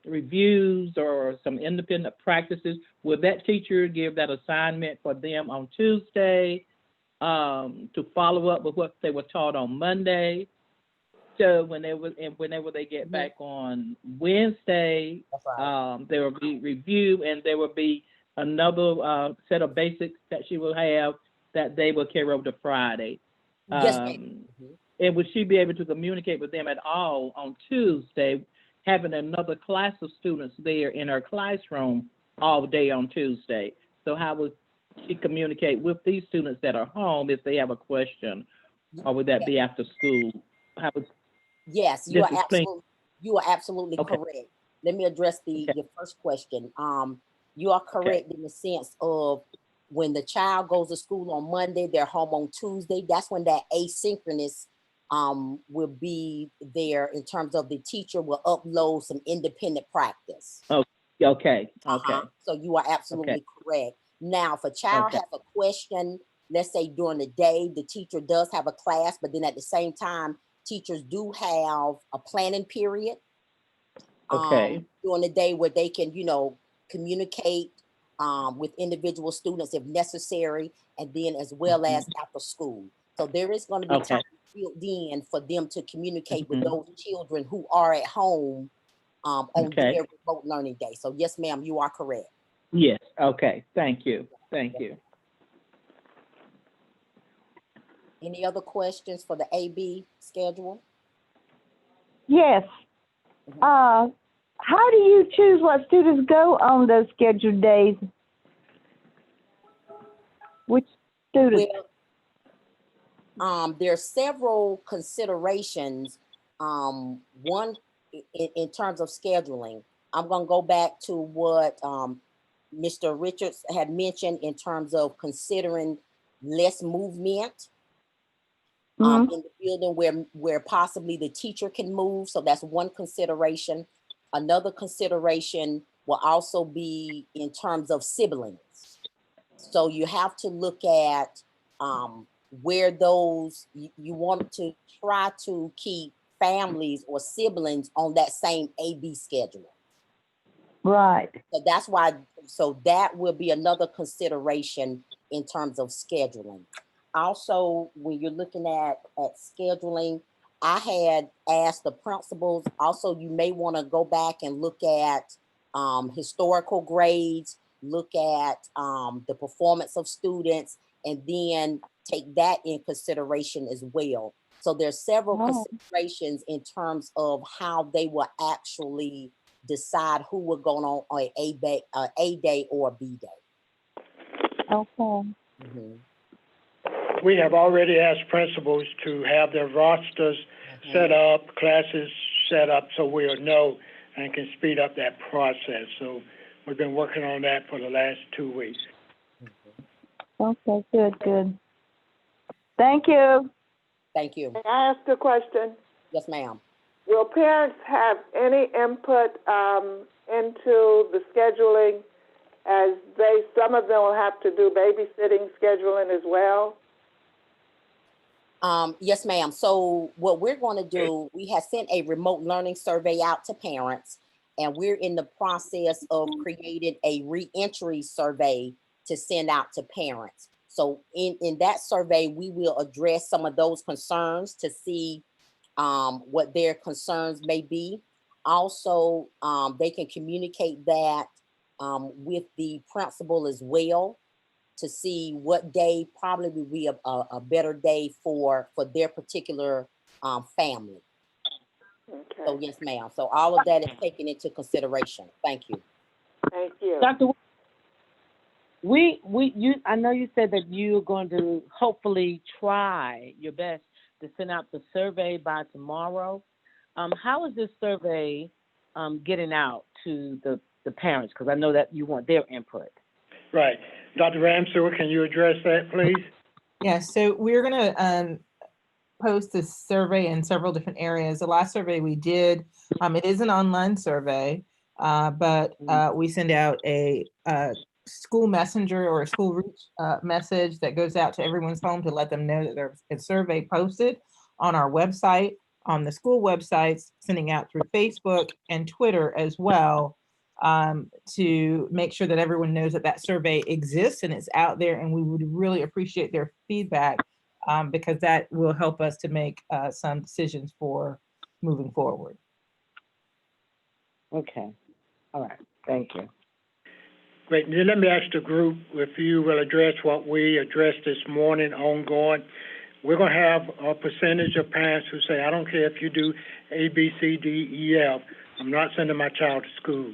reviews or some independent practices? Would that teacher give that assignment for them on Tuesday to follow up with what they were taught on Monday? So whenever they get back on Wednesday, there will be review, and there will be another set of basics that she will have that they will carry over to Friday. Yes, ma'am. And would she be able to communicate with them at all on Tuesday, having another class of students there in her classroom all day on Tuesday? So how would she communicate with these students that are home if they have a question, or would that be after school? How would Yes, you are absolutely Okay. correct. Let me address your first question. You are correct in the sense of when the child goes to school on Monday, they're home on Tuesday. That's when that asynchronous will be there in terms of the teacher will upload some independent practice. Okay. So you are absolutely correct. Now, if a child has a question, let's say during the day, the teacher does have a class, but then at the same time, teachers do have a planning period during the day where they can, communicate with individual students if necessary, and then as well as after school. So there is going to be time built in for them to communicate with those children who are at home on their remote learning day. So yes, ma'am, you are correct. Yes. Okay. Thank you. Any other questions for the AB schedule? Yes. How do you choose what students go on those scheduled days? Which students? Well, there are several considerations. One, in terms of scheduling, I'm going to go back to what Mr. Richards had mentioned in terms of considering less movement in the building where possibly the teacher can move. So that's one consideration. Another consideration will also be in terms of siblings. So you have to look at where those, you want to try to keep families or siblings on that same AB schedule. Right. So that's why, so that will be another consideration in terms of scheduling. Also, when you're looking at scheduling, I had asked the principals, also you may want to go back and look at historical grades, look at the performance of students, and then take that in consideration as well. So there's several considerations in terms of how they will actually decide who will go on a day or a B day. Okay. We have already asked principals to have their rosters set up, classes set up, so we'll know and can speed up that process. So We've been working on that for the last 2 weeks. Okay, good. Thank you. Thank you. May I ask a question? Yes, ma'am. Will parents have any input into the scheduling, as some of them will have to do babysitting scheduling as well? Yes, ma'am. So what we're going to do, we have sent a remote learning survey out to parents, and we're in the process of creating a reentry survey to send out to parents. So in that survey, we will address some of those concerns to see what their concerns may be. Also, they can communicate that with the principal as well, to see what day probably would be a better day for their particular family. Okay. So yes, ma'am. So all of that is taken into consideration. Thank you. Thank you. Dr. I know you said that you're going to hopefully try your best to send out the survey by tomorrow. How is this survey getting out to the parents? Because I know that you want their input. Right. Dr. Ramsey, can you address that, please? Yeah, so we're going to post this survey in several different areas. The last survey we did, it is an online survey, but we send out a school messenger or a school reach message that goes out to everyone's home to let them know that there's a survey posted on our website, on the school websites, sending out through Facebook and Twitter as well, to make sure that everyone knows that that survey exists and it's out there, and we would really appreciate their feedback, because that will help us to make some decisions for moving forward. Okay. All right. Thank you. Great. Now, let me ask the group if you will address what we addressed this morning ongoing. We're going to have a percentage of parents who say, I don't care if you do A, B, C, D, E, F. I'm not sending my child to school.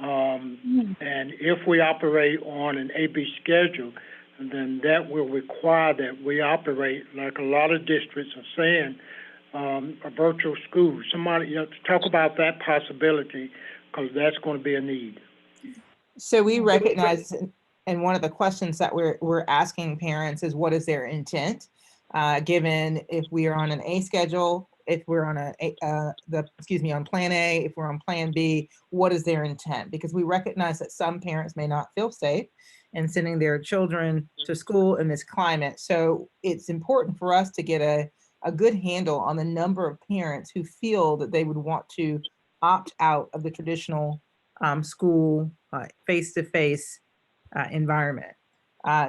And if we operate on an AB schedule, then that will require that we operate, like a lot of districts are saying, a virtual school. Somebody, talk about that possibility, because that's going to be a need. So we recognize, and one of the questions that we're asking parents is, what is their intent? Given if we are on an A schedule, if we're on on plan A, if we're on plan B, what is their intent? Because we recognize that some parents may not feel safe in sending their children to school in this climate. So it's important for us to get a good handle on the number of parents who feel that they would want to opt out of the traditional school face-to-face environment.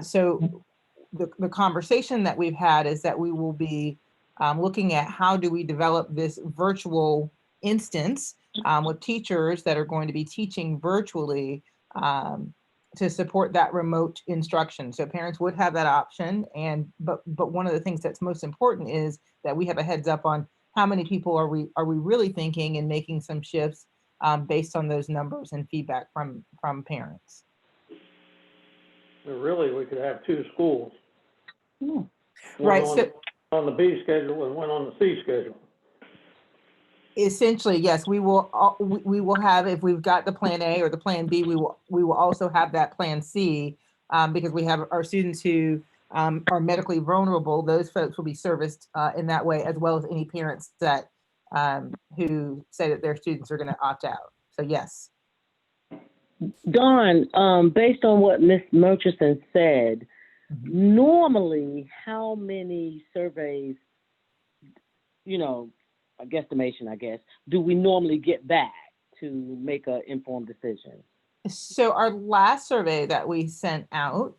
So the conversation that we've had is that we will be looking at how do we develop this virtual instance with teachers that are going to be teaching virtually to support that remote instruction. So parents would have that option, but one of the things that's most important is that we have a heads up on how many people are we really thinking and making some shifts based on those numbers and feedback from parents. But really, we could have two schools. Right. One on the B schedule and one on the C schedule. Essentially, yes, we will have, if we've got the plan A or the plan B, we will also have that plan C, because we have our students who are medically vulnerable. Those folks will be serviced in that way, as well as any parents that who say that their students are going to opt out. So yes. Dawn, based on what Ms. Murchison said, normally how many surveys, a guesstimation, do we normally get back to make an informed decision? So our last survey that we sent out,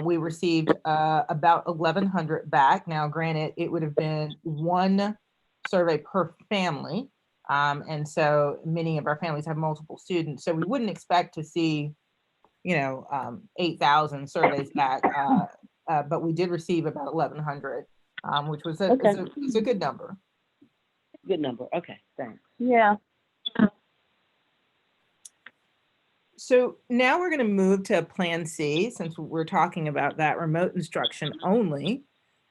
we received about 1,100 back. Now, granted, it would have been one survey per family. And so many of our families have multiple students. So we wouldn't expect to see, 8,000 surveys back. But we did receive about 1,100, which was a good number. Good number. Okay, thanks. Yeah. So now we're going to move to Plan C, since we're talking about that remote instruction only.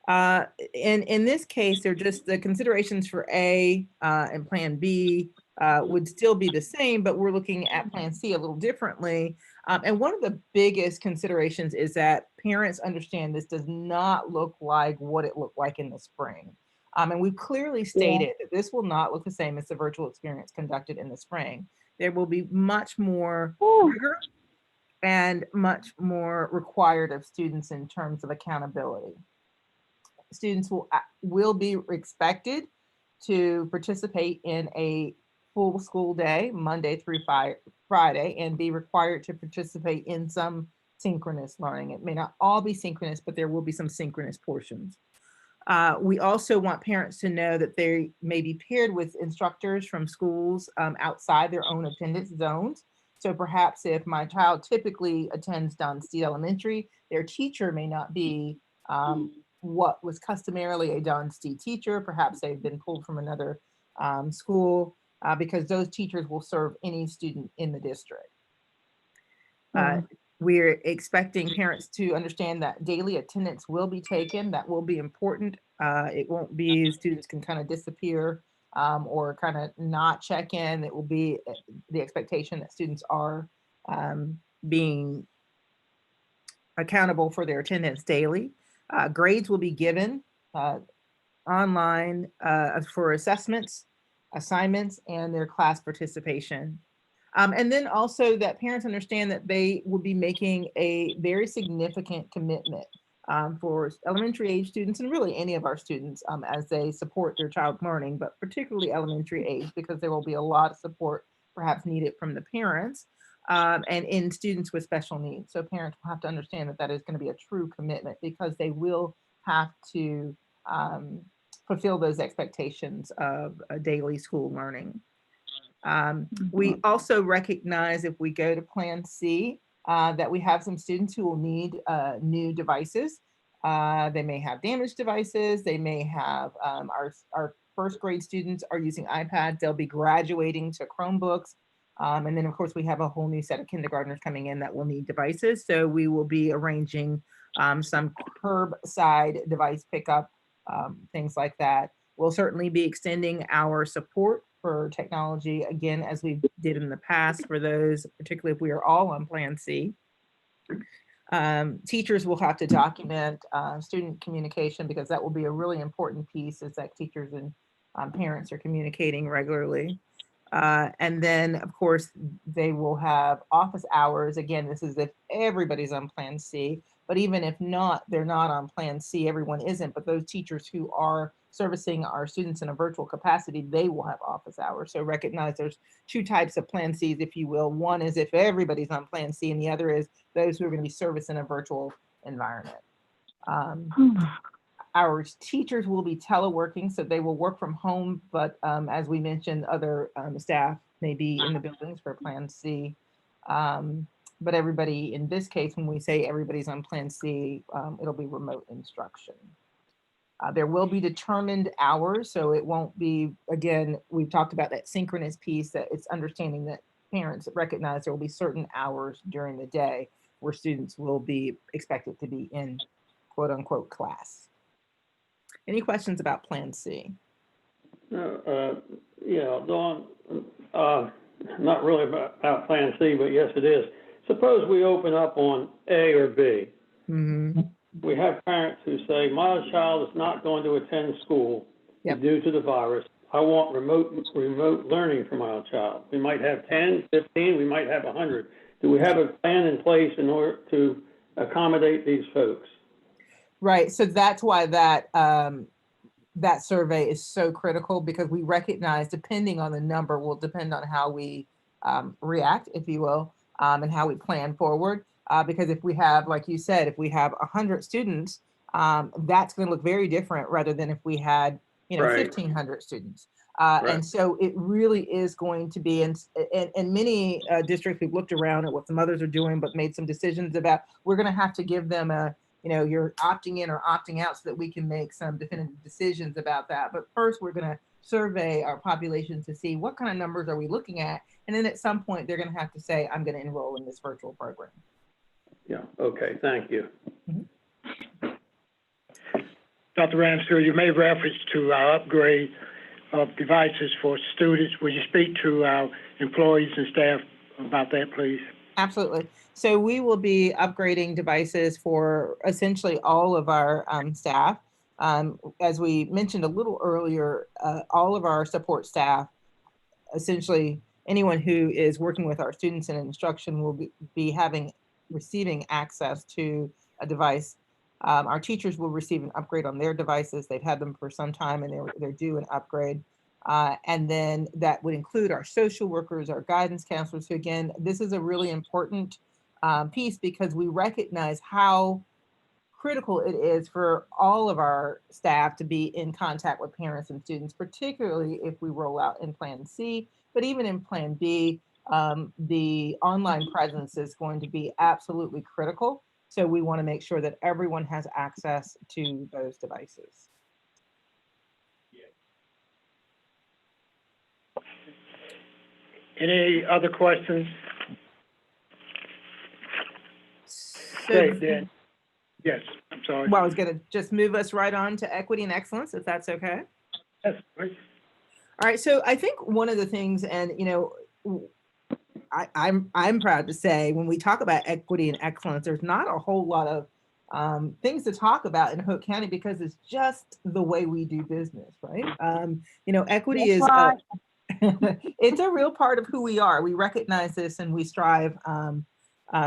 In this case, they're just the considerations for A and Plan B would still be the same, but we're looking at Plan C a little differently. And one of the biggest considerations is that parents understand this does not look like what it looked like in the spring. And we've clearly stated that this will not look the same as the virtual experience conducted in the spring. There will be much more rigor and much more required of students in terms of accountability. Students will be expected to participate in a full school day, Monday through Friday, and be required to participate in some synchronous learning. It may not all be synchronous, but there will be some synchronous portions. We also want parents to know that they may be paired with instructors from schools outside their own attendance zones. So perhaps if my child typically attends Don Steed Elementary, their teacher may not be what was customarily a Don Steed teacher. Perhaps they've been pulled from another school because those teachers will serve any student in the district. We're expecting parents to understand that daily attendance will be taken. That will be important. It won't be students can kind of disappear or kind of not check in. It will be the expectation that students are being accountable for their attendance daily. Grades will be given online for assessments, assignments, and their class participation. And then also that parents understand that they will be making a very significant commitment for elementary age students and really any of our students as they support their child's learning, but particularly elementary age, because there will be a lot of support perhaps needed from the parents and in students with special needs. So parents will have to understand that that is going to be a true commitment because they will have to fulfill those expectations of daily school learning. We also recognize if we go to Plan C that we have some students who will need new devices. They may have damaged devices. They may have our first grade students are using iPads. They'll be graduating to Chromebooks. And then of course we have a whole new set of kindergartners coming in that will need devices. So we will be arranging some curbside device pickup, things like that. We'll certainly be extending our support for technology, again, as we did in the past for those, particularly if we are all on Plan C. Teachers will have to document student communication because that will be a really important piece is that teachers and parents are communicating regularly. And then, of course, they will have office hours. Again, this is if everybody's on Plan C, but even if not, they're not on Plan C, everyone isn't, but those teachers who are servicing our students in a virtual capacity, they will have office hours. So recognize there's two types of Plan Cs, if you will. One is if everybody's on Plan C, and the other is those who are going to be serviced in a virtual environment. Our teachers will be teleworking, so they will work from home, but as we mentioned, other staff may be in the buildings for Plan C. But everybody, in this case, when we say everybody's on Plan C, it'll be remote instruction. There will be determined hours, so it won't be, again, we've talked about that synchronous piece, that it's understanding that parents recognize there will be certain hours during the day where students will be expected to be in quote unquote class. Any questions about Plan C? Yeah, Dawn, not really about Plan C, but yes, it is. Suppose we open up on A or B. We have parents who say, my child is not going to attend school due to the virus. I want remote learning for my child. We might have 10, 15, we might have 100. Do we have a plan in place in order to accommodate these folks? Right, so that's why that that survey is so critical, because we recognize depending on the number will depend on how we react, if you will, and how we plan forward. Because if we have, like you said, if we have 100 students, that's going to look very different rather than if we had, 1,500 students. And so it really is going to be, and many districts, we've looked around at what some others are doing, but made some decisions about, we're going to have to give them a, you're opting in or opting out so that we can make some definitive decisions about that. But first, we're going to survey our population to see what kind of numbers are we looking at. And then at some point, they're going to have to say, I'm going to enroll in this virtual program. Yeah, okay, thank you. Dr. Ramsey, you made reference to our upgrade of devices for students. Will you speak to our employees and staff about that, please? Absolutely. So we will be upgrading devices for essentially all of our staff. As we mentioned a little earlier, all of our support staff, essentially anyone who is working with our students in instruction will be receiving access to a device. Our teachers will receive an upgrade on their devices. They've had them for some time and they're due an upgrade. And then that would include our social workers, our guidance counselors. So again, this is a really important piece because we recognize how critical it is for all of our staff to be in contact with parents and students, particularly if we roll out in Plan C, but even in Plan B, the online presence is going to be absolutely critical. So we want to make sure that everyone has access to those devices. Any other questions? Great, then. Yes, I'm sorry. Well, I was going to just move us right on to equity and excellence, if that's okay. Yes, please. All right. So I think one of the things, and you know, I'm proud to say when we talk about equity and excellence, there's not a whole lot of things to talk about in Hope County because it's just the way we do business, right? You know, equity is it's a real part of who we are. We recognize this and we strive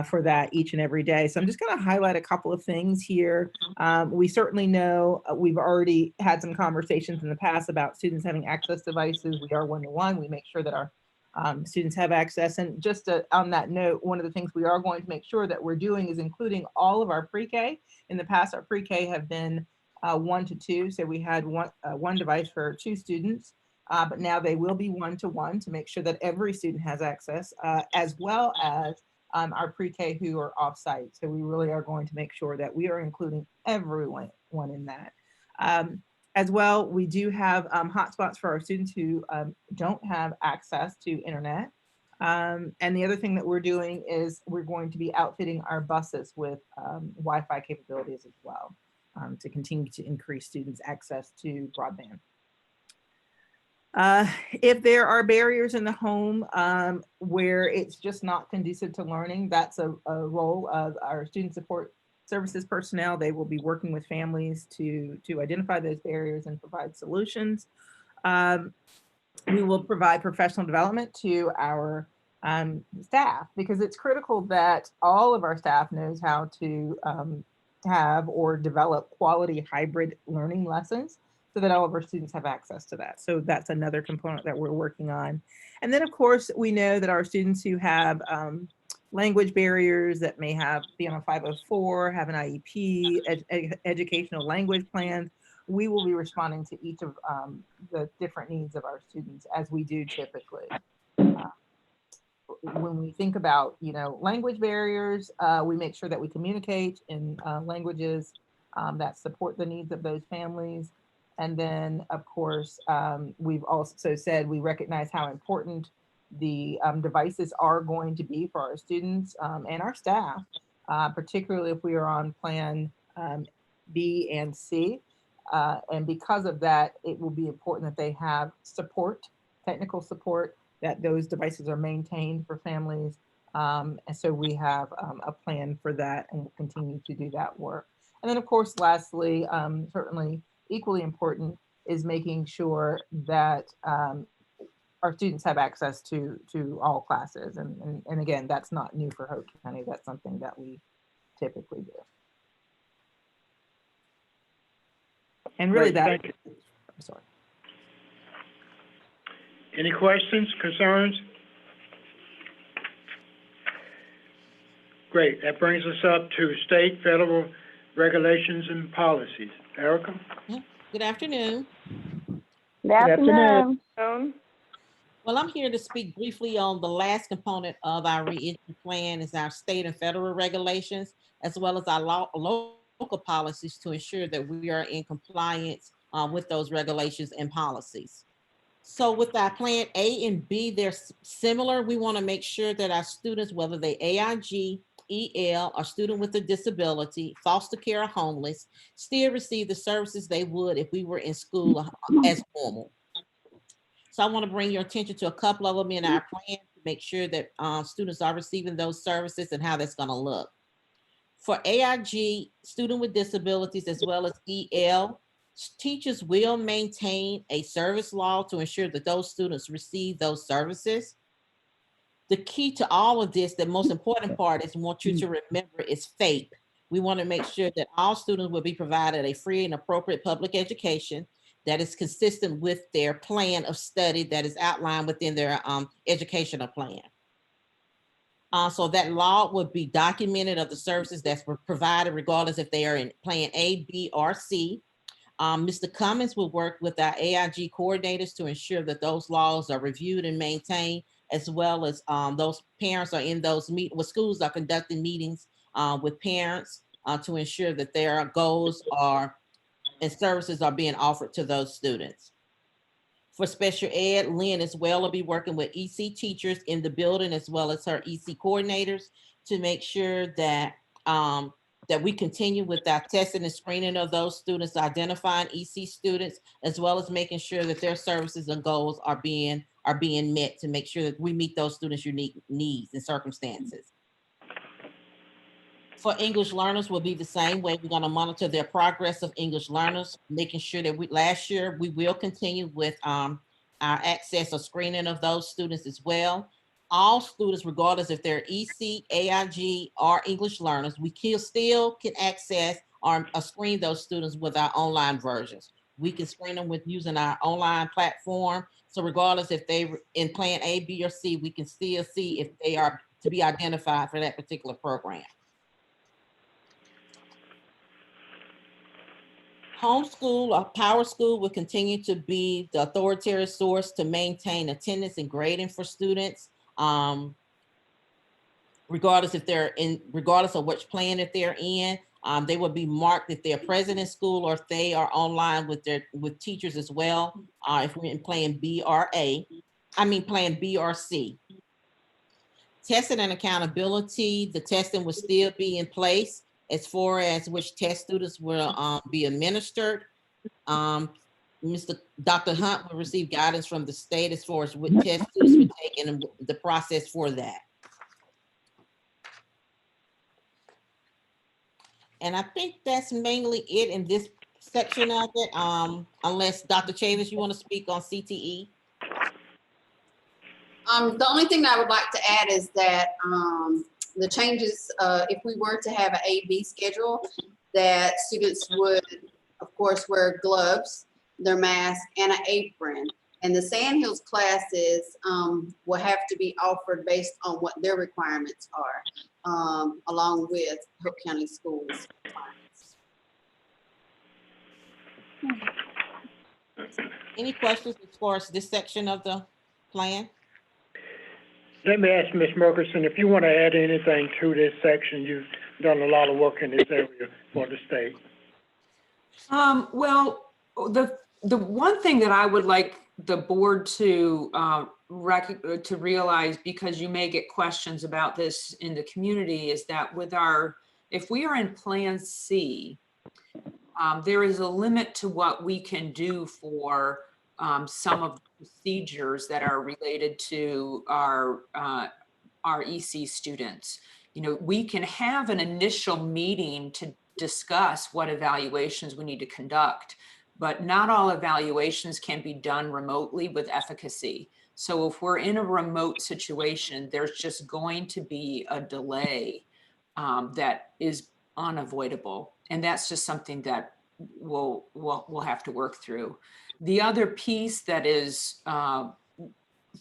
for that each and every day. So I'm just going to highlight a couple of things here. We certainly know we've already had some conversations in the past about students having access devices. We are one-to-one. We make sure that our students have access. And just on that note, one of the things we are going to make sure that we're doing is including all of our pre-K. In the past, our pre-K have been 1 to 2. So we had one device for 2 students. But now they will be 1-to-1 to make sure that every student has access, as well as our pre-K who are off-site. So we really are going to make sure that we are including everyone in that. As well, we do have hotspots for our students who don't have access to internet. And the other thing that we're doing is we're going to be outfitting our buses with Wi-Fi capabilities as well to continue to increase students' access to broadband. If there are barriers in the home where it's just not conducive to learning, that's a role of our student support services personnel. They will be working with families to identify those barriers and provide solutions. We will provide professional development to our staff because it's critical that all of our staff knows how to have or develop quality hybrid learning lessons so that all of our students have access to that. So that's another component that we're working on. And then of course, we know that our students who have language barriers that may be on a 504, have an IEP, educational language plans, we will be responding to each of the different needs of our students as we do typically. When we think about, you know, language barriers, we make sure that we communicate in languages that support the needs of those families. And then, of course, we've also said we recognize how important the devices are going to be for our students and our staff, particularly if we are on Plan B and C. And because of that, it will be important that they have support, technical support, that those devices are maintained for families. And so we have a plan for that and we'll continue to do that work. And then, of course, lastly, certainly equally important is making sure that our students have access to all classes. And again, that's not new for Hope County. That's something that we typically do. And really Great, that, I'm sorry. Any questions, concerns? Great, that brings us up to state, federal regulations and policies. Erica? Good afternoon. Good afternoon. Well, I'm here to speak briefly on the last component of our reentry plan is our state and federal regulations, as well as our local policies to ensure that we are in compliance with those regulations and policies. So with our Plan A and B, they're similar. We want to make sure that our students, whether they AIG EL, or student with a disability, foster care, or homeless, still receive the services they would if we were in school as normal. So I want to bring your attention to a couple of them in our plan to make sure that students are receiving those services and how that's going to look. For AIG, student with disabilities, as well as EL, teachers will maintain a service log to ensure that those students receive those services. The key to all of this, the most important part is, I want you to remember, is FAPE. We want to make sure that all students will be provided a free and appropriate public education that is consistent with their plan of study that is outlined within their educational plan. So that log would be documented of the services that's provided, regardless if they are in Plan A, B, or C. Mr. Cummins will work with our AIG coordinators to ensure that those laws are reviewed and maintained, as well as those parents are in those schools are conducting meetings with parents to ensure that their goals are and services are being offered to those students. For special ed, Lynn as well will be working with EC teachers in the building, as well as her EC coordinators, to make sure that that we continue with our testing and screening of those students, identifying EC students, as well as making sure that their services and goals are being met, to make sure that we meet those students' unique needs and circumstances. For English learners will be the same way. We're going to monitor their progress of English learners, making sure that last year we will continue with our access or screening of those students as well. All students, regardless if they're EC, AIG, or English learners, we still can access or screen those students with our online versions. We can screen them with using our online platform. So regardless if they're in Plan A, B, or C, we can still see if they are to be identified for that particular program. Homeschool or power school will continue to be the authoritative source to maintain attendance and grading for students, regardless of which plan that they're in. They will be marked if they're present in school or if they are online with teachers as well. If we're in Plan B or Plan B or C. Testing and accountability, the testing will still be in place as far as which test students will be administered. Dr. Hunt will receive guidance from the state as far as what test students will take and the process for that. And I think that's mainly it in this section of it, unless Dr. Chavis, you want to speak on CTE? The only thing I would like to add is that the changes, if we were to have an A-B schedule, that students would, of course, wear gloves, their mask, and an apron. And the Sandhills classes will have to be offered based on what their requirements are, along with Hope County Schools requirements. Any questions as far as this section of the plan? Let me ask Ms. Murkison, if you want to add anything to this section. You've done a lot of work in this area for the state. Well, the one thing that I would like the board to realize, because you may get questions about this in the community, is that if we are in Plan C, there is a limit to what we can do for some of the procedures that are related to our EC students. You know, we can have an initial meeting to discuss what evaluations we need to conduct, but not all evaluations can be done remotely with efficacy. So if we're in a remote situation, there's just going to be a delay that is unavoidable. And that's just something that we'll have to work through. The other piece that is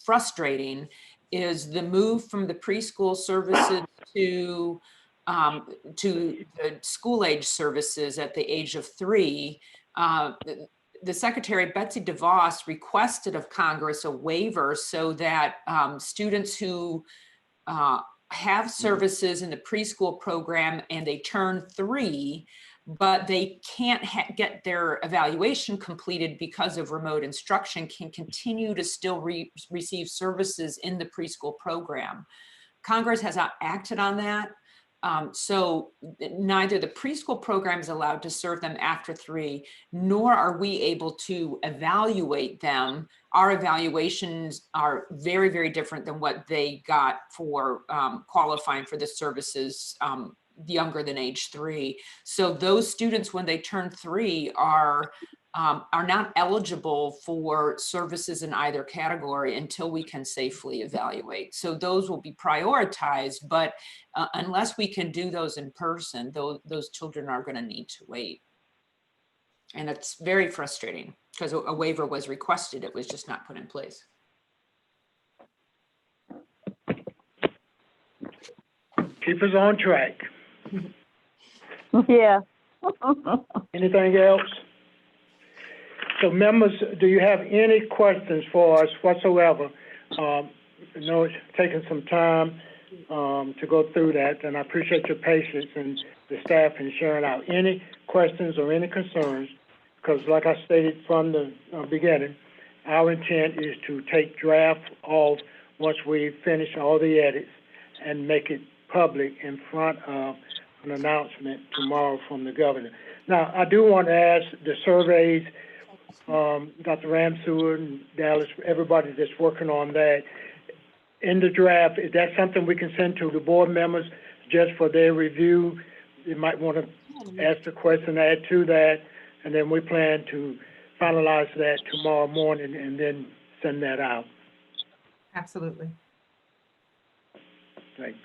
frustrating is the move from the preschool services to the school age services at the age of 3. The Secretary, Betsy DeVos, requested of Congress a waiver so that students who have services in the preschool program and they turn 3, but they can't get their evaluation completed because of remote instruction, can continue to still receive services in the preschool program. Congress has not acted on that. So neither the preschool program is allowed to serve them after 3, nor are we able to evaluate them. Our evaluations are very, very different than what they got for qualifying for the services younger than age 3. So those students, when they turn 3, are not eligible for services in either category until we can safely evaluate. So those will be prioritized, but unless we can do those in person, those children are going to need to wait. And it's very frustrating because a waiver was requested, it was just not put in place. Keep us on track. Yeah. Anything else? So members, do you have any questions for us whatsoever? I know it's taken some time to go through that, and I appreciate your patience and the staff in sharing out any questions or any concerns, because like I stated from the beginning, our intent is to take draft off once we finish all the edits and make it public in front of an announcement tomorrow from the governor. Now, I do want to ask the surveys, Dr. Ramseur and Dallas, everybody that's working on that, in the draft, is that something we can send to the board members just for their review? You might want to ask the question, add to that, and then we plan to finalize that tomorrow morning and then send that out. Absolutely. Right.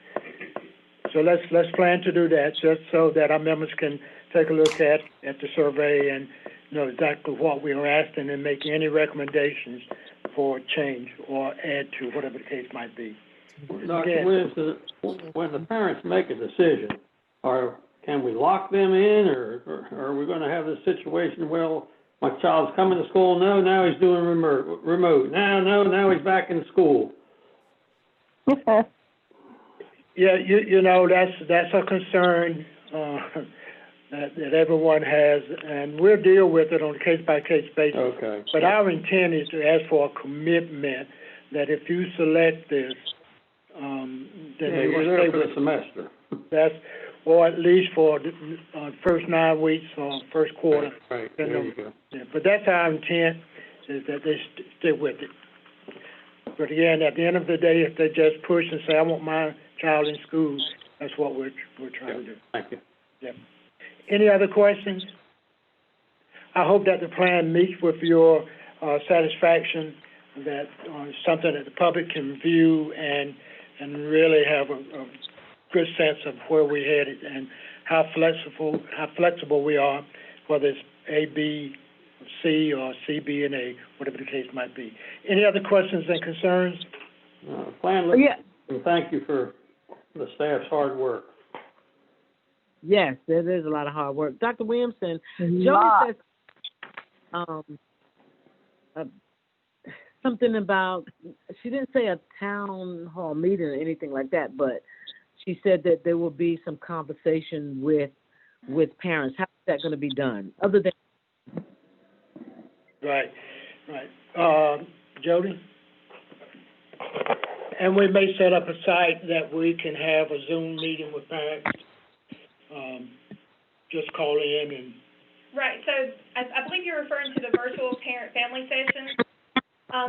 So let's plan to do that, just so that our members can take a look at the survey and know exactly what we are asking and make any recommendations for change or add to whatever the case might be. Dr. Williamson, when the parents make a decision, can we lock them in, or are we going to have this situation, well, my child's coming to school, no, now he's doing remote, now he's back in school? Yeah, you know, that's a concern that everyone has, and we'll deal with it on a case-by-case basis. Okay. But our intent is to ask for a commitment that if you select this, then you're there for the semester. That's, or at least for the first 9 weeks or first quarter. Right, there you go. Yeah, but that's our intent, is that they stick with it. But again, at the end of the day, if they just push and say, I want my child in school, that's what we're trying to do. Thank you. Yeah. Any other questions? I hope that the plan meets with your satisfaction, that something that the public can view and really have a good sense of where we're headed and how flexible we are, whether it's A, B, C, or C, B, and A, whatever the case might be. Any other questions and concerns? Plan looks, and thank you for the staff's hard work. Yes, there is a lot of hard work. Dr. Williamson, Jody says something about, she didn't say a town hall meeting or anything like that, but she said that there will be some conversation with parents. How is that going to be done? Other than Right. Jody? And we may set up a site that we can have a Zoom meeting with parents. Just call in and... Right, so I believe you're referring to the virtual parent-family sessions.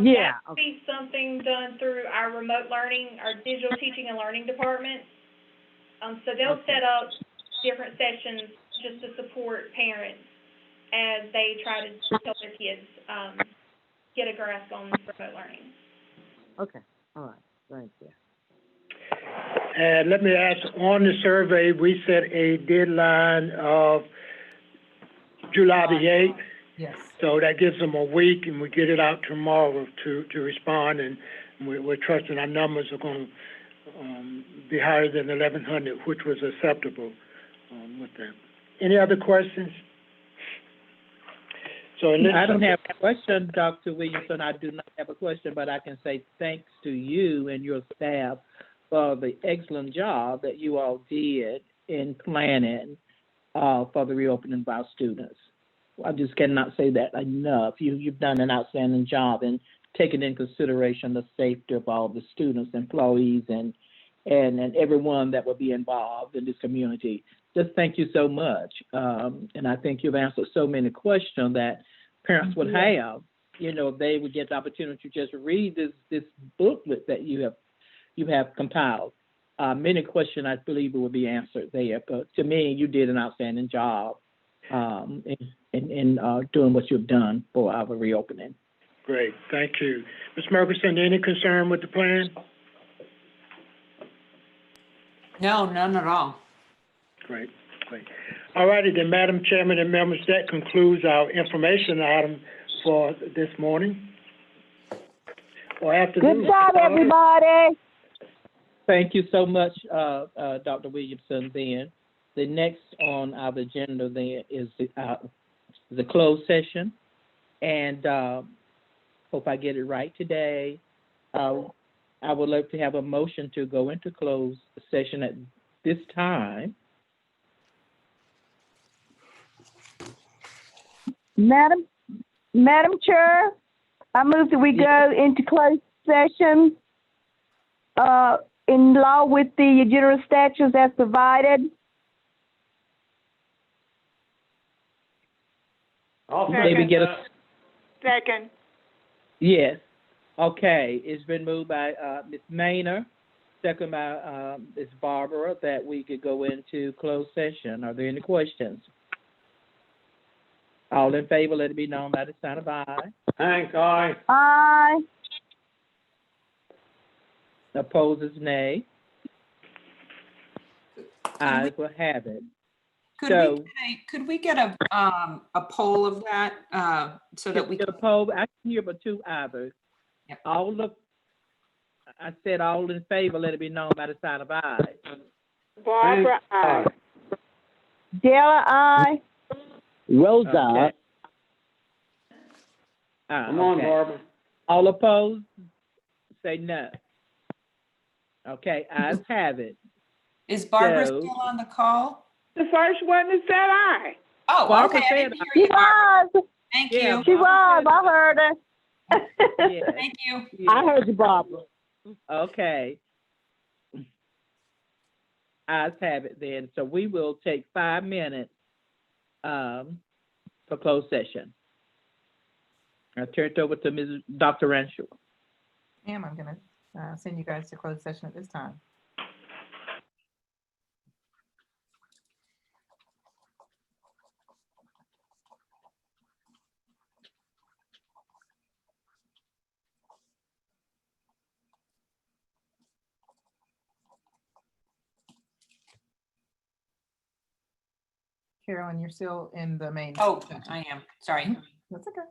Yeah. That would be something done through our remote learning, our digital teaching and learning department. So they'll set up different sessions just to support parents as they try to help their kids get a grasp on remote learning. Okay, all right, thank you. And let me ask, on the survey, we set a deadline of July the 8th. Yes. So that gives them a week, and we get it out tomorrow to respond, and we're trusting our numbers are going to be higher than 1,100, which was acceptable with them. Any other questions? So I don't have a question, Dr. Williamson. I do not have a question, but I can say thanks to you and your staff for the excellent job that you all did in planning for the reopening of our students. I just cannot say that enough. You've done an outstanding job in taking into consideration the safety of all the students, employees, and and everyone that will be involved in this community. Just thank you so much. And I think you've answered so many questions that parents would have, you know, if they would get the opportunity to just read this booklet that you have compiled. Many questions I believe will be answered there. But to me, you did an outstanding job in doing what you've done for our reopening. Great, thank you. Ms. Murchison, any concern with the plan? No, none at all. Great, great. All righty then, Madam Chairman and members, that concludes our information item for this morning. Or afternoon. Good job, everybody. Thank you so much, Dr. Williamson. Then the next on our agenda then is the closed session, and hope I get it right today. I would like to have a motion to go into closed session at this time. Madam Chair, I move that we go into closed session in law with the general statutes as provided. Maybe get a Second. yes. Okay, it's been moved by Ms. Maynard, second by Ms. Barbara, that we could go into closed session. Are there any questions? All in favor, let it be known by the sign of aye. Hank, aye. Aye. Opposes nay. Ayes will have it. Could we get a poll of that, so that we get a poll? I can hear but two others. Yep. I said all in favor, let it be known by the sign of aye. Barbara, aye. Della, aye. Rosa. Okay. Come on, Okay. Barbara. All opposed, say no. Okay, ayes have it. Is Barbara So- still on the call? The first one that said aye. Oh, Barbara okay, I said didn't She hear you, Barbara. was. Thank Yeah, you. She was. I heard her. Yeah. Thank you. I heard you, Barbara. Okay. Ayes have it then. So we will take 5 minutes for closed session. I'll turn it over to Dr. Renshaw. Ma'am, I'm gonna send you guys to closed session at this time. Carolyn, you're still in the main. Oh, section. I am. Sorry. That's okay.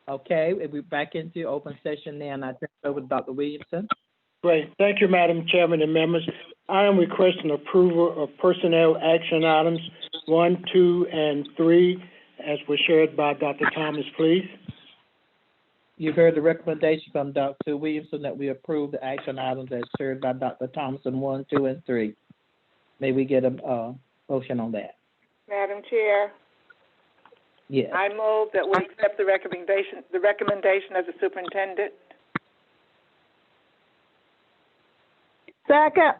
Okay, we're back into open session now, and I turn it over to Dr. Williamson. Great. Thank you, Madam Chairman and members. I am requesting approval of personnel action items 1, 2, and 3, as was shared by Dr. Thomas, please. You've heard the recommendation from Dr. Williamson that we approve the action items as shared by Dr. Thompson, 1, 2, and 3. May we get a motion on that? Madam Chair, Yes. I move that we accept the recommendation of the superintendent. Second.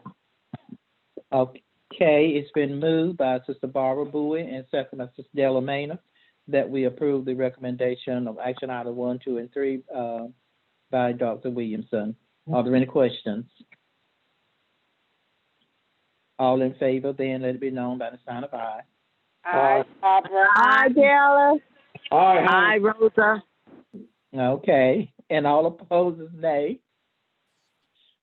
Okay, it's been moved by Sister Barbara Bowie and second by Sister Della Mena that we approve the recommendation of action item 1, 2, and 3 by Dr. Williamson. Are there any questions? All in favor, then let it be known by the sign of aye. Aye, Barbara. Aye, Della. Aye. Aye, Rosa. Okay, and all opposed is nay.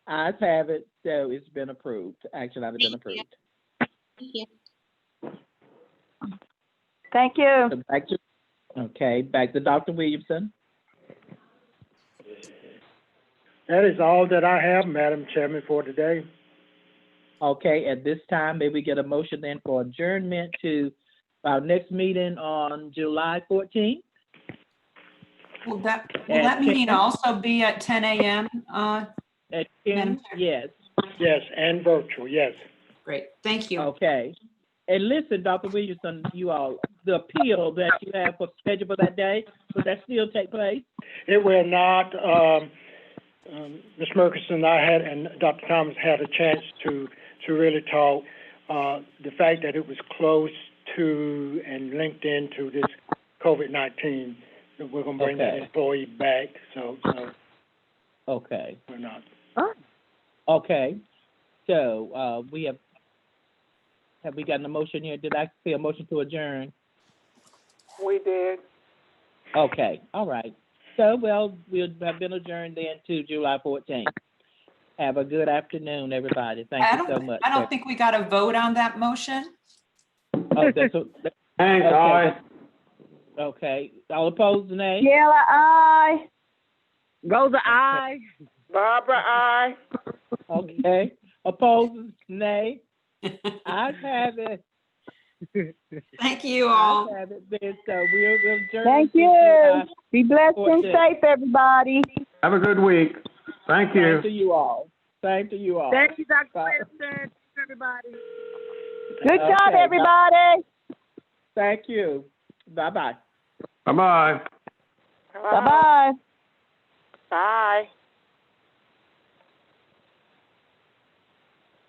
Ayes have it, so it's been approved. Action item been approved. Thank you. Thank you. So back to Dr. Williamson. That is all that I have, Madam Chairman, for today. Okay, at this time, may we get a motion then for adjournment to our next meeting on July 14th? Will that meeting also be at 10 a.m.? At Madam 10, yes. Yes, and virtual, yes. Great, thank you. Okay. And listen, Dr. Williamson, you all, the appeal that you have for schedule for that day, will that still take place? It will not. Ms. Murkison and I and Dr. Thomas had a chance to really talk. The fact that it was close to and linked into this COVID-19, we're going to bring that employee back. So okay. We're not. Okay. So we have we gotten a motion here? Did I see a motion to adjourn? We did. Okay. All right. So, we'll have been adjourned then to July 14th. Have a good afternoon, everybody. Thank you so much. I don't think we got a vote on that motion. Oh, that's Thanks, okay. aye. Okay. All opposed, nay? Della, aye. Rosa, aye. Barbara, aye. Okay. Opposed, nay? I have it. Thank you all. I have it then. So we'll adjourn. Thank you. Be blessed and safe, everybody. Have a good week. Thank you. Same to you all. Same to you all. Thank you, Dr. Bye. Wilson. Everybody. Good job, Okay, everybody. Thank you. Bye-bye. Bye-bye. Bye-bye.